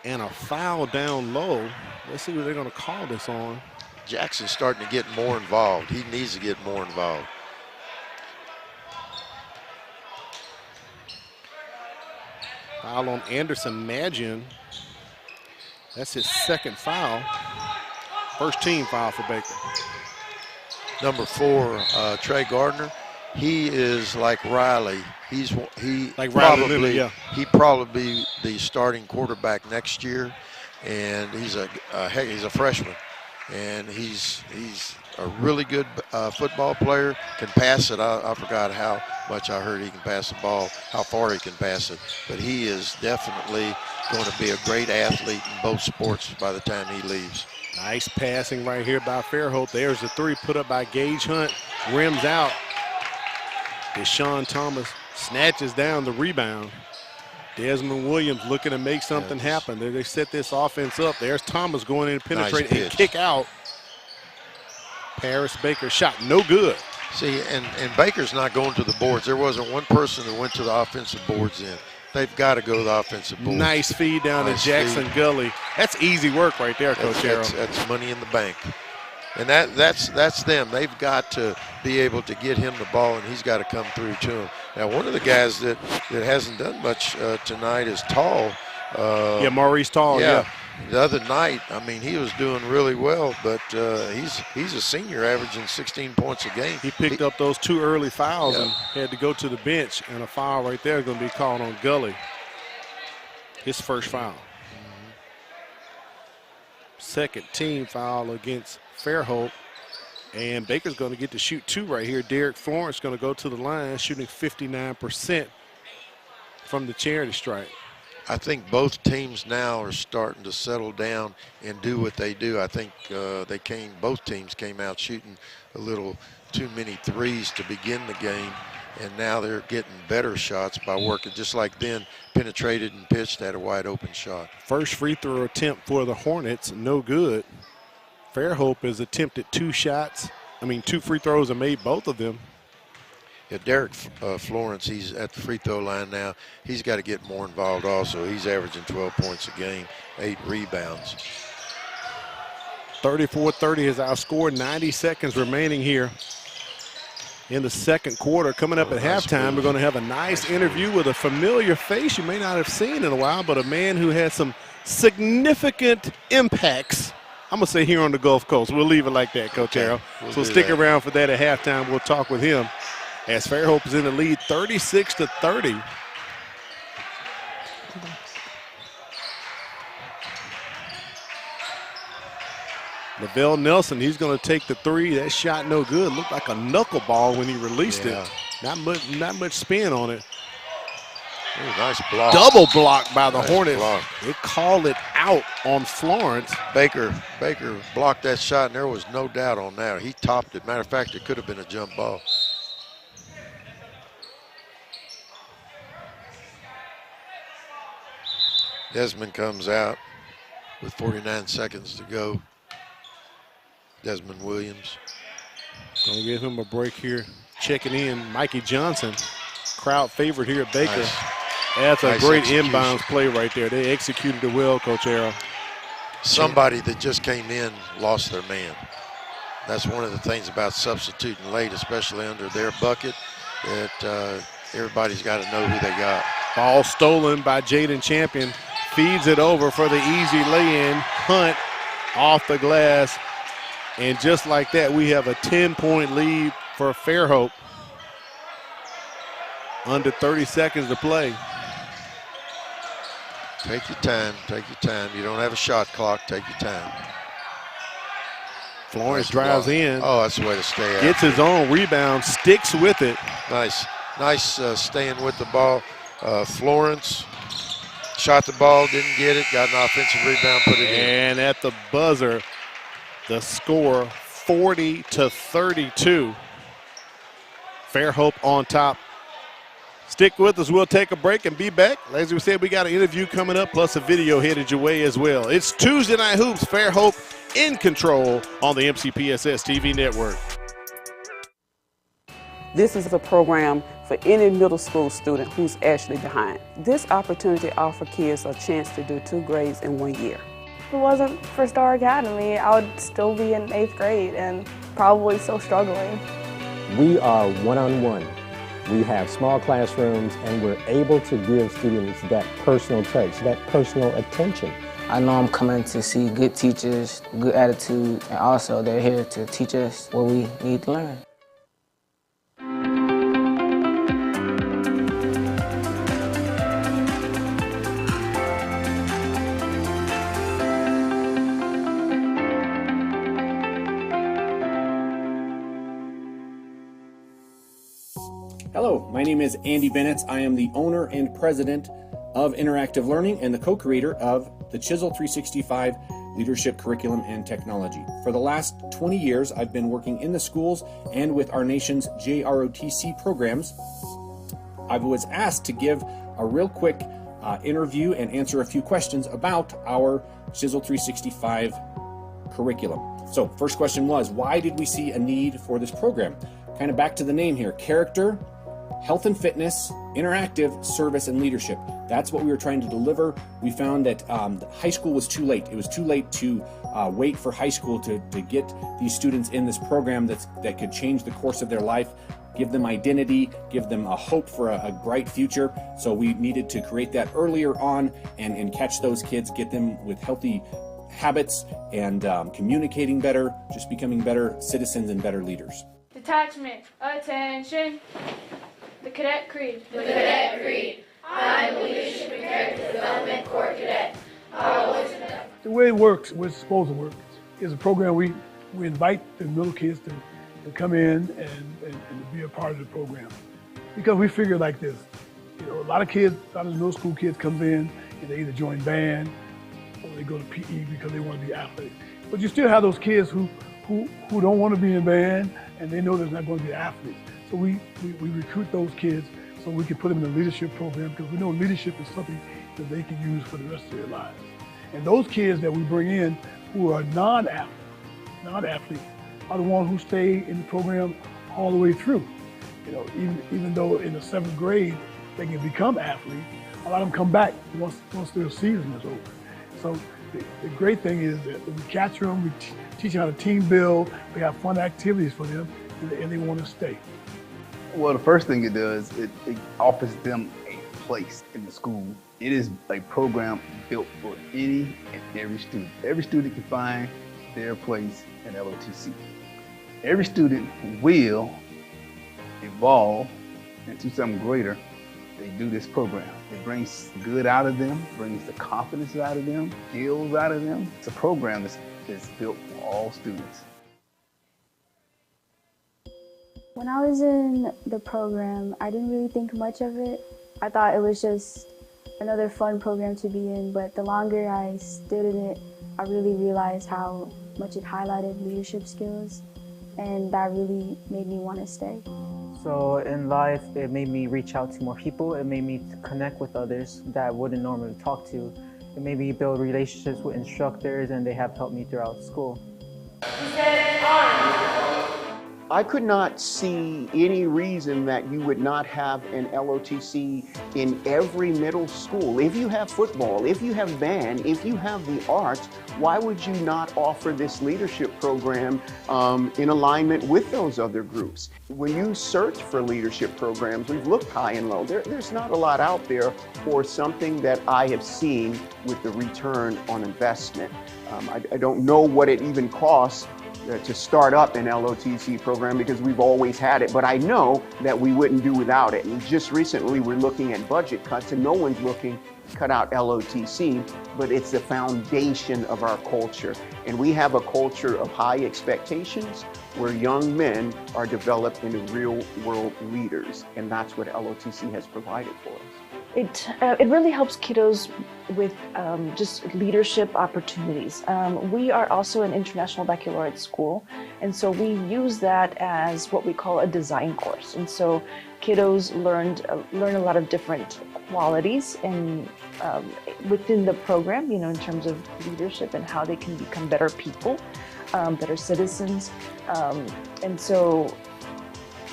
And a foul down low. Let's see what they're going to call this on. Jackson's starting to get more involved. He needs to get more involved. Foul on Anderson Magian. That's his 2nd foul. First team foul for Baker. Number 4, Trey Gardner. He is like Riley. He probably be the starting quarterback next year, and he's a freshman, and he's a really good football player. Can pass it. I forgot how much I heard he can pass the ball, how far he can pass it, but he is definitely going to be a great athlete in both sports by the time he leaves. Nice passing right here by Fairhope. There's the 3 put up by Gage Hunt. Rims out. Deshaun Thomas snatches down the rebound. Desmond Williams looking to make something happen. They set this offense up. There's Thomas going in to penetrate and kick out. Paris Baker shot no good. See, and Baker's not going to the boards. There wasn't one person that went to the offensive boards in. They've got to go to the offensive boards. Nice feed down to Jackson Gully. That's easy work right there, Coach Arrow. That's money in the bank. And that's them. They've got to be able to get him the ball, and he's got to come through to him. Now, one of the guys that hasn't done much tonight is Tall. Maurice Tall, yeah. The other night, I mean, he was doing really well, but he's a senior averaging 16 points a game. He picked up those 2 early fouls and had to go to the bench, and a foul right there is going to be called on Gully. His first foul. Second team foul against Fairhope. And Baker's going to get to shoot 2 right here. Derek Florence going to go to the line, shooting 59% from the charity stripe. I think both teams now are starting to settle down and do what they do. I think both teams came out shooting a little too many threes to begin the game, and now they're getting better shots by working, just like then, penetrated and pitched, had a wide open shot. First free throw attempt for the Hornets, no good. Fairhope has attempted 2 free throws and made both of them. Yeah, Derek Florence, he's at the free throw line now. He's got to get more involved also. He's averaging 12 points a game, 8 rebounds. 34-30 is our score. 90 seconds remaining here in the second quarter. Coming up at halftime, we're going to have a nice interview with a familiar face you may not have seen in a while, but a man who had some significant impacts, I'm going to say, here on the Gulf Coast. We'll leave it like that, Coach Arrow. So stick around for that at halftime. We'll talk with him as Fairhope is in the lead 36-30. Lavelle Nelson, he's going to take the 3. That shot no good. Looked like a knuckleball when he released it. Not much spin on it. Ooh, nice block. Double block by the Nice Hornets. block. They called it out on Florence. Baker blocked that shot, and there was no doubt on that. He topped it. Matter of fact, it could have been a jump ball. Desmond comes out with 49 seconds to go. Desmond Williams. Gonna give him a break here. Checking in, Mikey Johnson, crowd favorite here at Baker. Nice. That's a Nice great execution. inbounds play right there. They executed it well, Coach Arrow. Somebody that just came in lost their man. That's one of the things about substituting late, especially under their bucket, that everybody's got to know who they got. Ball stolen by Jaden Champion. Feeds it over for the easy lay-in. Hunt off the glass. And just like that, we have a 10-point lead for Fairhope. Under 30 seconds to play. Take your time, take your time. You don't have a shot clock, take your time. Florence Nice drives block. in. Oh, that's the way to stay out. Gets his own rebound, sticks with it. Nice staying with the ball. Florence shot the ball, didn't get it, got an offensive rebound, put it in. And at the buzzer, the score 40-32. Fairhope on top. Stick with us. We'll take a break and be back. As we said, we got an interview coming up, plus a video headed your way as well. It's Tuesday Night Hoops. Fairhope in control on the MCPSS TV network. This is a program for any middle school student who's actually behind. This opportunity offers kids a chance to do 2 grades in 1 year. If it wasn't for Star Academy, I would still be in 8th grade and probably still struggling. We are one-on-one. We have small classrooms, and we're able to give students that personal touch, that personal attention. I know I'm coming to see good teachers, good attitude, and also they're here to teach us what we need to learn. Hello, my name is Andy Bennett. I am the owner and president of Interactive Learning and the co-creator of the Chisel 365 Leadership Curriculum and Technology. For the last 20 years, I've been working in the schools and with our nation's JROTC programs. I was asked to give a real quick interview and answer a few questions about our Chisel 365 curriculum. So first question was, why did we see a need for this program? Kind of back to the name here, character, health and fitness, interactive, service, and leadership. That's what we were trying to deliver. We found that high school was too late. It was too late to wait for high school to get these students in this program that could change the course of their life, give them identity, give them a hope for a bright future. So we needed to create that earlier on and catch those kids, get them with healthy habits and communicating better, just becoming better citizens and better leaders. Detachment, attention. The Cadet Creed. The Cadet Creed. I am Leadership and Character Development Corps Cadet. The way it works, the way it's supposed to work, is a program we invite the middle kids to come in and to be a part of the program. Because we figure like this, you know, a lot of the middle school kids comes in and they either join band or they go to PE because they want to be athletes. But you still have those kids who don't want to be in band and they know they're not going to be athletes. So we recruit those kids so we can put them in a leadership program because we know leadership is something that they can use for the rest of their lives. And those kids that we bring in who are non-athletes are the ones who stay in the program all the way through. You know, even though in the 7th grade they can become athletes, a lot of them come back once their season is over. So the great thing is that we capture them, we teach them how to team build, we have fun activities for them, and they want to stay. Well, the first thing it does, it offers them a place in the school. It is a program built for any and every student. Every student can find their place in LOTC. Every student will evolve into something greater. They do this program. It brings good out of them, brings the confidence out of them, skills out of them. It's a program that's built for all students. When I was in the program, I didn't really think much of it. I thought it was just another fun program to be in, but the longer I stood in it, I really realized how much it highlighted leadership skills, and that really made me want to stay. So in life, it made me reach out to more people. It made me connect with others that I wouldn't normally talk to. It made me build relationships with instructors, and they have helped me throughout school. I could not see any reason that you would not have an LOTC in every middle school. If you have football, if you have band, if you have the arts, why would you not offer this leadership program in alignment with those other groups? When you search for leadership programs, we've looked high and low. There's not a lot out there for something that I have seen with the return on investment. I don't know what it even costs to start up an LOTC program because we've always had it, but I know that we wouldn't do without it. And just recently we're looking at budget cuts, and no one's looking to cut out LOTC, but it's the foundation of our culture. And we have a culture of high expectations where young men are developed into real world leaders, and that's what LOTC has provided for us. It really helps kiddos with just leadership opportunities. We are also an International Baccalaureate school, and so we use that as what we call a design course. And so kiddos learn a lot of different qualities and within the program, you know, in terms of leadership and how they can become better people, better citizens. And so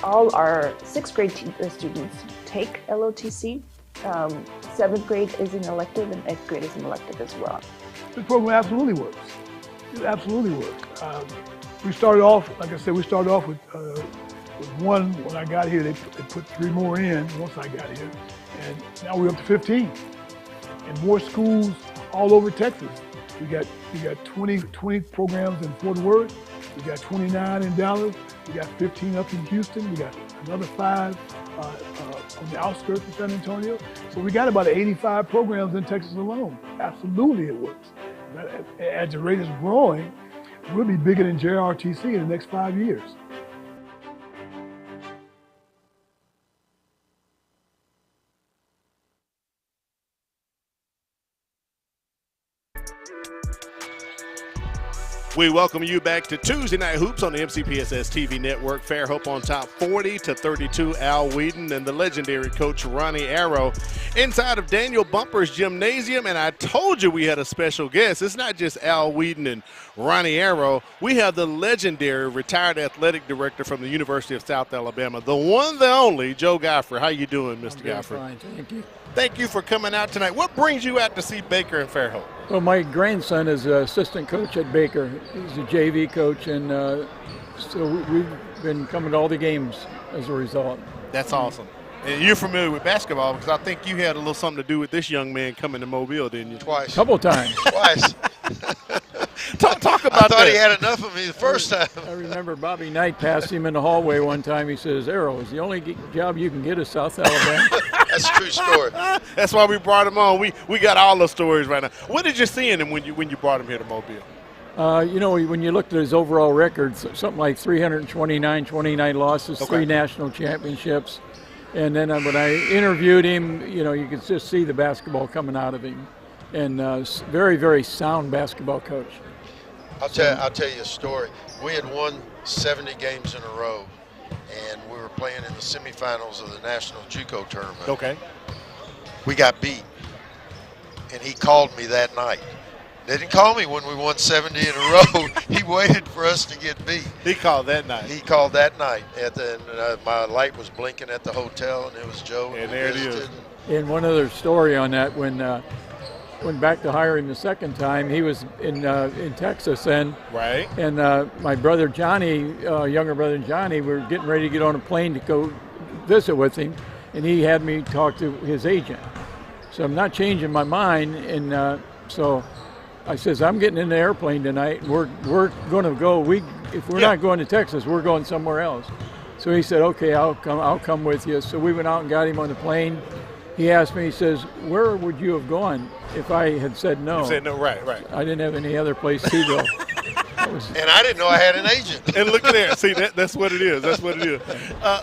all our 6th grade students take LOTC. 7th grade is an elective, and 8th grade is an elective as well. The program absolutely works. It absolutely works. We started off, like I said, with one when I got here. They put 3 more in once I got here, and now we're up to 15. And more schools all over Texas. We got 20 programs in Fort Worth. We got 29 in Dallas. We got 15 up in Houston. We got another 5 on the outskirts of San Antonio. So we got about 85 programs in Texas alone. Absolutely it works. As the rate is growing, we'll be bigger than JRTC in the next 5 years. We welcome you back to Tuesday Night Hoops on the MCPSS TV network. Fairhope on top 40-32. Al Whedon and the legendary coach Ronnie Arrow inside of Daniel Bumper's gymnasium. And I told you we had a special guest. It's not just Al Whedon and Ronnie Arrow. We have the legendary retired athletic director from the University of South Alabama, the one, the only, Joe Godfrey. How you doing, Mr. Godfrey? Fine, thank you. Thank you for coming out tonight. What brings you out to see Baker and Fairhope? Well, my grandson is an assistant coach at Baker. He's a JV coach, and so we've been coming to all the games as a result. That's awesome. And you're familiar with basketball because I think you had a little something to do with this young man coming to Mobile, didn't you? Twice. A couple times. Twice. Talk about that. I thought he had enough of me the first time. I remember Bobby Knight passed him in the hallway one time. He says, Arrow, is the only job you can get is South Alabama. That's a true story. That's why we brought him on. We got all the stories right now. What did you see in him when you brought him here to Mobile? You know, when you looked at his overall record, something like 329 losses, 3 national championships. And then when I interviewed him, you know, you could just see the basketball coming out of him. And very, very sound basketball coach. I'll tell you a story. We had won 70 games in a row, and we were playing in the semifinals of the National JUCO tournament. Okay. We got beat, and he called me that night. They didn't call me when we won 70 in a row. He waited for us to get beat. He called that night. He called that night. My light was blinking at the hotel, and it was Joe. And there it is. And one other story on that, when went back to hire him the second time, he was in Texas, and right. And my brother Johnny, younger brother Johnny, we were getting ready to get on a plane to go visit with him, and he had me talk to his agent. So I'm not changing my mind, and so I says, I'm getting in the airplane tonight. We're going to go. If we're not going to Texas, we're going somewhere else. So he said, okay, I'll come with you. So we went out and got him on the plane. He asked me, he says, where would you have gone if I had said no? You said no, right. I didn't have any other place to go. And I didn't know I had an agent. And look at there. See, that's what it is. That's what it is.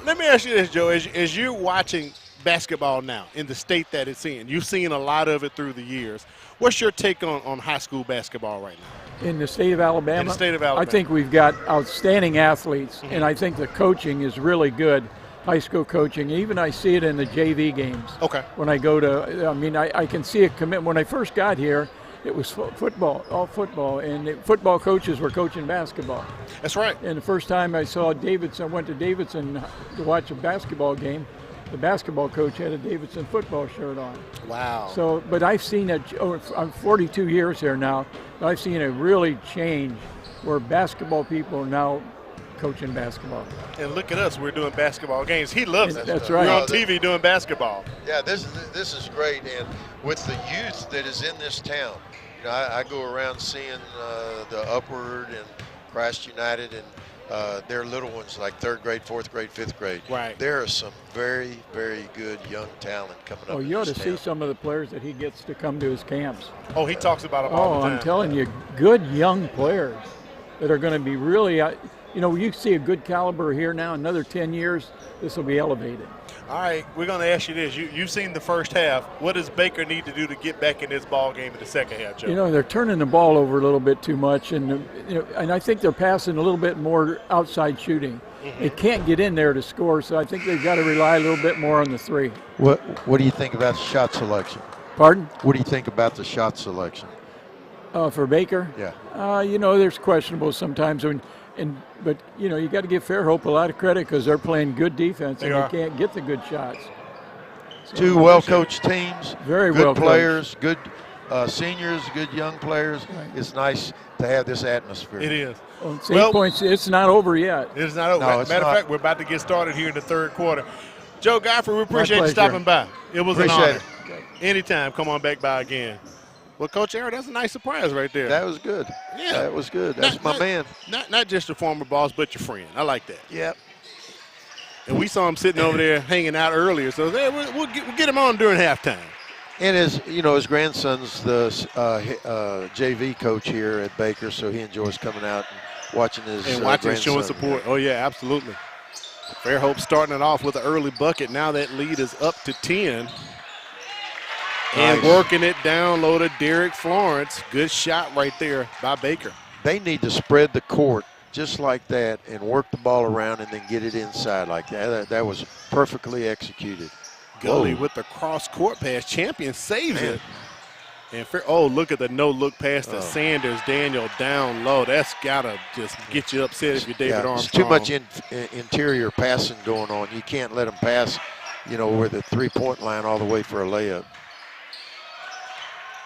Let me ask you this, Joe. As you're watching basketball now in the state that it's in? You've seen a lot of it through the years. What's your take on high school basketball right now? In the state of Alabama? In the state of Alabama. I think we've got outstanding athletes, and I think the coaching is really good, high school coaching. Even I see it in the JV games. Okay. When I go to, I mean, I can see a commitment. When I first got here, it was football, all football, and the football coaches were coaching basketball. That's right. And the first time I saw Davidson, went to Davidson to watch a basketball game, the basketball coach had a Davidson football shirt on. Wow. So, but I've seen it, I'm 42 years here now, but I've seen it really change where basketball people are now coaching basketball. And look at us, we're doing basketball games. He loves it. That's right. We're on TV doing basketball. Yeah, this is great, and with the youth that is in this town, you know, I go around seeing the Upward and Christ United and their little ones like 3rd grade, 4th grade, 5th grade. Right. There are some very, very good young talent coming up. Oh, you ought to see some of the players that he gets to come to his camps. Oh, he talks about them all the time. I'm telling you, good young players that are going to be really, you know, you see a good caliber here now, another 10 years, this will be elevated. All right, we're going to ask you this. You've seen the first half. What does Baker need to do to get back in this ball game in the second half, Joe? You know, they're turning the ball over a little bit too much, and you know, and I think they're passing a little bit more outside shooting. They can't get in there to score, so I think they've got to rely a little bit more on the three. What do you think about the shot selection? Pardon? What do you think about the shot selection? For Baker? Yeah. You know, there's questionable sometimes when. But, you know, you got to give Fairhope a lot of credit because they're playing good defense and they can't get the good shots. So two well-coached teams, very good well players, good seniors, good young players. Right. It's nice to have this atmosphere. It is. Well, it's 8 points. It's not over yet. It's not over. No, Matter of fact, we're about to get started here in the third quarter. Joe Godfrey, we appreciate you stopping by. It was an honor. Anytime, come on back by again. Well, Coach Aaron, that's a nice surprise right there. That was good. Yeah. That was good. That's my man. Not just a former boss, but your friend. I like that. Yep. And we saw him sitting over there hanging out earlier, so we'll get him on during halftime. And his grandson's the JV coach here at Baker, so he enjoys coming out and watching his grandson. Showing support. Oh, yeah, absolutely. Fairhope starting it off with an early bucket. Now that lead is up to 10. And working it down low to Derek Florence. Good shot right there by Baker. They need to spread the court just like that and work the ball around and then get it inside like that. That was perfectly executed. Gully with the cross-court pass. Champion saves it. And look at the no-look pass to Sanders. Daniel down low. That's got to just get you upset if you're David Armstrong. There's too much interior passing going on. You can't let them pass, you know, over the three-point line all the way for a layup.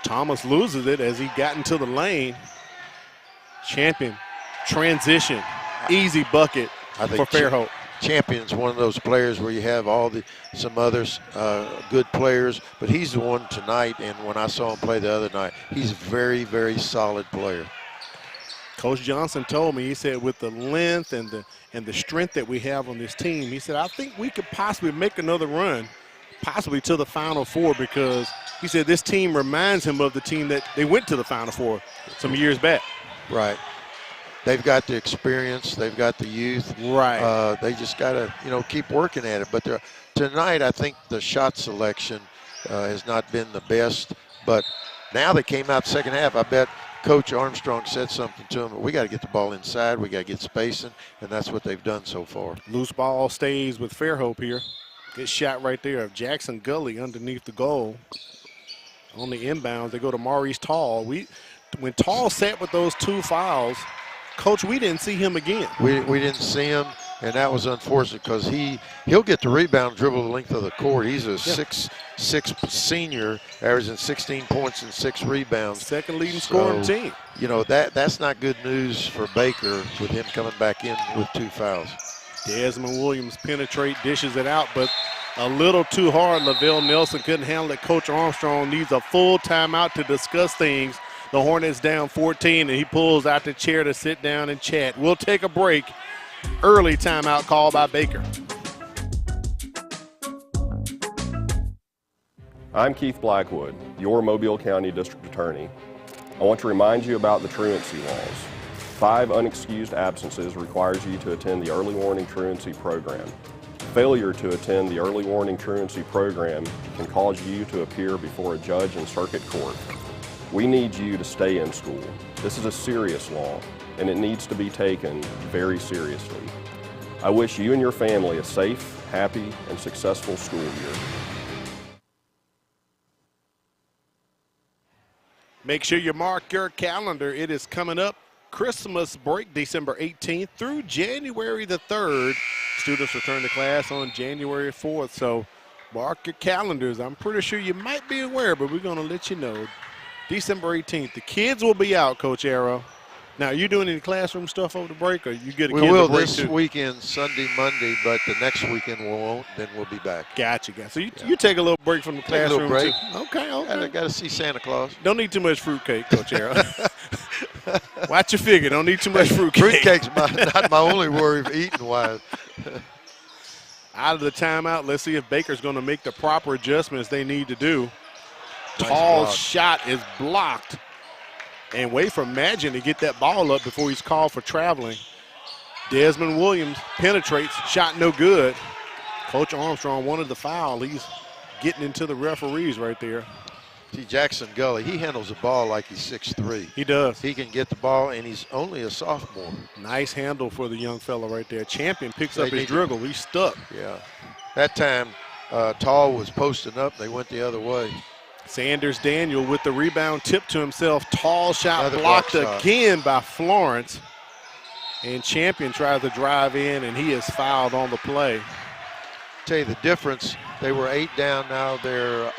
Thomas loses it as he got into the lane. Champion, transition, easy bucket for Fairhope. Champion's one of those players where you have some others good players, but he's the one tonight, and when I saw him play the other night, he's a very, very solid player. Coach Johnson told me, he said, with the length and the strength that we have on this team, he said, I think we could possibly make another run, possibly to the Final Four, because he said this team reminds him of the team that they went to the Final Four some years back. Right. They've got the experience. They've got the youth. Right. They just got to, keep working at it. But tonight, I think the shot selection has not been the best. But now they came out second half. I bet Coach Armstrong said something to them. We got to get the ball inside. We got to get spacing, and that's what they've done so far. Loose ball stays with Fairhope here. Good shot right there of Jackson Gully underneath the goal. On the inbounds, they go to Maurice Tall. When Tall sat with those two fouls, Coach, we didn't see him again. We didn't see him, and that was unfortunate because he'll get the rebound, dribble the length of the court. He's a 6'6" senior, averaging 16 points and 6 rebounds. Second leading scoring team. That's not good news for Baker with him coming back in with 2 fouls. Desmond Williams dishes it out, but a little too hard. Lavelle Nelson couldn't handle it. Coach Armstrong needs a full timeout to discuss things. The Hornets down 14, and he pulls out the chair to sit down and chat. We'll take a break. Early timeout call by Baker. I'm Keith Blackwood, your Mobile County District Attorney. I want to remind you about the truancy laws. 5 unexcused absences requires you to attend the early warning truancy program. Failure to attend the early warning truancy program can cause you to appear before a judge in circuit court. We need you to stay in school. This is a serious law, and it needs to be taken very seriously. I wish you and your family a safe, happy, and successful school year. Make sure you mark your calendar. It is coming up. Christmas break, December 18th through January the 3rd. Students return to class on January 4th, so mark your calendars. I'm pretty sure you might be aware, but we're going to let you know. December 18th. The kids will be out, Coach Arrow. Now, are you doing any classroom stuff over the break, or you get a We kids will a break this too? weekend, Sunday, Monday, but the next weekend we won't. Then we'll be back. Gotcha. So you take a little break from the Take a classroom little break. too. Okay. I got to see Santa Claus. Don't need too much fruitcake, Coach Arrow. Watch your figure. Don't need too much fruitcake. Fruitcake's not my only worry eating-wise. Out of the timeout, let's see if Baker's going to make the proper adjustments they need to do. Nice Tall block. shot is blocked. And wait for Magin to get that ball up before he's called for traveling. Desmond Williams penetrates, shot no good. Coach Armstrong wanted the foul. He's getting into the referees right there. See, Jackson Gully, he handles the ball like he's 6'3". He does. He can get the ball, and he's only a sophomore. Nice handle for the young fella right there. Champion picks They up his need to- dribble. He's stuck. Yeah. That time, Tall was posting up. They went the other way. Sanders Daniel with the rebound, tipped to himself. Tall shot Another blocked block shot. again by Florence. And Champion tries to drive in, and he is fouled on the play. Tell you the difference, they were 8 down, now they're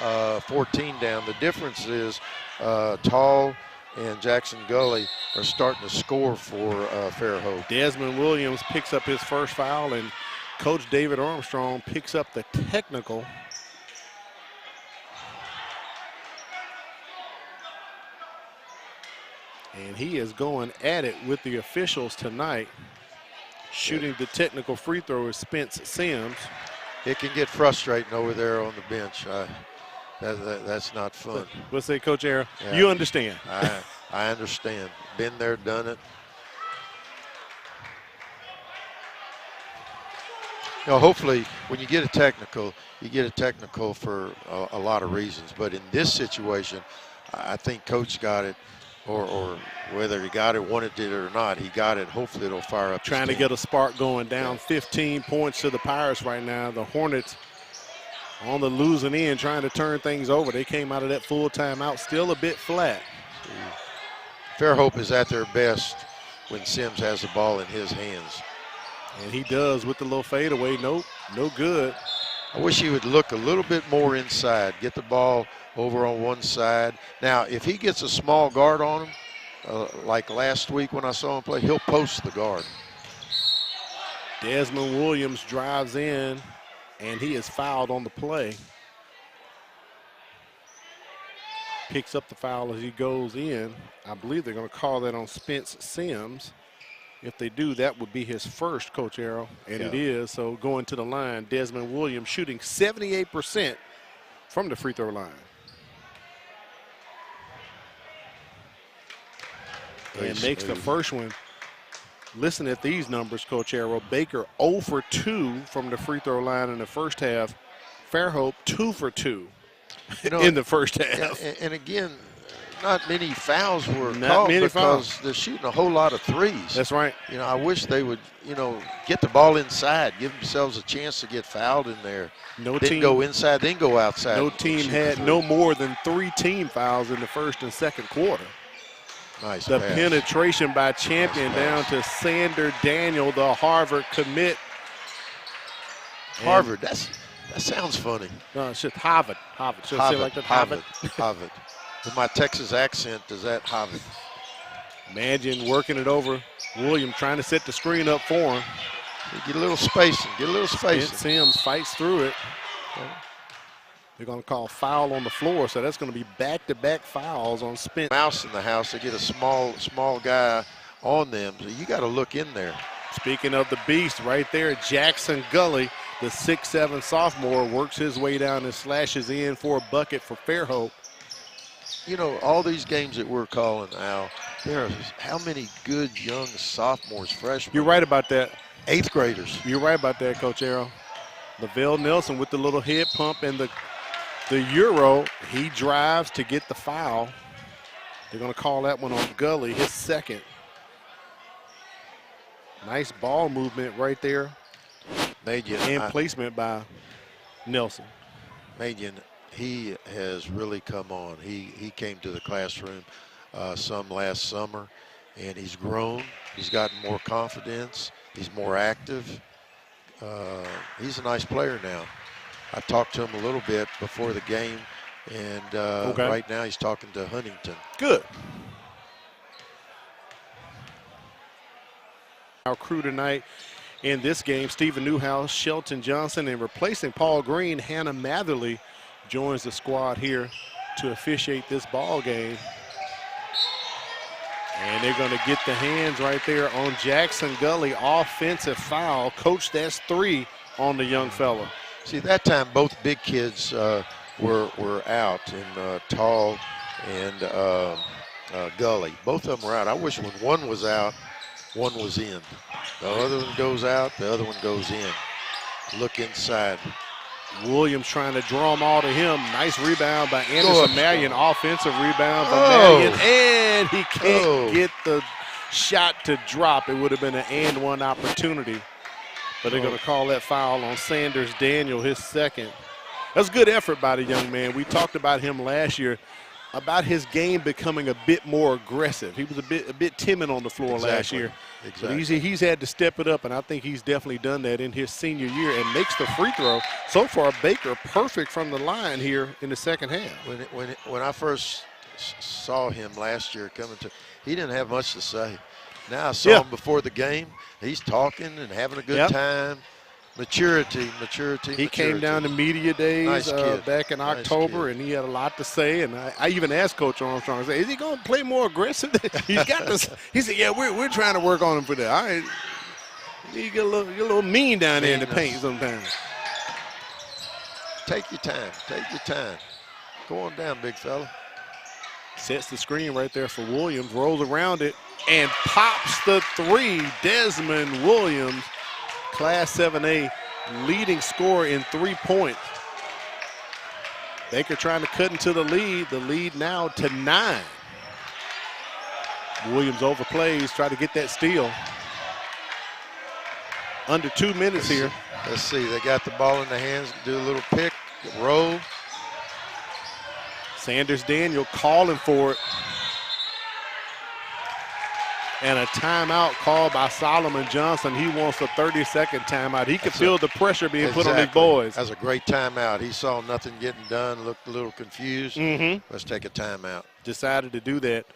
14 down. The difference is Tall and Jackson Gully are starting to score for Fairhope. Desmond Williams picks up his first foul, and Coach David Armstrong picks up the technical. And he is going at it with the officials tonight. Shooting the technical free throw is Spence Sims. It can get frustrating over there on the bench. That's not fun. We'll say, Coach Arrow, Yeah. you understand. I understand. Been there, done it. You know, hopefully, when you get a technical, you get a technical for a lot of reasons. But in this situation, I think Coach got it, or whether he got it, wanted it or not, he got it. Hopefully, it'll fire up. Trying to get a spark going down. 15 points to the Pirates right now. The Hornets on the losing end, trying to turn things over. They came out of that full timeout still a bit flat. Fairhope is at their best when Sims has the ball in his hands. And he does with the little fadeaway. Nope, no good. I wish he would look a little bit more inside, get the ball over on one side. Now, if he gets a small guard on him, like last week when I saw him play, he'll post the guard. Desmond Williams drives in, and he is fouled on the play. Picks up the foul as he goes in. I believe they're going to call that on Spence Sims. If they do, that would be his first, Coach Arrow, and it is. So going to the line, Desmond Williams shooting 78% from the free throw line. And makes the first one. Listen at these numbers, Coach Arrow. Baker 0 for 2 from the free throw line in the first half. Fairhope 2 for 2 in the first half. And again, not many fouls were Not called many because fouls. they're shooting a whole lot of threes. That's right. You know, I wish they would, get the ball inside, give themselves a chance to get fouled in there. No then team go inside, then go outside. No and team shoot had the no three. more than 3 team fouls in the first and second quarter. Nice The pass. penetration by Champion down to Sander Daniel, the Harvard commit. Harvard, that sounds funny. No, it's just Harvard. Should I say it like that? Harvard. With my Texas accent, does that Harvard? Imagine working it over. Williams trying to set the screen up for him. Get a little spacing. Spence Sims fights through it. They're going to call foul on the floor, so that's going to be back-to-back fouls on Spence. Mouse in the house, they get a small guy on them, so you got to look in there. Speaking of the beast, right there, Jackson Gully, the 6'7" sophomore, works his way down and slashes in for a bucket for Fairhope. You know, all these games that we're calling, Al, there are how many good young sophomores, freshmen? You're right about that. 8th graders. You're right about that, Coach Arrow. Lavelle Nelson with the little head pump and the Euro. He drives to get the foul. They're going to call that one on Gully, his second. Nice ball movement right there. And placement by Nelson. Madian, he has really come on. He came to the classroom some last summer, and he's grown. He's gotten more confidence. He's more active. He's a nice player now. I talked to him a little bit before the game, and right now he's talking to Huntington. Good. Our crew tonight in this game, Stephen Newhouse, Shelton Johnson, and replacing Paul Green, Hannah Matherly joins the squad here to officiate this ball game. And they're going to get the hands right there on Jackson Gully. Offensive foul. Coach, that's 3 on the young fella. See, that time both big kids were out, in Tall and Gully. Both of them were out. I wish when one was out, one was in. The other one goes out, the other one goes in. Look inside. Williams trying to draw them all to him. Nice rebound by Anderson Marion. Offensive rebound by Marion. And he can't get the shot to drop. It would have been an and one opportunity. But they're going to call that foul on Sanders Daniel, his second. That's good effort by the young man. We talked about him last year, about his game becoming a bit more aggressive. He was a bit timid on the floor last year. But he's had to step it up, and I think he's definitely done that in his senior year and makes the free throw. So far, Baker perfect from the line here in the second half. When I first saw him last year he didn't have much to say. Now I saw him before the game. He's talking and having a good time. Maturity. He came down to media days back in October, and he had a lot to say. And I even asked Coach Armstrong, I said, is he going to play more aggressive? He's got this. He said, yeah, we're trying to work on him for that. All right. You get a little mean down there in the paint sometimes. Take your time. Go on down, big fella. Sets the screen right there for Williams, rolls around it, and pops the 3. Desmond Williams, Class 7A leading scorer in 3 points. Baker trying to cut into the lead now to 9. Williams overplays, try to get that steal. Under 2 minutes here. Let's see, they got the ball in the hands, do a little pick, roll. Sanders Daniel calling for it. And a timeout called by Solomon Johnson. He wants a 30-second timeout. He could feel the pressure being put on his boys. That's a great timeout. He saw nothing getting done, looked a little confused. Let's take a timeout. Decided to do that.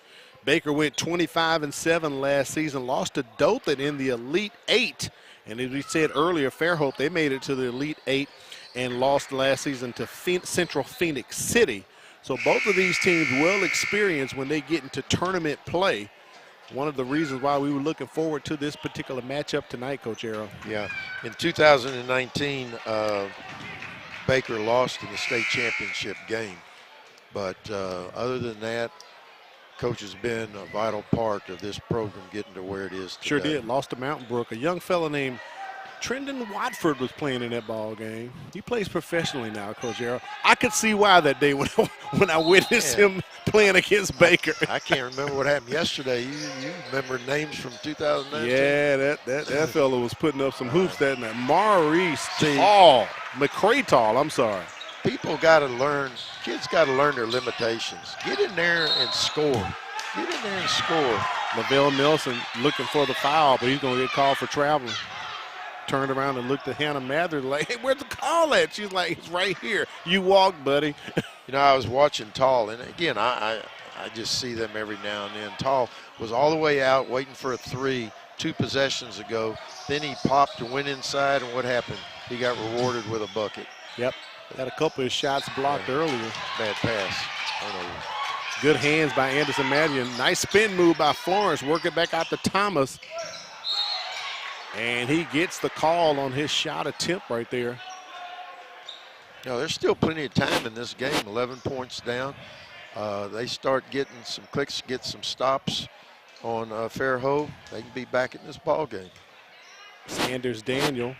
Baker went 25-7 last season, lost to Dothan in the Elite 8. And as we said earlier, Fairhope, they made it to the Elite 8 and lost last season to Central Phoenix City. So both of these teams well experienced when they get into tournament play. One of the reasons why we were looking forward to this particular matchup tonight, Coach Arrow. Yeah. In 2019, Baker lost in the state championship game. But other than that, Coach has been a vital part of this program getting to where it is today. Sure did. Lost to Mountain Brook. A young fella named Trendon Watford was playing in that ball game. He plays professionally now, Coach Arrow. I could see why that day when I witnessed him playing against Baker. I can't remember what happened yesterday. You remember names from 2019? Yeah, that fella was putting up some hoops that night. Maurice Tall, McCray Tall, I'm sorry. People got to learn, kids got to learn their limitations. Get in there and score. Get in there and score. Lavelle Nelson looking for the foul, but he's going to get called for traveling. Turned around and looked at Hannah Mather like, hey, where's the call at? She's like, it's right here. You walk, buddy. You know, I was watching Tall, and again, I just see them every now and then. Tall was all the way out waiting for a 3 2 possessions ago. Then he popped and went inside, and what happened? He got rewarded with a bucket. Yep. Had a couple of shots blocked earlier. Bad pass. Good hands by Anderson Marion. Nice spin move by Florence. Work it back out to Thomas. And he gets the call on his shot attempt right there. You know, there's still plenty of time in this game. 11 points down. They start getting some clicks, get some stops on Fairhope. They can be back in this ball game. Sanders Daniel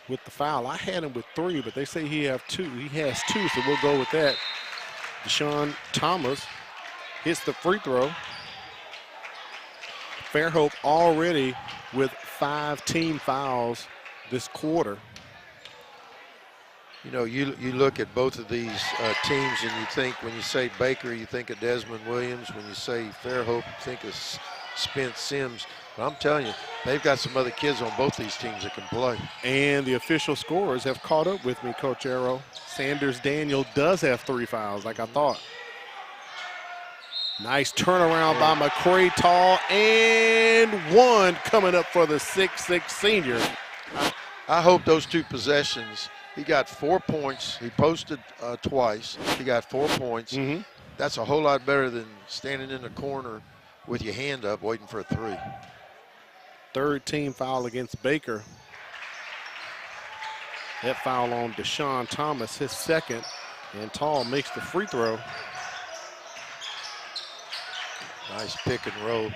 with the foul. I had him with 3, but they say he has 2. He has 2, so we'll go with that. Deshaun Thomas hits the free throw. Fairhope already with 5 team fouls this quarter. You know, you look at both of these teams and you think, when you say Baker, you think of Desmond Williams. When you say Fairhope, you think of Spence Sims. But I'm telling you, they've got some other kids on both these teams that can play. And the official scorers have caught up with me, Coach Arrow. Sanders Daniel does have 3 fouls, like I thought. Nice turnaround by McCray Tall, and 1 coming up for the 6'6" senior. I hope those 2 possessions, he got 4 points. He posted twice. He got 4 points. That's a whole lot better than standing in the corner with your hand up waiting for a 3. 3rd team foul against Baker. That foul on Deshaun Thomas, his 2nd, and Tall makes the free throw. Nice pick and roll.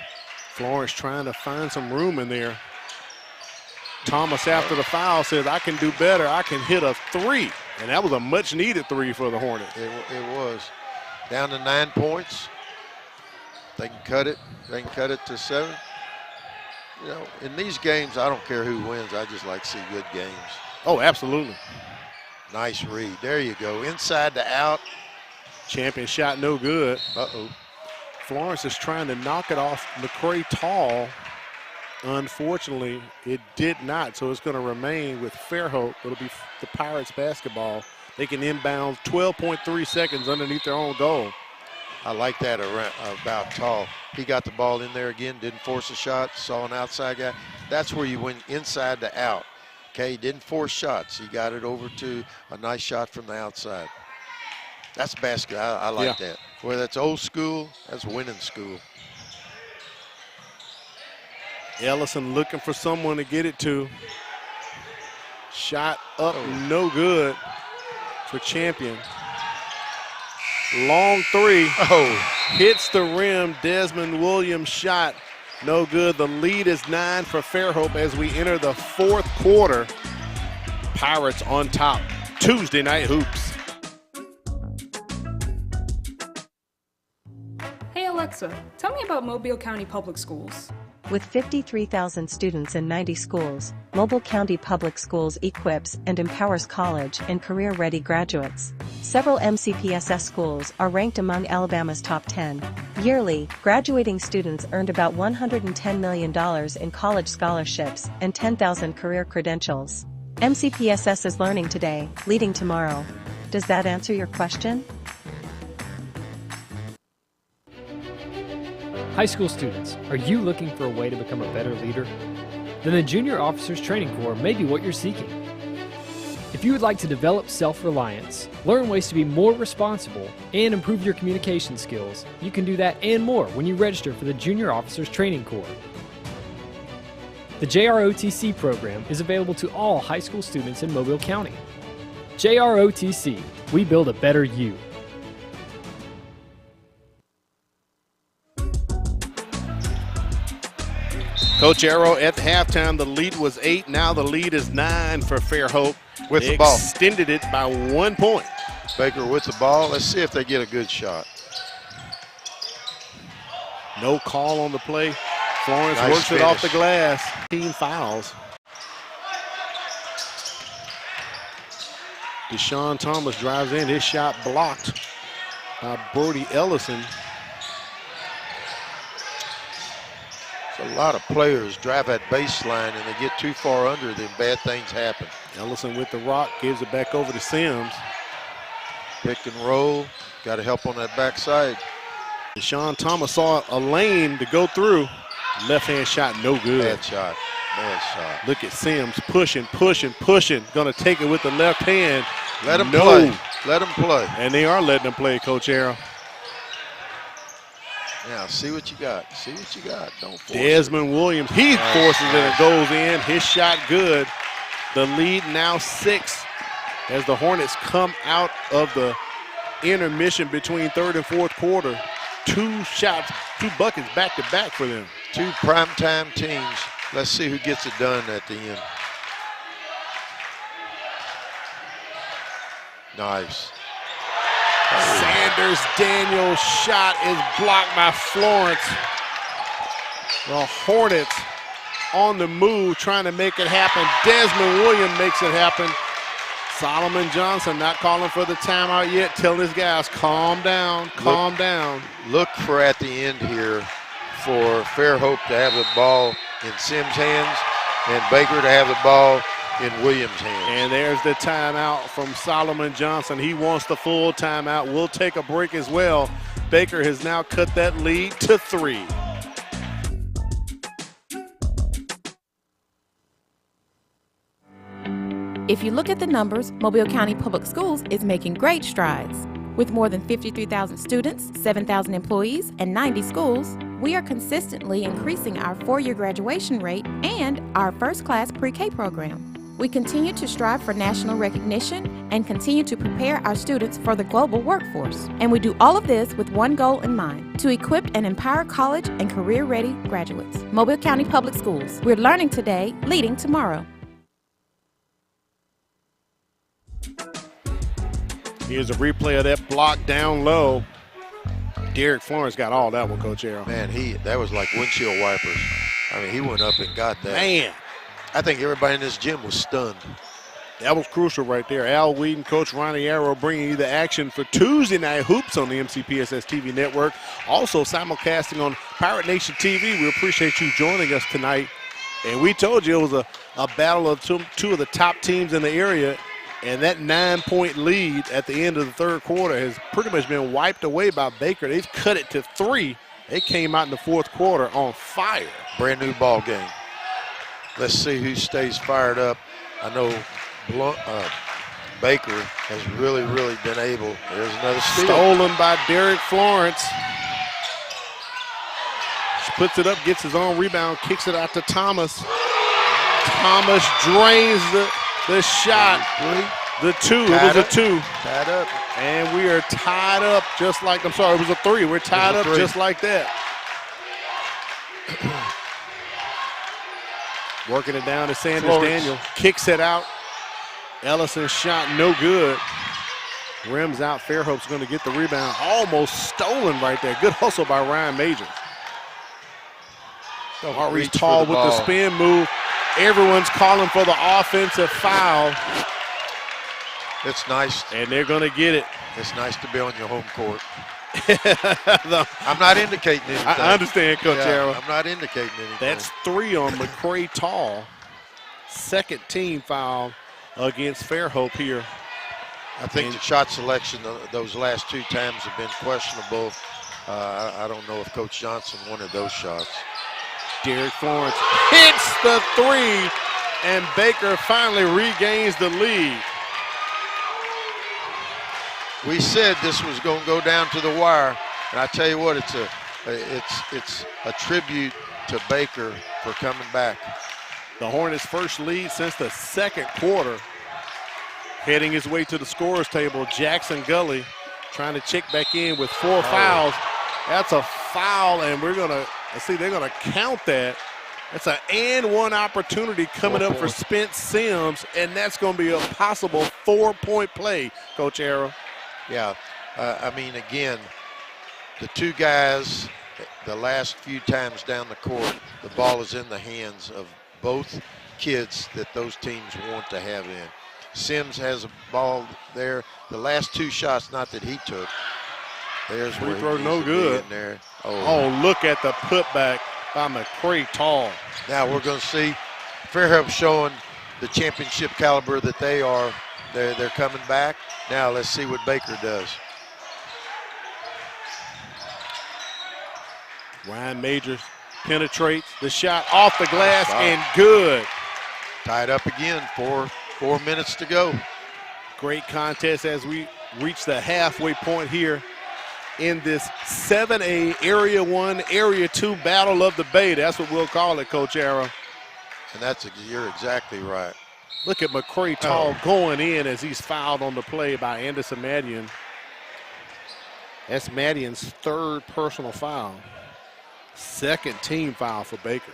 Florence trying to find some room in there. Thomas, after the foul, says, I can do better. I can hit a 3. And that was a much-needed 3 for the Hornets. It was. Down to 9 points. They can cut it. They can cut it to 7. You know, in these games, I don't care who wins. I just like to see good games. Oh, absolutely. Nice read. There you go. Inside to out. Champion shot no good. Uh-oh. Florence is trying to knock it off McCray Tall. Unfortunately, it did not, so it's going to remain with Fairhope. It'll be the Pirates basketball. They can inbound 12.3 seconds underneath their own goal. I like that about Tall. He got the ball in there again, didn't force a shot, saw an outside guy. That's where you went inside to out. Okay, he didn't force shots. He got it over to a nice shot from the outside. That's basketball. I like that. Whether that's old school, that's winning school. Ellison looking for someone to get it to. Shot up, no good for Champion. Long 3. Hits the rim. Desmond Williams shot. No good. The lead is 9 for Fairhope as we enter the 4th quarter. Pirates on top. Tuesday Night Hoops. Hey Alexa, tell me about Mobile County Public Schools. With 53,000 students in 90 schools, Mobile County Public Schools equips and empowers college and career-ready graduates. Several MCPSS schools are ranked among Alabama's top 10. Yearly, graduating students earned about $110 million in college scholarships and 10,000 career credentials. MCPSS is learning today, leading tomorrow. Does that answer your question? High school students, are you looking for a way to become a better leader? Then the Junior Officers Training Corps may be what you're seeking. If you would like to develop self-reliance, learn ways to be more responsible, and improve your communication skills, you can do that and more when you register for the Junior Officers Training Corps. The JROTC program is available to all high school students in Mobile County. JROTC, we build a better you. Coach Arrow, at halftime, the lead was 8. Now the lead is 9 for Fairhope. With the ball. Extended it by 1 point. Baker with the ball. Let's see if they get a good shot. No call on the play. Florence Nice works finish. it off the glass. Team fouls. Deshaun Thomas drives in. His shot blocked by Brody Ellison. A lot of players drive that baseline and they get too far under, then bad things happen. Ellison with the rock, gives it back over to Sims. Pick and roll, got to help on that backside. Deshaun Thomas saw a lane to go through. Left hand shot, no good. Bad shot, bad shot. Look at Sims pushing. Gonna take it with the left hand. Let him play, let him play. And they are letting him play, Coach Arrow. Now, see what you got. See what you got. Don't force Desmond Williams, he forces it and goes in. His shot good. The lead now 6 as the Hornets come out of the intermission between 3rd and 4th quarter. 2 shots, 2 buckets back to back for them. 2 primetime teams. Let's see who gets it done at the end. Nice. Sanders Daniels' shot is blocked by Florence. The Hornets on the move, trying to make it happen. Desmond Williams makes it happen. Solomon Johnson not calling for the timeout yet, telling his guys, calm down, calm down. Look for at the end here for Fairhope to have the ball in Sims' hands and Baker to have the ball in Williams' hands. And there's the timeout from Solomon Johnson. He wants the full timeout. We'll take a break as well. Baker has now cut that lead to 3. If you look at the numbers, Mobile County Public Schools is making great strides. With more than 53,000 students, 7,000 employees, and 90 schools, we are consistently increasing our 4-year graduation rate and our first-class pre-K program. We continue to strive for national recognition and continue to prepare our students for the global workforce. And we do all of this with one goal in mind, to equip and empower college and career-ready graduates. Mobile County Public Schools. We're learning today, leading tomorrow. Here's a replay of that block down low. Derek Florence got all that one, Coach Arrow. Man, that was like windshield wipers. I mean, he went up and got that. Man. I think everybody in this gym was stunned. That was crucial right there. Al Whedon, Coach Ronnie Arrow bringing you the action for Tuesday Night Hoops on the MCPSS TV network. Also simulcasting on Pirate Nation TV. We appreciate you joining us tonight. And we told you it was a battle of two of the top teams in the area. And that 9-point lead at the end of the third quarter has pretty much been wiped away by Baker. They've cut it to 3. They came out in the fourth quarter on fire. Brand new ball game. Let's see who stays fired up. I know Baker has really been able. There's another steal. Stolen by Derek Florence. She puts it up, gets his own rebound, kicks it out to Thomas. Thomas drains the shot. The 2. It was a 2. Tied up. And we are tied up just like, I'm sorry, it was a 3. We're tied up just like that. Working it down to Sanders Daniel. Kicks it out. Ellison's shot no good. Rims out. Fairhope's going to get the rebound. Almost stolen right there. Good hustle by Ryan Majors. Hartreach tall with the spin move. Everyone's calling for the offensive foul. It's nice. And they're going to get it. It's nice to be on your home court. I'm not indicating anything. I understand, Coach Arrow. I'm not indicating anything. That's 3 on McCray Tall. Second team foul against Fairhope here. I think the shot selection those last 2 times have been questionable. I don't know if Coach Johnson wanted those shots. Derek Florence hits the 3, and Baker finally regains the lead. We said this was going to go down to the wire, and I tell you what, it's a tribute to Baker for coming back. The Hornets' first lead since the second quarter. Heading his way to the scorer's table, Jackson Gully trying to check back in with 4 fouls. That's a foul, and we're going to see, they're going to count that. That's an and-1 opportunity coming up for Spence Sims, and that's going to be a possible 4-point play, Coach Arrow. Yeah, I mean, again, the 2 guys, the last few times down the court, the ball is in the hands of both kids that those teams want to have in. Sims has a ball there. The last 2 shots, not that he took. There's free throw, no good. In there. Oh, look at the putback by McCray Tall. Now we're going to see Fairhope showing the championship caliber that they are. They're coming back. Now let's see what Baker does. Ryan Majors penetrates the shot off the glass and good. Tied up again, 4 minutes to go. Great contest as we reach the halfway point here in this 7A Area 1, Area 2 Battle of the Bay. That's what we'll call it, Coach Arrow. And you're exactly right. Look at McCray Tall going in as he's fouled on the play by Anderson Madian. That's Madian's 3rd personal foul. 2nd team foul for Baker.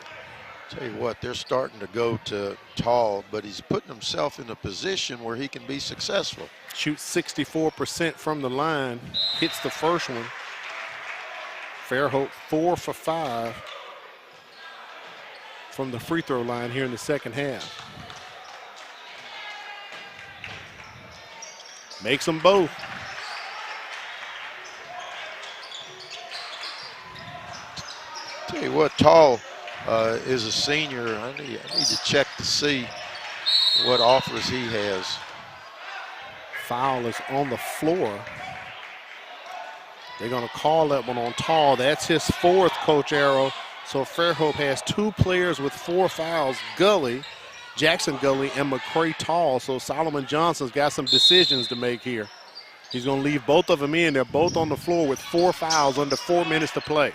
Tell you what, they're starting to go to tall, but he's putting himself in a position where he can be successful. Shoots 64% from the line, hits the first one. Fairhope 4 for 5 from the free throw line here in the second half. Makes them both. Tell you what, Tall is a senior. I need to check to see what offers he has. Foul is on the floor. They're going to call that one on Tall. That's his 4th, Coach Arrow. So Fairhope has 2 players with 4 fouls, Jackson Gully, and McCray Tall. So Solomon Johnson's got some decisions to make here. He's going to leave both of them in. They're both on the floor with 4 fouls under 4 minutes to play.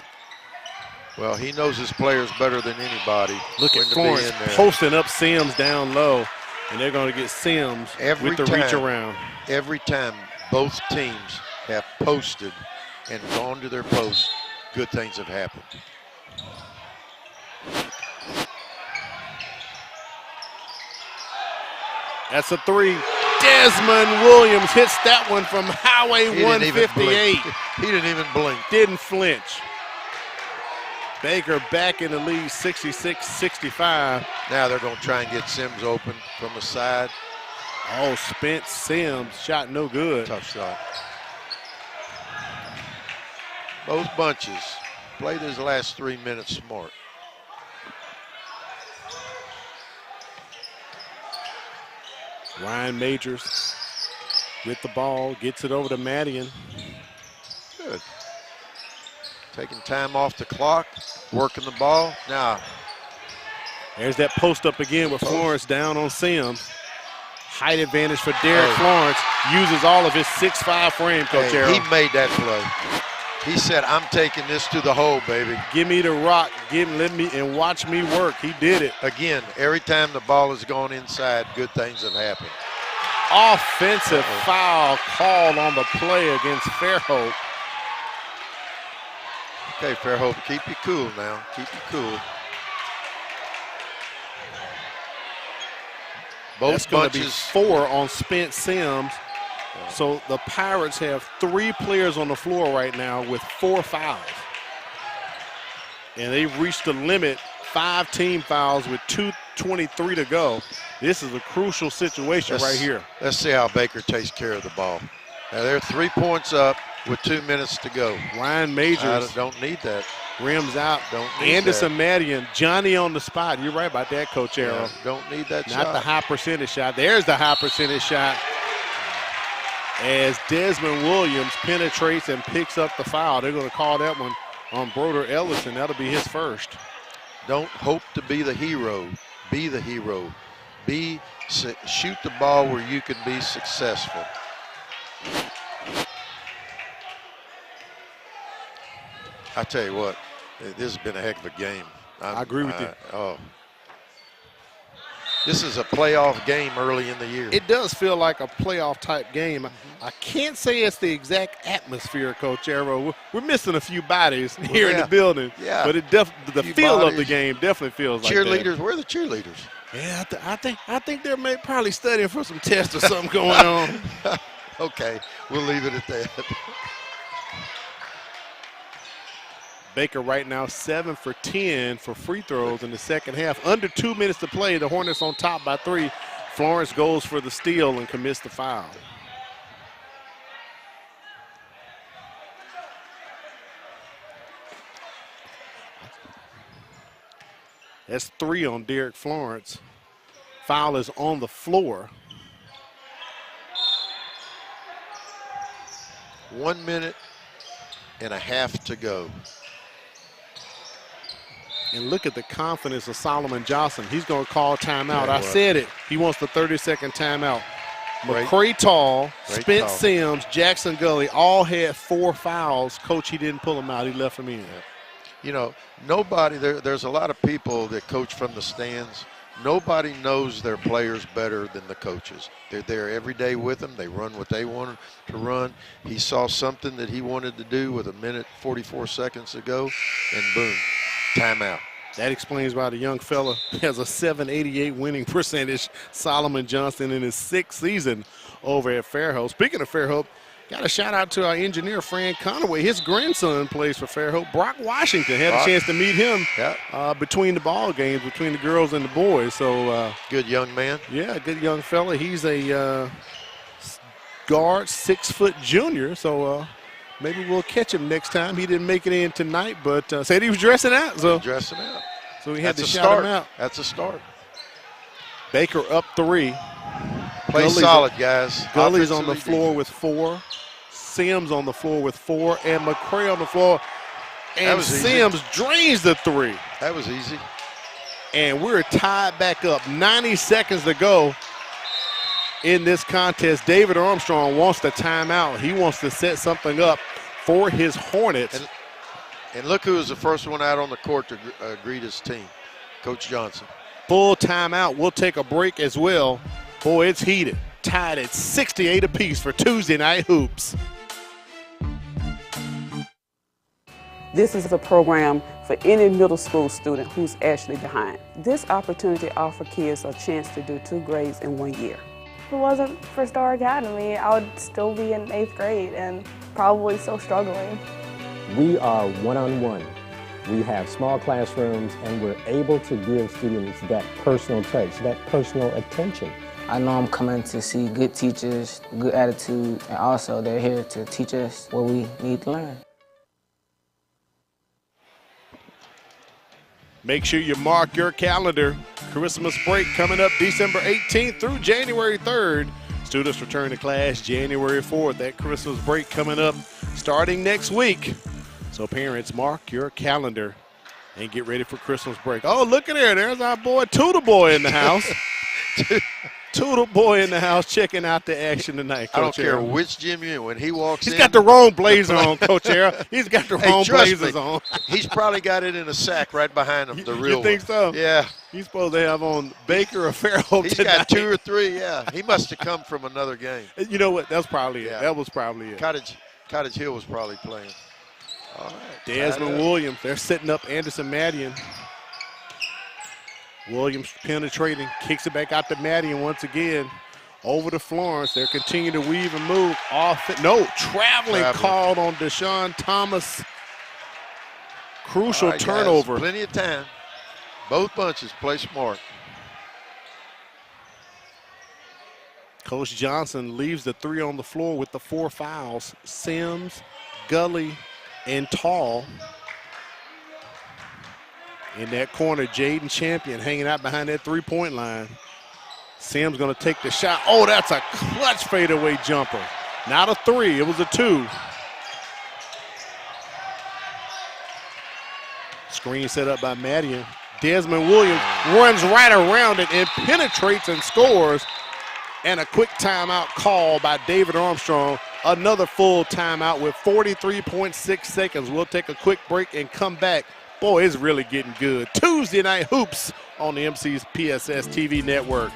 Well, he knows his players better than anybody. Look at Florence posting up Sims down low, and they're going to get Sims with the reach around. Every time both teams have posted and gone to their post, good things have happened. That's a 3. Desmond Williams hits that one from Highway 158. He didn't even blink. Didn't flinch. Baker back in the lead, 66-65. Now they're going to try and get Sims open from the side. Oh, Spence Sims, shot no good. Tough shot. Both bunches played his last 3 minutes smart. Ryan Majors with the ball, gets it over to Madian. Good. Taking time off the clock, working the ball. Now, there's that post up again with Florence down on Sims. Height advantage for Derek Florence. Uses all of his 6'5" frame, Coach Arrow. He made that play. He said, I'm taking this to the hole, baby. Give me the rock, let me and watch me work. He did it. Again, every time the ball has gone inside, good things have happened. Offensive foul called on the play against Fairhope. Okay, Fairhope, keep you cool now. Keep you cool. That's going to be 4 on Spence Sims. So the Pirates have 3 players on the floor right now with 4 fouls. And they've reached the limit, 5 team fouls with 2:23 to go. This is a crucial situation right here. Let's see how Baker takes care of the ball. Now they're 3 points up with 2 minutes to go. Ryan Majors. I don't need that. Rims out. Don't need Anderson Madian. Johnny on the spot. You're right about that, Coach Arrow. Yeah, don't need that shot. Not the high percentage shot. There's the high percentage shot. As Desmond Williams penetrates and picks up the foul. They're going to call that one on Broder Ellison. That'll be his first. Don't hope to be the hero. Be the hero. Shoot the ball where you can be successful. I tell you what, this has been a heck of a game. I agree with you. Oh. This is a playoff game early in the year. It does feel like a playoff type game. I can't say it's the exact atmosphere, Coach Arrow. We're missing a few bodies here in the building. Yeah. But the feel of the game definitely feels like that. Cheerleaders, where are the cheerleaders? Yeah, I think they're probably studying for some tests or something going on. Okay, we'll leave it at that. Baker right now 7 for 10 for free throws in the second half. Under 2 minutes to play. The Hornets on top by 3. Florence goes for the steal and commits the foul. That's 3 on Derek Florence. Foul is on the floor. 1 minute and a half to go. And look at the confidence of Solomon Johnson. He's going to call timeout. I said it. He wants the 30-second timeout. McCray Tall, Spence Sims, Jackson Gully all had 4 fouls. Coach, he didn't pull them out. He left them in. You know, nobody, there's a lot of people that coach from the stands. Nobody knows their players better than the coaches. They're there every day with them. They run what they want to run. He saw something that he wanted to do with 1 minute, 44 seconds to go, and boom, timeout. That explains why the young fella has a 788 winning percentage. Solomon Johnson in his 6th season over at Fairhope. Speaking of Fairhope, got a shout out to our engineer, Fran Conaway. His grandson plays for Fairhope. Brock Washington had a chance to meet him between the ball games, between the girls and the boys. So good young man. Yeah, good young fella. He's a guard, 6-foot junior. So maybe we'll catch him next time. He didn't make it in tonight, but said he was dressing out. So dressing out. So we had to shout him out. That's a start. Baker up 3. Play solid, guys. Gully's on the floor with 4. Sims on the floor with 4. And McCray on the floor. And Sims drains the 3. That was easy. And we're tied back up. 90 seconds to go in this contest. David Armstrong wants the timeout. He wants to set something up for his Hornets. And look who was the first one out on the court to greet his team, Coach Johnson. Full timeout. We'll take a break as well. Boy, it's heated. Tied at 68 apiece for Tuesday Night Hoops. This is a program for any middle school student who's actually behind. This opportunity offers kids a chance to do 2 grades in 1 year. If it wasn't for Star Academy, I would still be in 8th grade and probably still struggling. We are one-on-one. We have small classrooms, and we're able to give students that personal touch, that personal attention. I know I'm coming to see good teachers, good attitude, and also they're here to teach us what we need to learn. Make sure you mark your calendar. Christmas break coming up December 18th through January 3rd. Students return to class January 4th. That Christmas break coming up starting next week. So parents, mark your calendar and get ready for Christmas break. Oh, look at there. There's our boy Toodle Boy in the house. Toodle Boy in the house checking out the action tonight, Coach I don't care Errol. which gym you're in. When he walks in. He's got the wrong blazer on, Coach Errol. He's got the wrong blazers on. He's probably got it in a sack right behind him, the real You think so? Yeah. He's supposed to have on Baker or Fairhope He's tonight. got 2 or 3, yeah. He must have come from another game. You know what? That's probably it. Yeah. That was probably it. Cottage Hill was probably playing. All right. Desmond Williams, they're setting up Anderson Madian. Williams penetrating, kicks it back out to Madian once again. Over to Florence. They're continuing to weave and move. Traveling called on Deshaun Thomas. Crucial turnover. Guys, plenty of time. Both bunches play smart. Coach Johnson leaves the 3 on the floor with the 4 fouls. Sims, Gully, and Tall. In that corner, Jaden Champion hanging out behind that 3-point line. Sims going to take the shot. Oh, that's a clutch fadeaway jumper. Not a 3, it was a 2. Screen set up by Madian. Desmond Williams runs right around it and penetrates and scores. And a quick timeout call by David Armstrong. Another full timeout with 43.6 seconds. We'll take a quick break and come back. Boy, it's really getting good. Tuesday Night Hoops on the MCPSS TV network.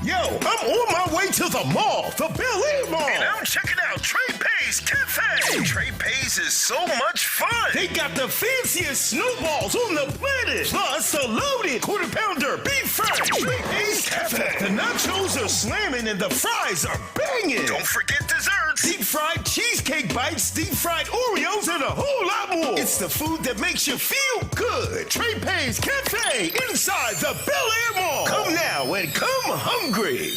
Yo, I'm on my way to the mall, the Bel Air Mall. And I'm checking out Trey Pay's Cafe. Trey Pay's is so much fun. They got the fanciest snowballs on the planet. Plus a loaded quarter-pounder beef fry. Trey Pay's Cafe. The nachos are slamming and the fries are banging. Don't forget desserts. Deep-fried cheesecake bites, deep-fried Oreos, and a whole lot more. It's the food that makes you feel good. Trey Pay's Cafe inside the Bel Air Mall. Come now and come hungry.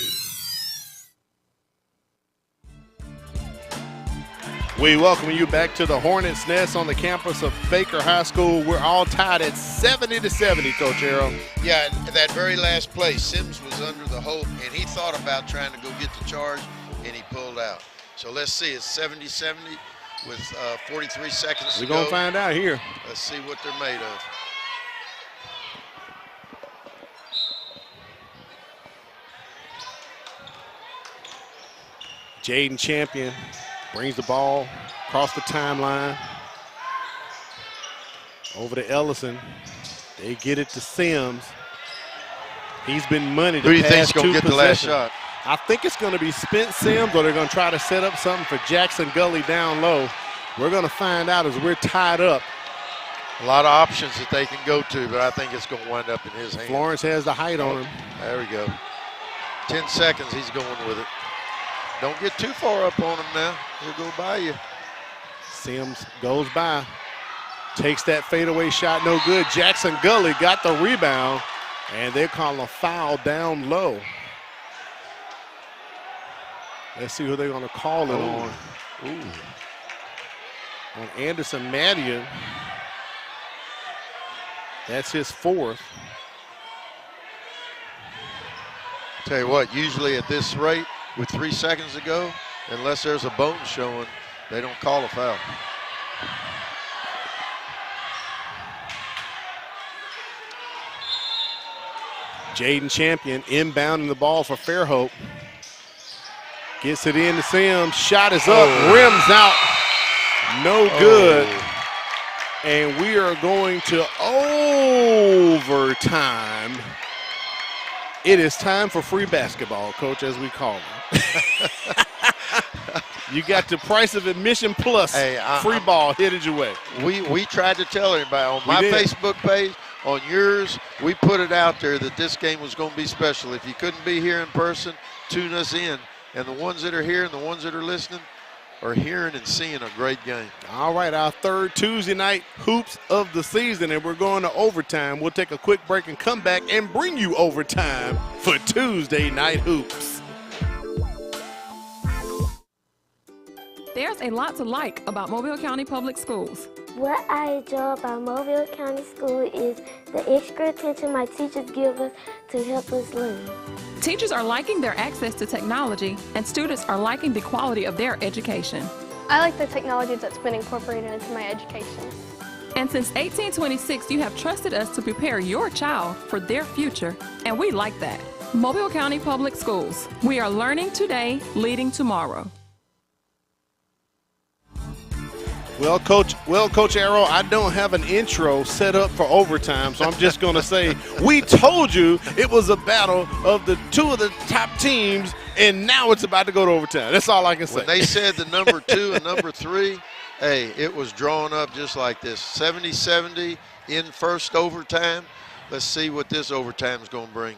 We welcome you back to the Hornets' Nest on the campus of Baker High School. We're all tied at 70-70, Coach Errol. Yeah, that very last play, Sims was under the hope, and he thought about trying to go get the charge, and he pulled out. So let's see, it's 70-70 with 43 seconds to go. We're going to find out here. Let's see what they're made of. Jaden Champion brings the ball across the timeline. Over to Ellison. They get it to Sims. He's been money Who do the you think's past going to two get the last possessions. shot? I think it's going to be Spence Sims, or they're going to try to set up something for Jackson Gully down low. We're going to find out as we're tied up. A lot of options that they can go to, but I think it's going to wind up in his hands. Florence has the height on him. There we go. 10 seconds, he's going with it. Don't get too far up on him now. He'll go by you. Sims goes by. Takes that fadeaway shot, no good. Jackson Gully got the rebound, and they're calling a foul down low. Let's see who they're going to call it on. Ooh. On Anderson Madian. That's his fourth. Tell you what, usually at this rate, with 3 seconds to go, unless there's a bone showing, they don't call a foul. Jaden Champion inbounding the ball for Fairhope. Gets it in to Sims. Shot is up, rims out. No good. And we are going to overtime. It is time for free basketball, Coach, as we call it. You got the price of admission plus free ball headed your way. We tried to tell everybody on my Facebook page, on yours, we put it out there that this game was going to be special. If you couldn't be here in person, tune us in. And the ones that are here and the ones that are listening are hearing and seeing a great game. All right, our third Tuesday night hoops of the season, and we're going to overtime. We'll take a quick break and come back and bring you overtime for Tuesday night hoops. There's a lot to like about Mobile County Public Schools. What I enjoy about Mobile County School is the extra attention my teachers give us to help us learn. Teachers are liking their access to technology, and students are liking the quality of their education. I like the technology that's been incorporated into my education. And since 1826, you have trusted us to prepare your child for their future, and we like that. Mobile County Public Schools. We are learning today, leading tomorrow. Well, Coach Arrow, I don't have an intro set up for overtime, so I'm just going to say we told you it was a battle of the two of the top teams, and now it's about to go to overtime. That's all I can say. When they said the number 2 and number 3, hey, it was drawn up just like this. 70-70 in first overtime. Let's see what this overtime is going to bring.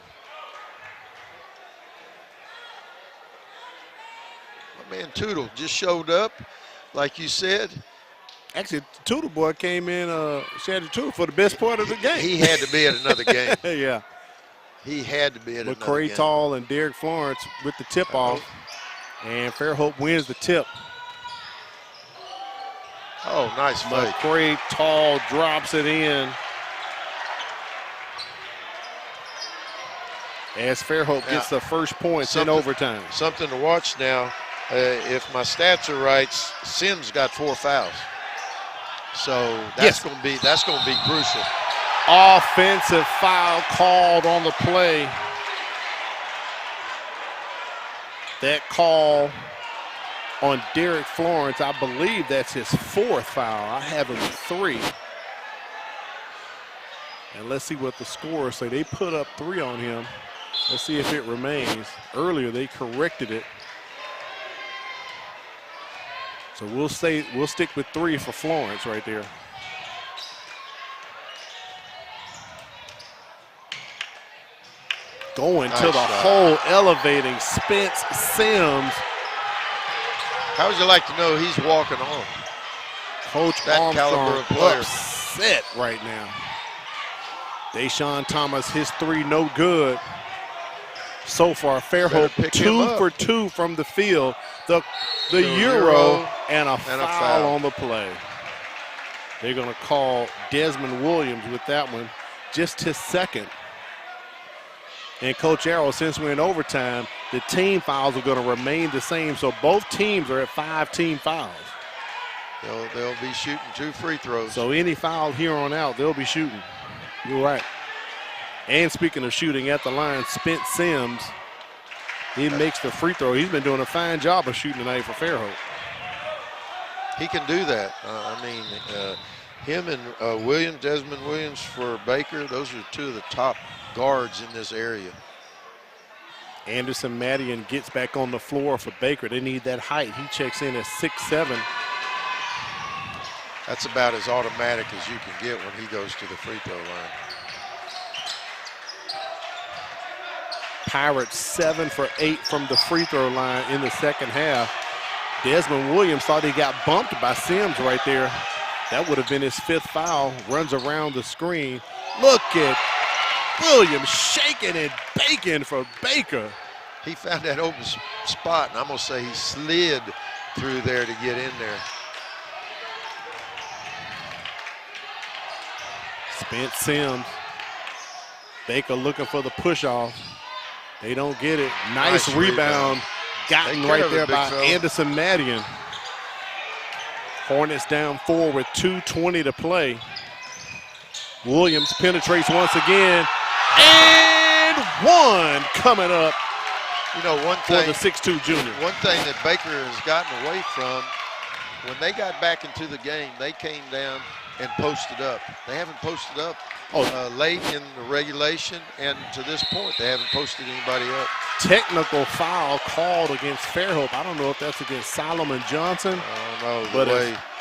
My man Tootle just showed up, like you said. Actually, Tootle boy came in, Shandy Tootle, for the best part of the game. He had to be at another game. Yeah. He had to be at another McCray game. Tall and Derek Florence with the tip-off. And Fairhope wins the tip. Oh, nice fake. McCray Tall drops it in. As Fairhope gets the first points in overtime. Something to watch now. If my stats are right, Sims got 4 fouls. So that's going to be crucial. Offensive foul called on the play. That call on Derek Florence, I believe that's his 4th foul. I have him 3. And let's see what the scores say. They put up 3 on him. Let's see if it remains. Earlier they corrected it. So we'll stick with 3 for Florence right there. Going to the hole, elevating Spence Sims. How would you like to know he's walking on? Coach that caliber of player. Upset right now. Deshaun Thomas, his 3 no good. So far, Fairhope 2 for 2 from the field. The Euro and a foul on the play. They're going to call Desmond Williams with that one, just his 2nd. And Coach Arrow, since we're in overtime, the team fouls are going to remain the same. So both teams are at 5 team fouls. They'll be shooting 2 free throws. So any foul here on out, they'll be shooting. You're right. And speaking of shooting at the line, Spence Sims, he makes the free throw. He's been doing a fine job of shooting tonight for Fairhope. He can do that. Him and Desmond Williams for Baker, those are 2 of the top guards in this area. Anderson Madian gets back on the floor for Baker. They need that height. He checks in at 6'7". That's about as automatic as you can get when he goes to the free throw line. Pirates 7 for 8 from the free throw line in the second half. Desmond Williams thought he got bumped by Sims right there. That would have been his 5th foul. Runs around the screen. Look at Williams shaking and baking for Baker. He found that open spot, and I'm going to say he slid through there to get in there. Spence Sims. Baker looking for the push-off. They don't get it. Nice rebound. Gotten right there by Anderson Madian. Hornets down 4 with 2:20 to play. Williams penetrates once again. And one coming up. You know, one thing, for the 6'2 junior. One thing that Baker has gotten away from, when they got back into the game, they came down and posted up. They haven't posted up late in the regulation, and to this point, they haven't posted anybody up. Technical foul called against Fairhope. I don't know if that's against Solomon Johnson. I don't know,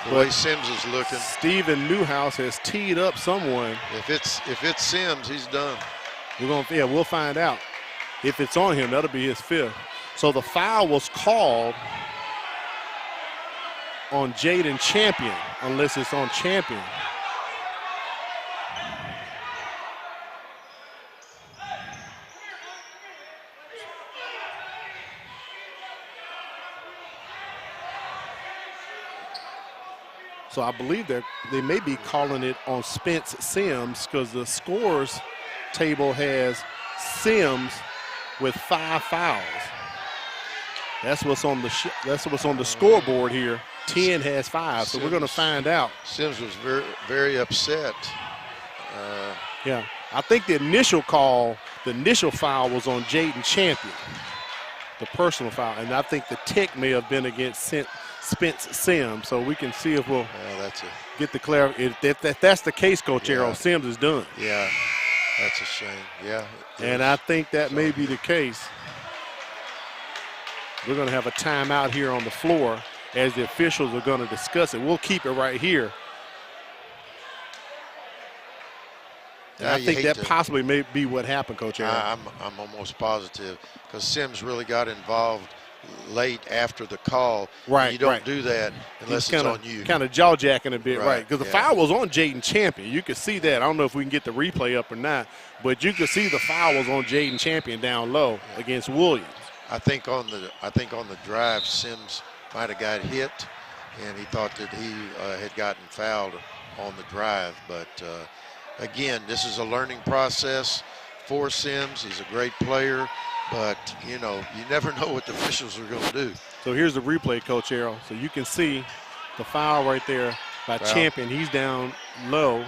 the way Sims is looking. Stephen Newhouse has teed up someone. If it's Sims, he's done. We'll find out. If it's on him, that'll be his 5th. So the foul was called on Jaden Champion, unless it's on Champion. So I believe they may be calling it on Spence Sims because the scores table has Sims with 5 fouls. That's what's on the scoreboard here. 10 has 5, so we're going to find out. Sims was very, very upset. Yeah, I think the initial foul was on Jaden Champion, the personal foul, and I think the tech may have been against Spence Sims. So we can see if we'll get the clarity. If that's the case, Coach Arrow, Sims is done. Yeah, that's a shame. Yeah, and I think that may be the case. We're going to have a timeout here on the floor as the officials are going to discuss it. We'll keep it right here. And I think that possibly may be what happened, Coach Aaron. I'm almost positive because Sims really got involved late after the call. Right, you don't do that unless it's on you. Kind of jaw-jacking a bit, right? Because the foul was on Jaden Champion. You could see that. I don't know if we can get the replay up or not, but you could see the foul was on Jaden Champion down low against Williams. I think on the drive, Sims might have got hit, and he thought that he had gotten fouled on the drive. But again, this is a learning process for Sims. He's a great player, but you never know what the officials are going to do. So here's the replay, Coach Arrow. So you can see the foul right there by Champion. He's down low.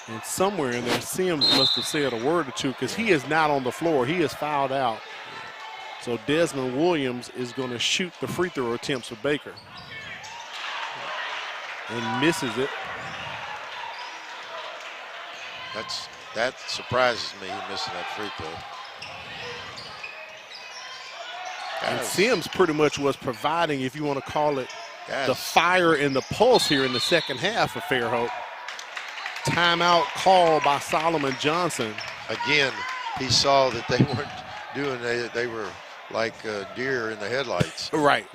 And somewhere in there, Sims must have said a word or two because he is not on the floor. He is fouled out. So Desmond Williams is going to shoot the free throw attempts for Baker. And misses it. That surprises me, missing that free throw. And Sims pretty much was providing, if you want to call it, the fire and the pulse here in the second half for Fairhope. Timeout call by Solomon Johnson. Again, he saw that they weren't doing, they were like deer in the headlights. Right.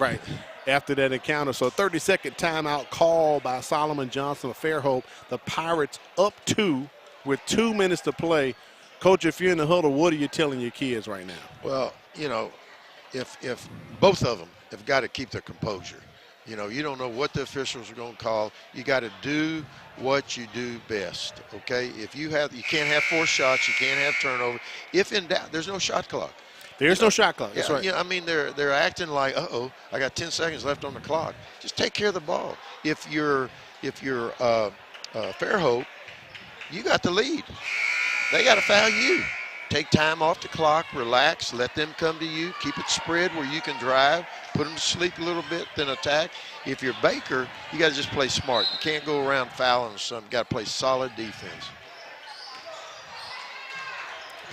After that encounter. So 30-second timeout call by Solomon Johnson of Fairhope. The Pirates up 2 with 2 minutes to play. Coach, if you're in the huddle, what are you telling your kids right now? Well, if both of them have got to keep their composure. You don't know what the officials are going to call. You got to do what you do best, okay? You can't have forced shots. You can't have turnover. If in doubt, there's no shot clock. There's no shot clock. That's right. They're acting like, I got 10 seconds left on the clock. Just take care of the ball. If you're Fairhope, you got the lead. They got to foul you. Take time off the clock, relax, let them come to you, keep it spread where you can drive, put them to sleep a little bit, then attack. If you're Baker, you got to just play smart. You can't go around fouling or something. You got to play solid defense.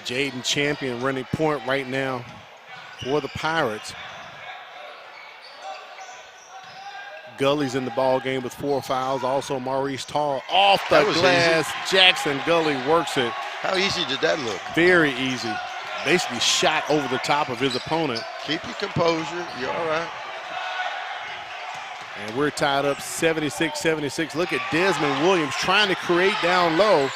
Jaden Champion running point right now for the Pirates. Gully's in the ball game with 4 fouls. Also, Maurice Tall off the glass. Easy. Jackson Gully works it. How easy did that look? Very easy. Basically shot over the top of his opponent. Keep your composure. You're all right. And we're tied up 76-76. Look at Desmond Williams trying to create down low.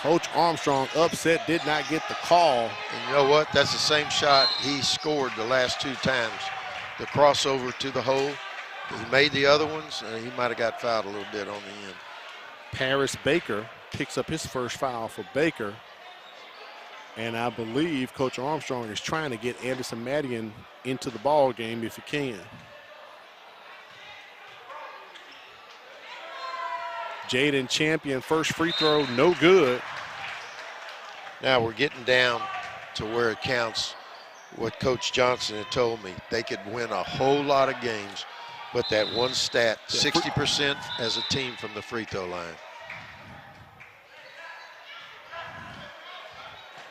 Coach Armstrong upset, did not get the call. And you know what? That's the same shot he scored the last 2 times. The crossover to the hole. He made the other ones, and he might have got fouled a little bit on the end. Paris Baker picks up his first foul for Baker. And I believe Coach Armstrong is trying to get Anderson Madian into the ball game if he can. Jaden Champion, first free throw, no good. Now we're getting down to where it counts. What Coach Johnson had told me, they could win a whole lot of games, but that one stat, 60% as a team from the free throw line.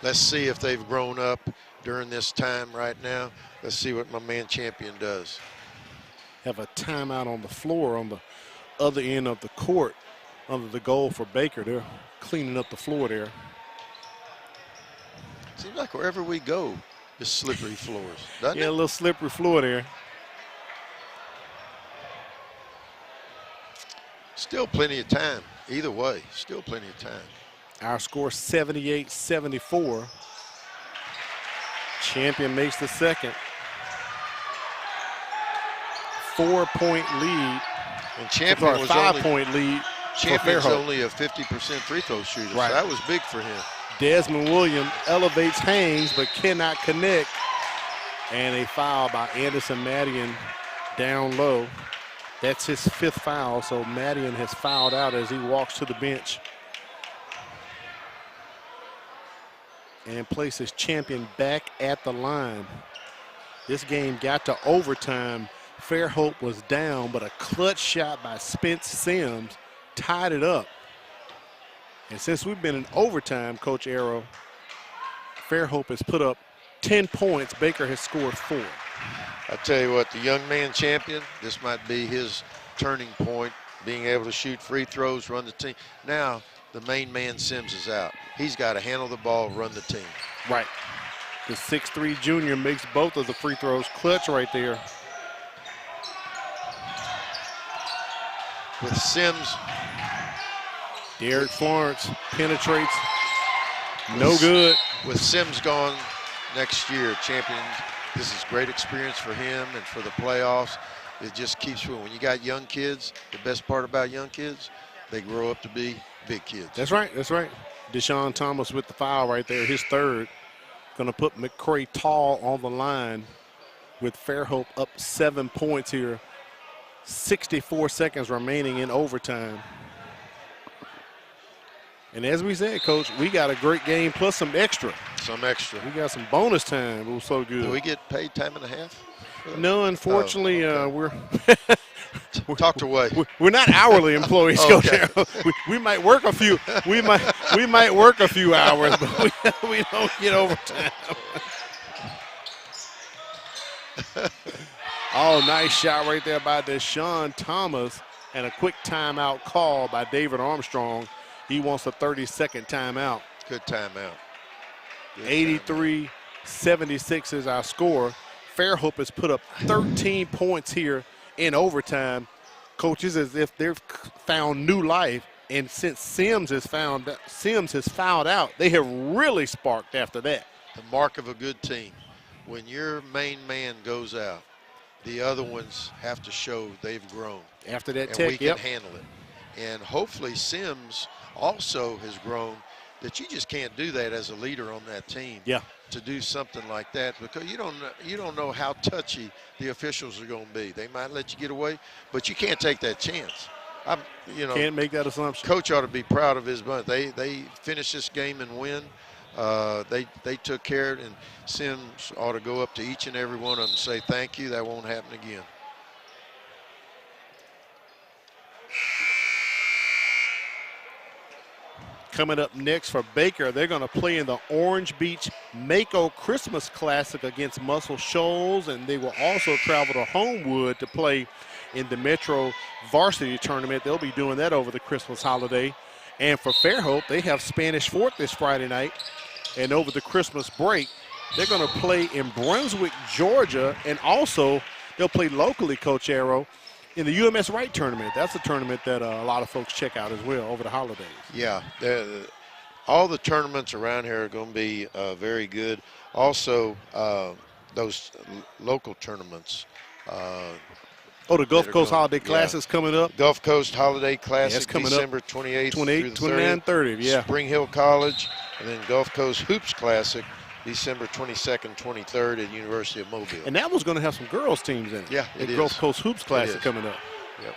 Let's see if they've grown up during this time right now. Let's see what my man Champion does. Have a timeout on the floor on the other end of the court under the goal for Baker. They're cleaning up the floor there. Seems like wherever we go, it's slippery floors, doesn't it? Yeah, a little slippery floor there. Still plenty of time. Either way, still plenty of time. Our score 78-74. Champion makes the second. 4-point lead. And Champion was 5-point lead. Champion's only a 50% free throw shooter, right. So that was big for him. Desmond Williams elevates Haynes but cannot connect. And a foul by Anderson Madian down low. That's his 5th foul, so Madian has fouled out as he walks to the bench. And places Champion back at the line. This game got to overtime. Fairhope was down, but a clutch shot by Spence Sims tied it up. And since we've been in overtime, Coach Arrow, Fairhope has put up 10 points. Baker has scored 4. I tell you what, the young man Champion, this might be his turning point, being able to shoot free throws, run the team. Now, the main man Sims is out. He's got to handle the ball, run the team. Right. The 6'3" junior makes both of the free throws. Clutch right there. With Sims. Derek Florence penetrates. No good. With Sims gone next year, Champion, this is great experience for him and for the playoffs. It just keeps going. When you got young kids, the best part about young kids, they grow up to be big kids. That's right. That's right. Deshaun Thomas with the foul right there, his 3rd. Going to put McCray Tall on the line with Fairhope up 7 points here. 64 seconds remaining in overtime. And as we said, Coach, we got a great game plus some extra. Some extra. We got some bonus time. It was so good. Do we get paid time and a half? No, unfortunately, we're talked away. We're not hourly employees, Coach Arrow. We might work a few. We might work a few hours, but we don't get overtime. Oh, nice shot right there by Deshaun Thomas, and a quick timeout call by David Armstrong. He wants a 30-second timeout. Good timeout. 83-76 is our score. Fairhope has put up 13 points here in overtime. Coaches, as if they've found new life, and since Sims has fouled out, they have really sparked after that. The mark of a good team. When your main man goes out, the other ones have to show they've grown. After that and tech, we can handle it. And hopefully Sims also has grown, that you just can't do that as a leader on that team. Yeah. To do something like that, because you don't know how touchy the officials are going to be. They might let you get away, but you can't take that chance. Can't make that assumption. Coach ought to be proud of his bunch. They finished this game and win. They took care of it, and Sims ought to go up to each and every one of them and say thank you. That won't happen again. Coming up next for Baker, they're going to play in the Orange Beach Mako Christmas Classic against Muscle Shoals, and they will also travel to Homewood to play in the Metro Varsity Tournament. They'll be doing that over the Christmas holiday. And for Fairhope, they have Spanish Fort this Friday night, and over the Christmas break, they're going to play in Brunswick, Georgia, and also they'll play locally, Coach Arrow, in the UMS Wright tournament. That's a tournament that a lot of folks check out as well over the holidays. Yeah, all the tournaments around here are going to be very good. Also, those local tournaments. The Gulf Coast Holiday Classic's coming up. Gulf Coast Holiday Classic, coming December up. 28th 29th, 30th, yeah. Spring Hill College, and then Gulf Coast Hoops Classic, December 22nd, 23rd at University of Mobile. And that one's going to have some girls teams in it. Yeah, it the is. Gulf Coast Hoops Classic coming up. Yep.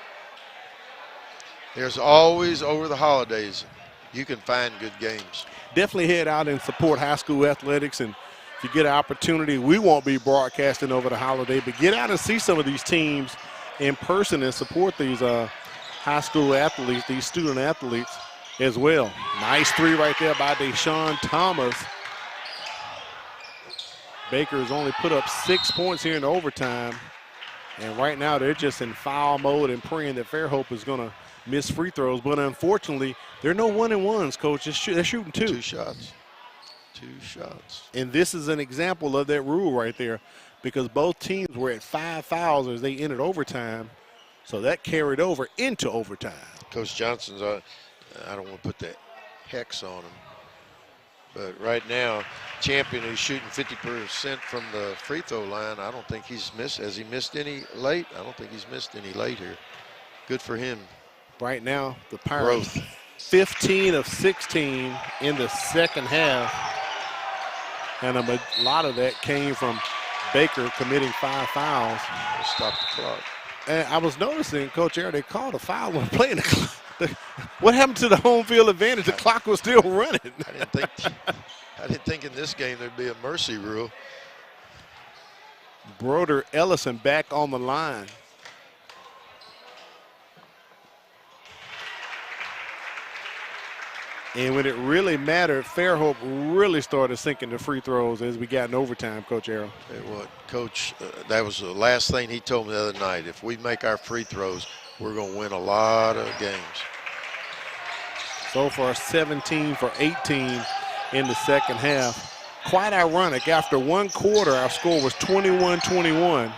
There's always, over the holidays, you can find good games. Definitely head out and support high school athletics. And if you get an opportunity, we won't be broadcasting over the holiday, but get out and see some of these teams in person and support these high school athletes, these student athletes as well. Nice three right there by Deshaun Thomas. Baker has only put up 6 points here in overtime. And right now they're just in foul mode and praying that Fairhope is going to miss free throws. But unfortunately, there are no 1-and-1s, Coach. They're shooting two. Two shots. And this is an example of that rule right there, because both teams were at 5 fouls as they entered overtime. So that carried over into overtime. Coach Johnson's, I don't want to put that hex on him. But right now, Champion, who's shooting 50% from the free throw line, I don't think he's missed. Has he missed any late? I don't think he's missed any late here. Good for him. Right now, the Pirates 15 of 16 in the second half. And a lot of that came from Baker committing 5 fouls. Stop the clock. And I was noticing, Coach Air, they called a foul when playing the clock. What happened to the home field advantage? The clock was still running. I didn't think in this game there'd be a mercy rule. Broder Ellison back on the line. And when it really mattered, Fairhope really started sinking the free throws as we got in overtime, Coach Arrow. Coach, that was the last thing he told me the other night. If we make our free throws, we're going to win a lot of games. So far, 17 for 18 in the second half. Quite ironic. After one quarter, our score was 21-21.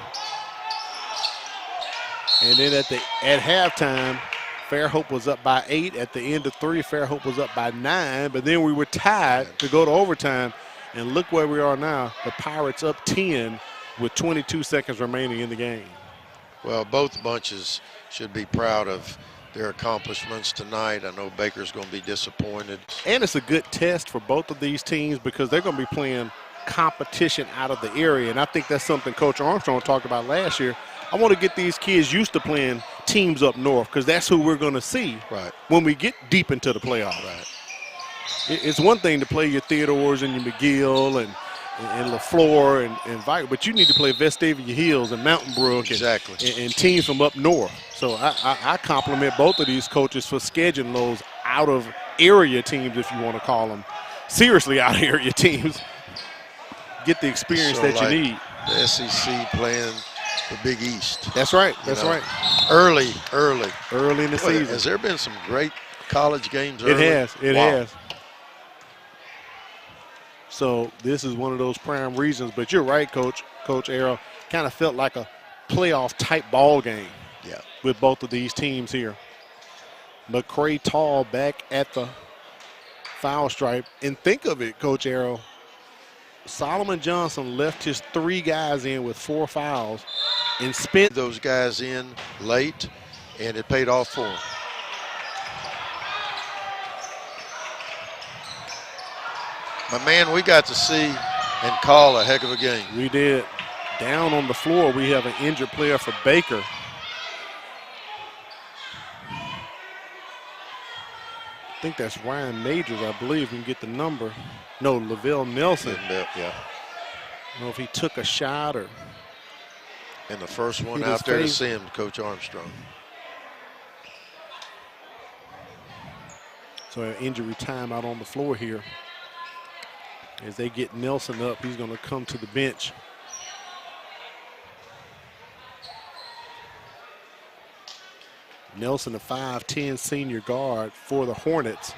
And then at halftime, Fairhope was up by 8. At the end of 3, Fairhope was up by 9. But then we were tied to go to overtime. And look where we are now. The Pirates up 10 with 22 seconds remaining in the game. Well, both bunches should be proud of their accomplishments tonight. I know Baker's going to be disappointed. And it's a good test for both of these teams because they're going to be playing competition out of the area. And I think that's something Coach Armstrong talked about last year. I want to get these kids used to playing teams up north because that's who we're going to see when we get deep into the playoffs. It's one thing to play your Theodores and your McGill and LaFleur and Viper, but you need to play Vestavia Hills and Mountain Brook and teams from up north. So I compliment both of these coaches for scheduling those out-of-area teams, if you want to call them, seriously out-of-area teams. Get the experience that you need. The SEC playing the Big East. That's right. That's right. Early in the season. Has there been some great college games early? It has. So this is one of those prime reasons. But you're right, Coach Arrow. Kind of felt like a playoff-type ball game with both of these teams here. McCray Tall back at the foul stripe. And think of it, Coach Arrow. Solomon Johnson left his 3 guys in with 4 fouls and spent those guys in late, and it paid off for him. My man, we got to see and call a heck of a game. We did. Down on the floor, we have an injured player for Baker. I think that's Ryan Majors, I believe. We can get the number. No, Lavelle Nelson. Yeah. I don't know if he took a shot or. And the first one out there to see him, Coach Armstrong. So an injury time out on the floor here. As they get Nelson up, he's going to come to the bench. Nelson, a 5'10" senior guard for the Hornets.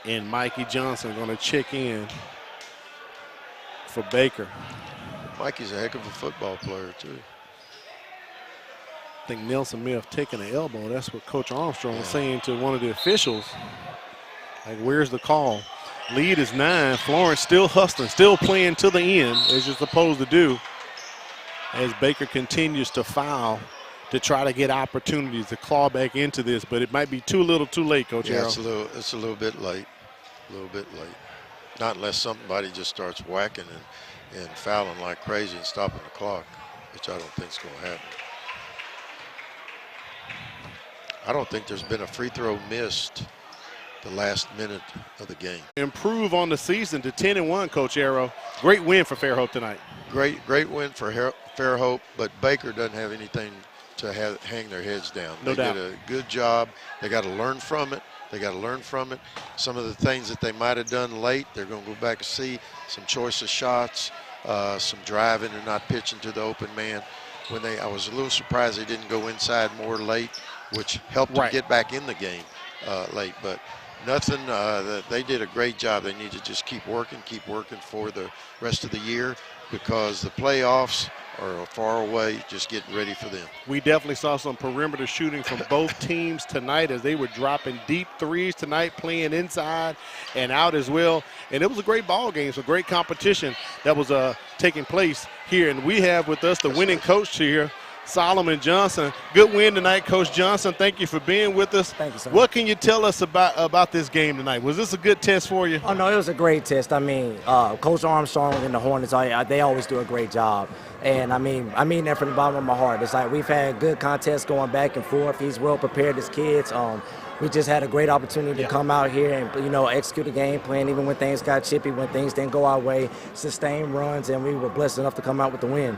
And Mikey Johnson going to check in for Baker. Mikey's a heck of a football player, too. I think Nelson may have taken an elbow. That's what Coach Armstrong was saying to one of the officials. Like, where's the call? Lead is 9. Florence still hustling, still playing to the end, as you're supposed to do, as Baker continues to foul to try to get opportunities to claw back into this, but it might be too little too late, Coach Yeah, Arrow. it's a little bit late. A little bit late. Not unless somebody just starts whacking and fouling like crazy and stopping the clock, which I don't think is going to happen. I don't think there's been a free throw missed the last minute of the game. Improve on the season to 10-1, Coach Arrow. Great win for Fairhope tonight. Great win for Fairhope, but Baker doesn't have anything to hang their heads down. No doubt. They did a good job. They got to learn from it. Some of the things that they might have done late, they're going to go back and see some choice of shots, some driving and not pitching to the open man. I was a little surprised they didn't go inside more late, which helped them get back in the game late. But nothing, they did a great job. They need to just keep working for the rest of the year, because the playoffs are far away. Just get ready for them. We definitely saw some perimeter shooting from both teams tonight, as they were dropping deep threes tonight, playing inside and out as well. And it was a great ball game, some great competition that was taking place here. And we have with us the winning coach here, Solomon Johnson. Good win tonight, Coach Johnson. Thank you for being with us. Thank you, sir. What can you tell us about this game tonight? Was this a good test for you? Oh, no, it was a great test. I mean, Coach Armstrong and the Hornets, they always do a great job. And I mean that from the bottom of my heart. It's like we've had good contests going back and forth. He's well prepared as kids. We just had a great opportunity to come out here and, execute a game plan, even when things got chippy, when things didn't go our way, sustain runs, and we were blessed enough to come out with the win.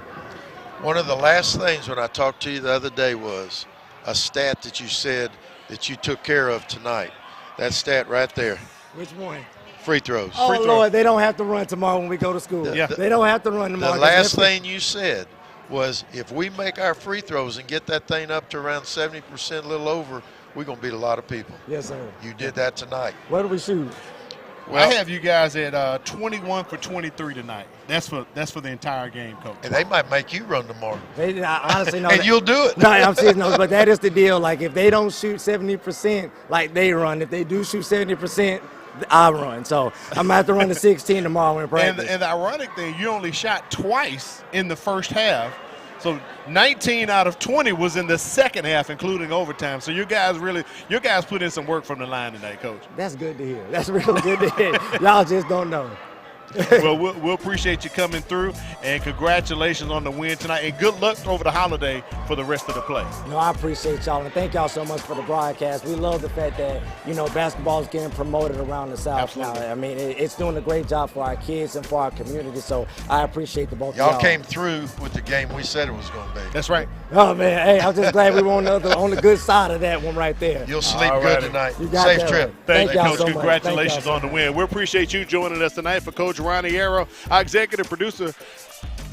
One of the last things when I talked to you the other day was a stat that you said that you took care of tonight. That stat right there. Which one? Free throws. Oh, Lord, they don't have to run tomorrow when we go to school. They don't have to run tomorrow. The last thing you said was, if we make our free throws and get that thing up to around 70%, a little over, we're going to beat a lot of people. Yes, sir. You did that tonight. What did we shoot? Well, I have you guys at 21 for 23 tonight. That's for the entire game, Coach. And they might make you run tomorrow. Honestly, no. And you'll do it. No, I'm serious. No, but that is the deal. Like, if they don't shoot 70%, like they run. If they do shoot 70%, I run. So I'm going to have to run the 16 tomorrow in practice. And the ironic thing, you only shot twice in the first half. So 19 out of 20 was in the second half, including overtime. So you guys put in some work from the line tonight, Coach. That's good to hear. That's real good to hear. Y'all just don't know. Well, we'll appreciate you coming through, and congratulations on the win tonight, and good luck over the holiday for the rest of the play. No, I appreciate y'all, and thank y'all so much for the broadcast. We love the fact that, basketball is getting promoted around the South. Absolutely. Now. I mean, it's doing a great job for our kids and for our community, so I appreciate the both of y'all. Y'all came through with the game we said it was going to be. That's right. Oh, man, hey, I'm just glad we were on the good side of that one right there. You'll sleep good tonight. Safe trip. Thank you, y'all Coach. so much. Congratulations on the win. We appreciate you joining us tonight. For Coach Ronnie Arrow, our executive producer,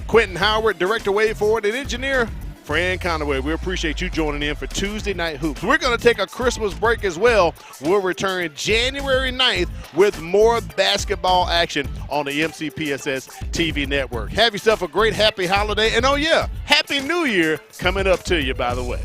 Quentin Howard, director Wade Ford, and engineer Fran Conaway. We appreciate you joining in for Tuesday Night Hoops. We're going to take a Christmas break as well. We'll return January 9th with more basketball action on the MCPSS TV network. Have yourself a great, happy holiday. And, oh, yeah, Happy New Year coming up to you, by the way.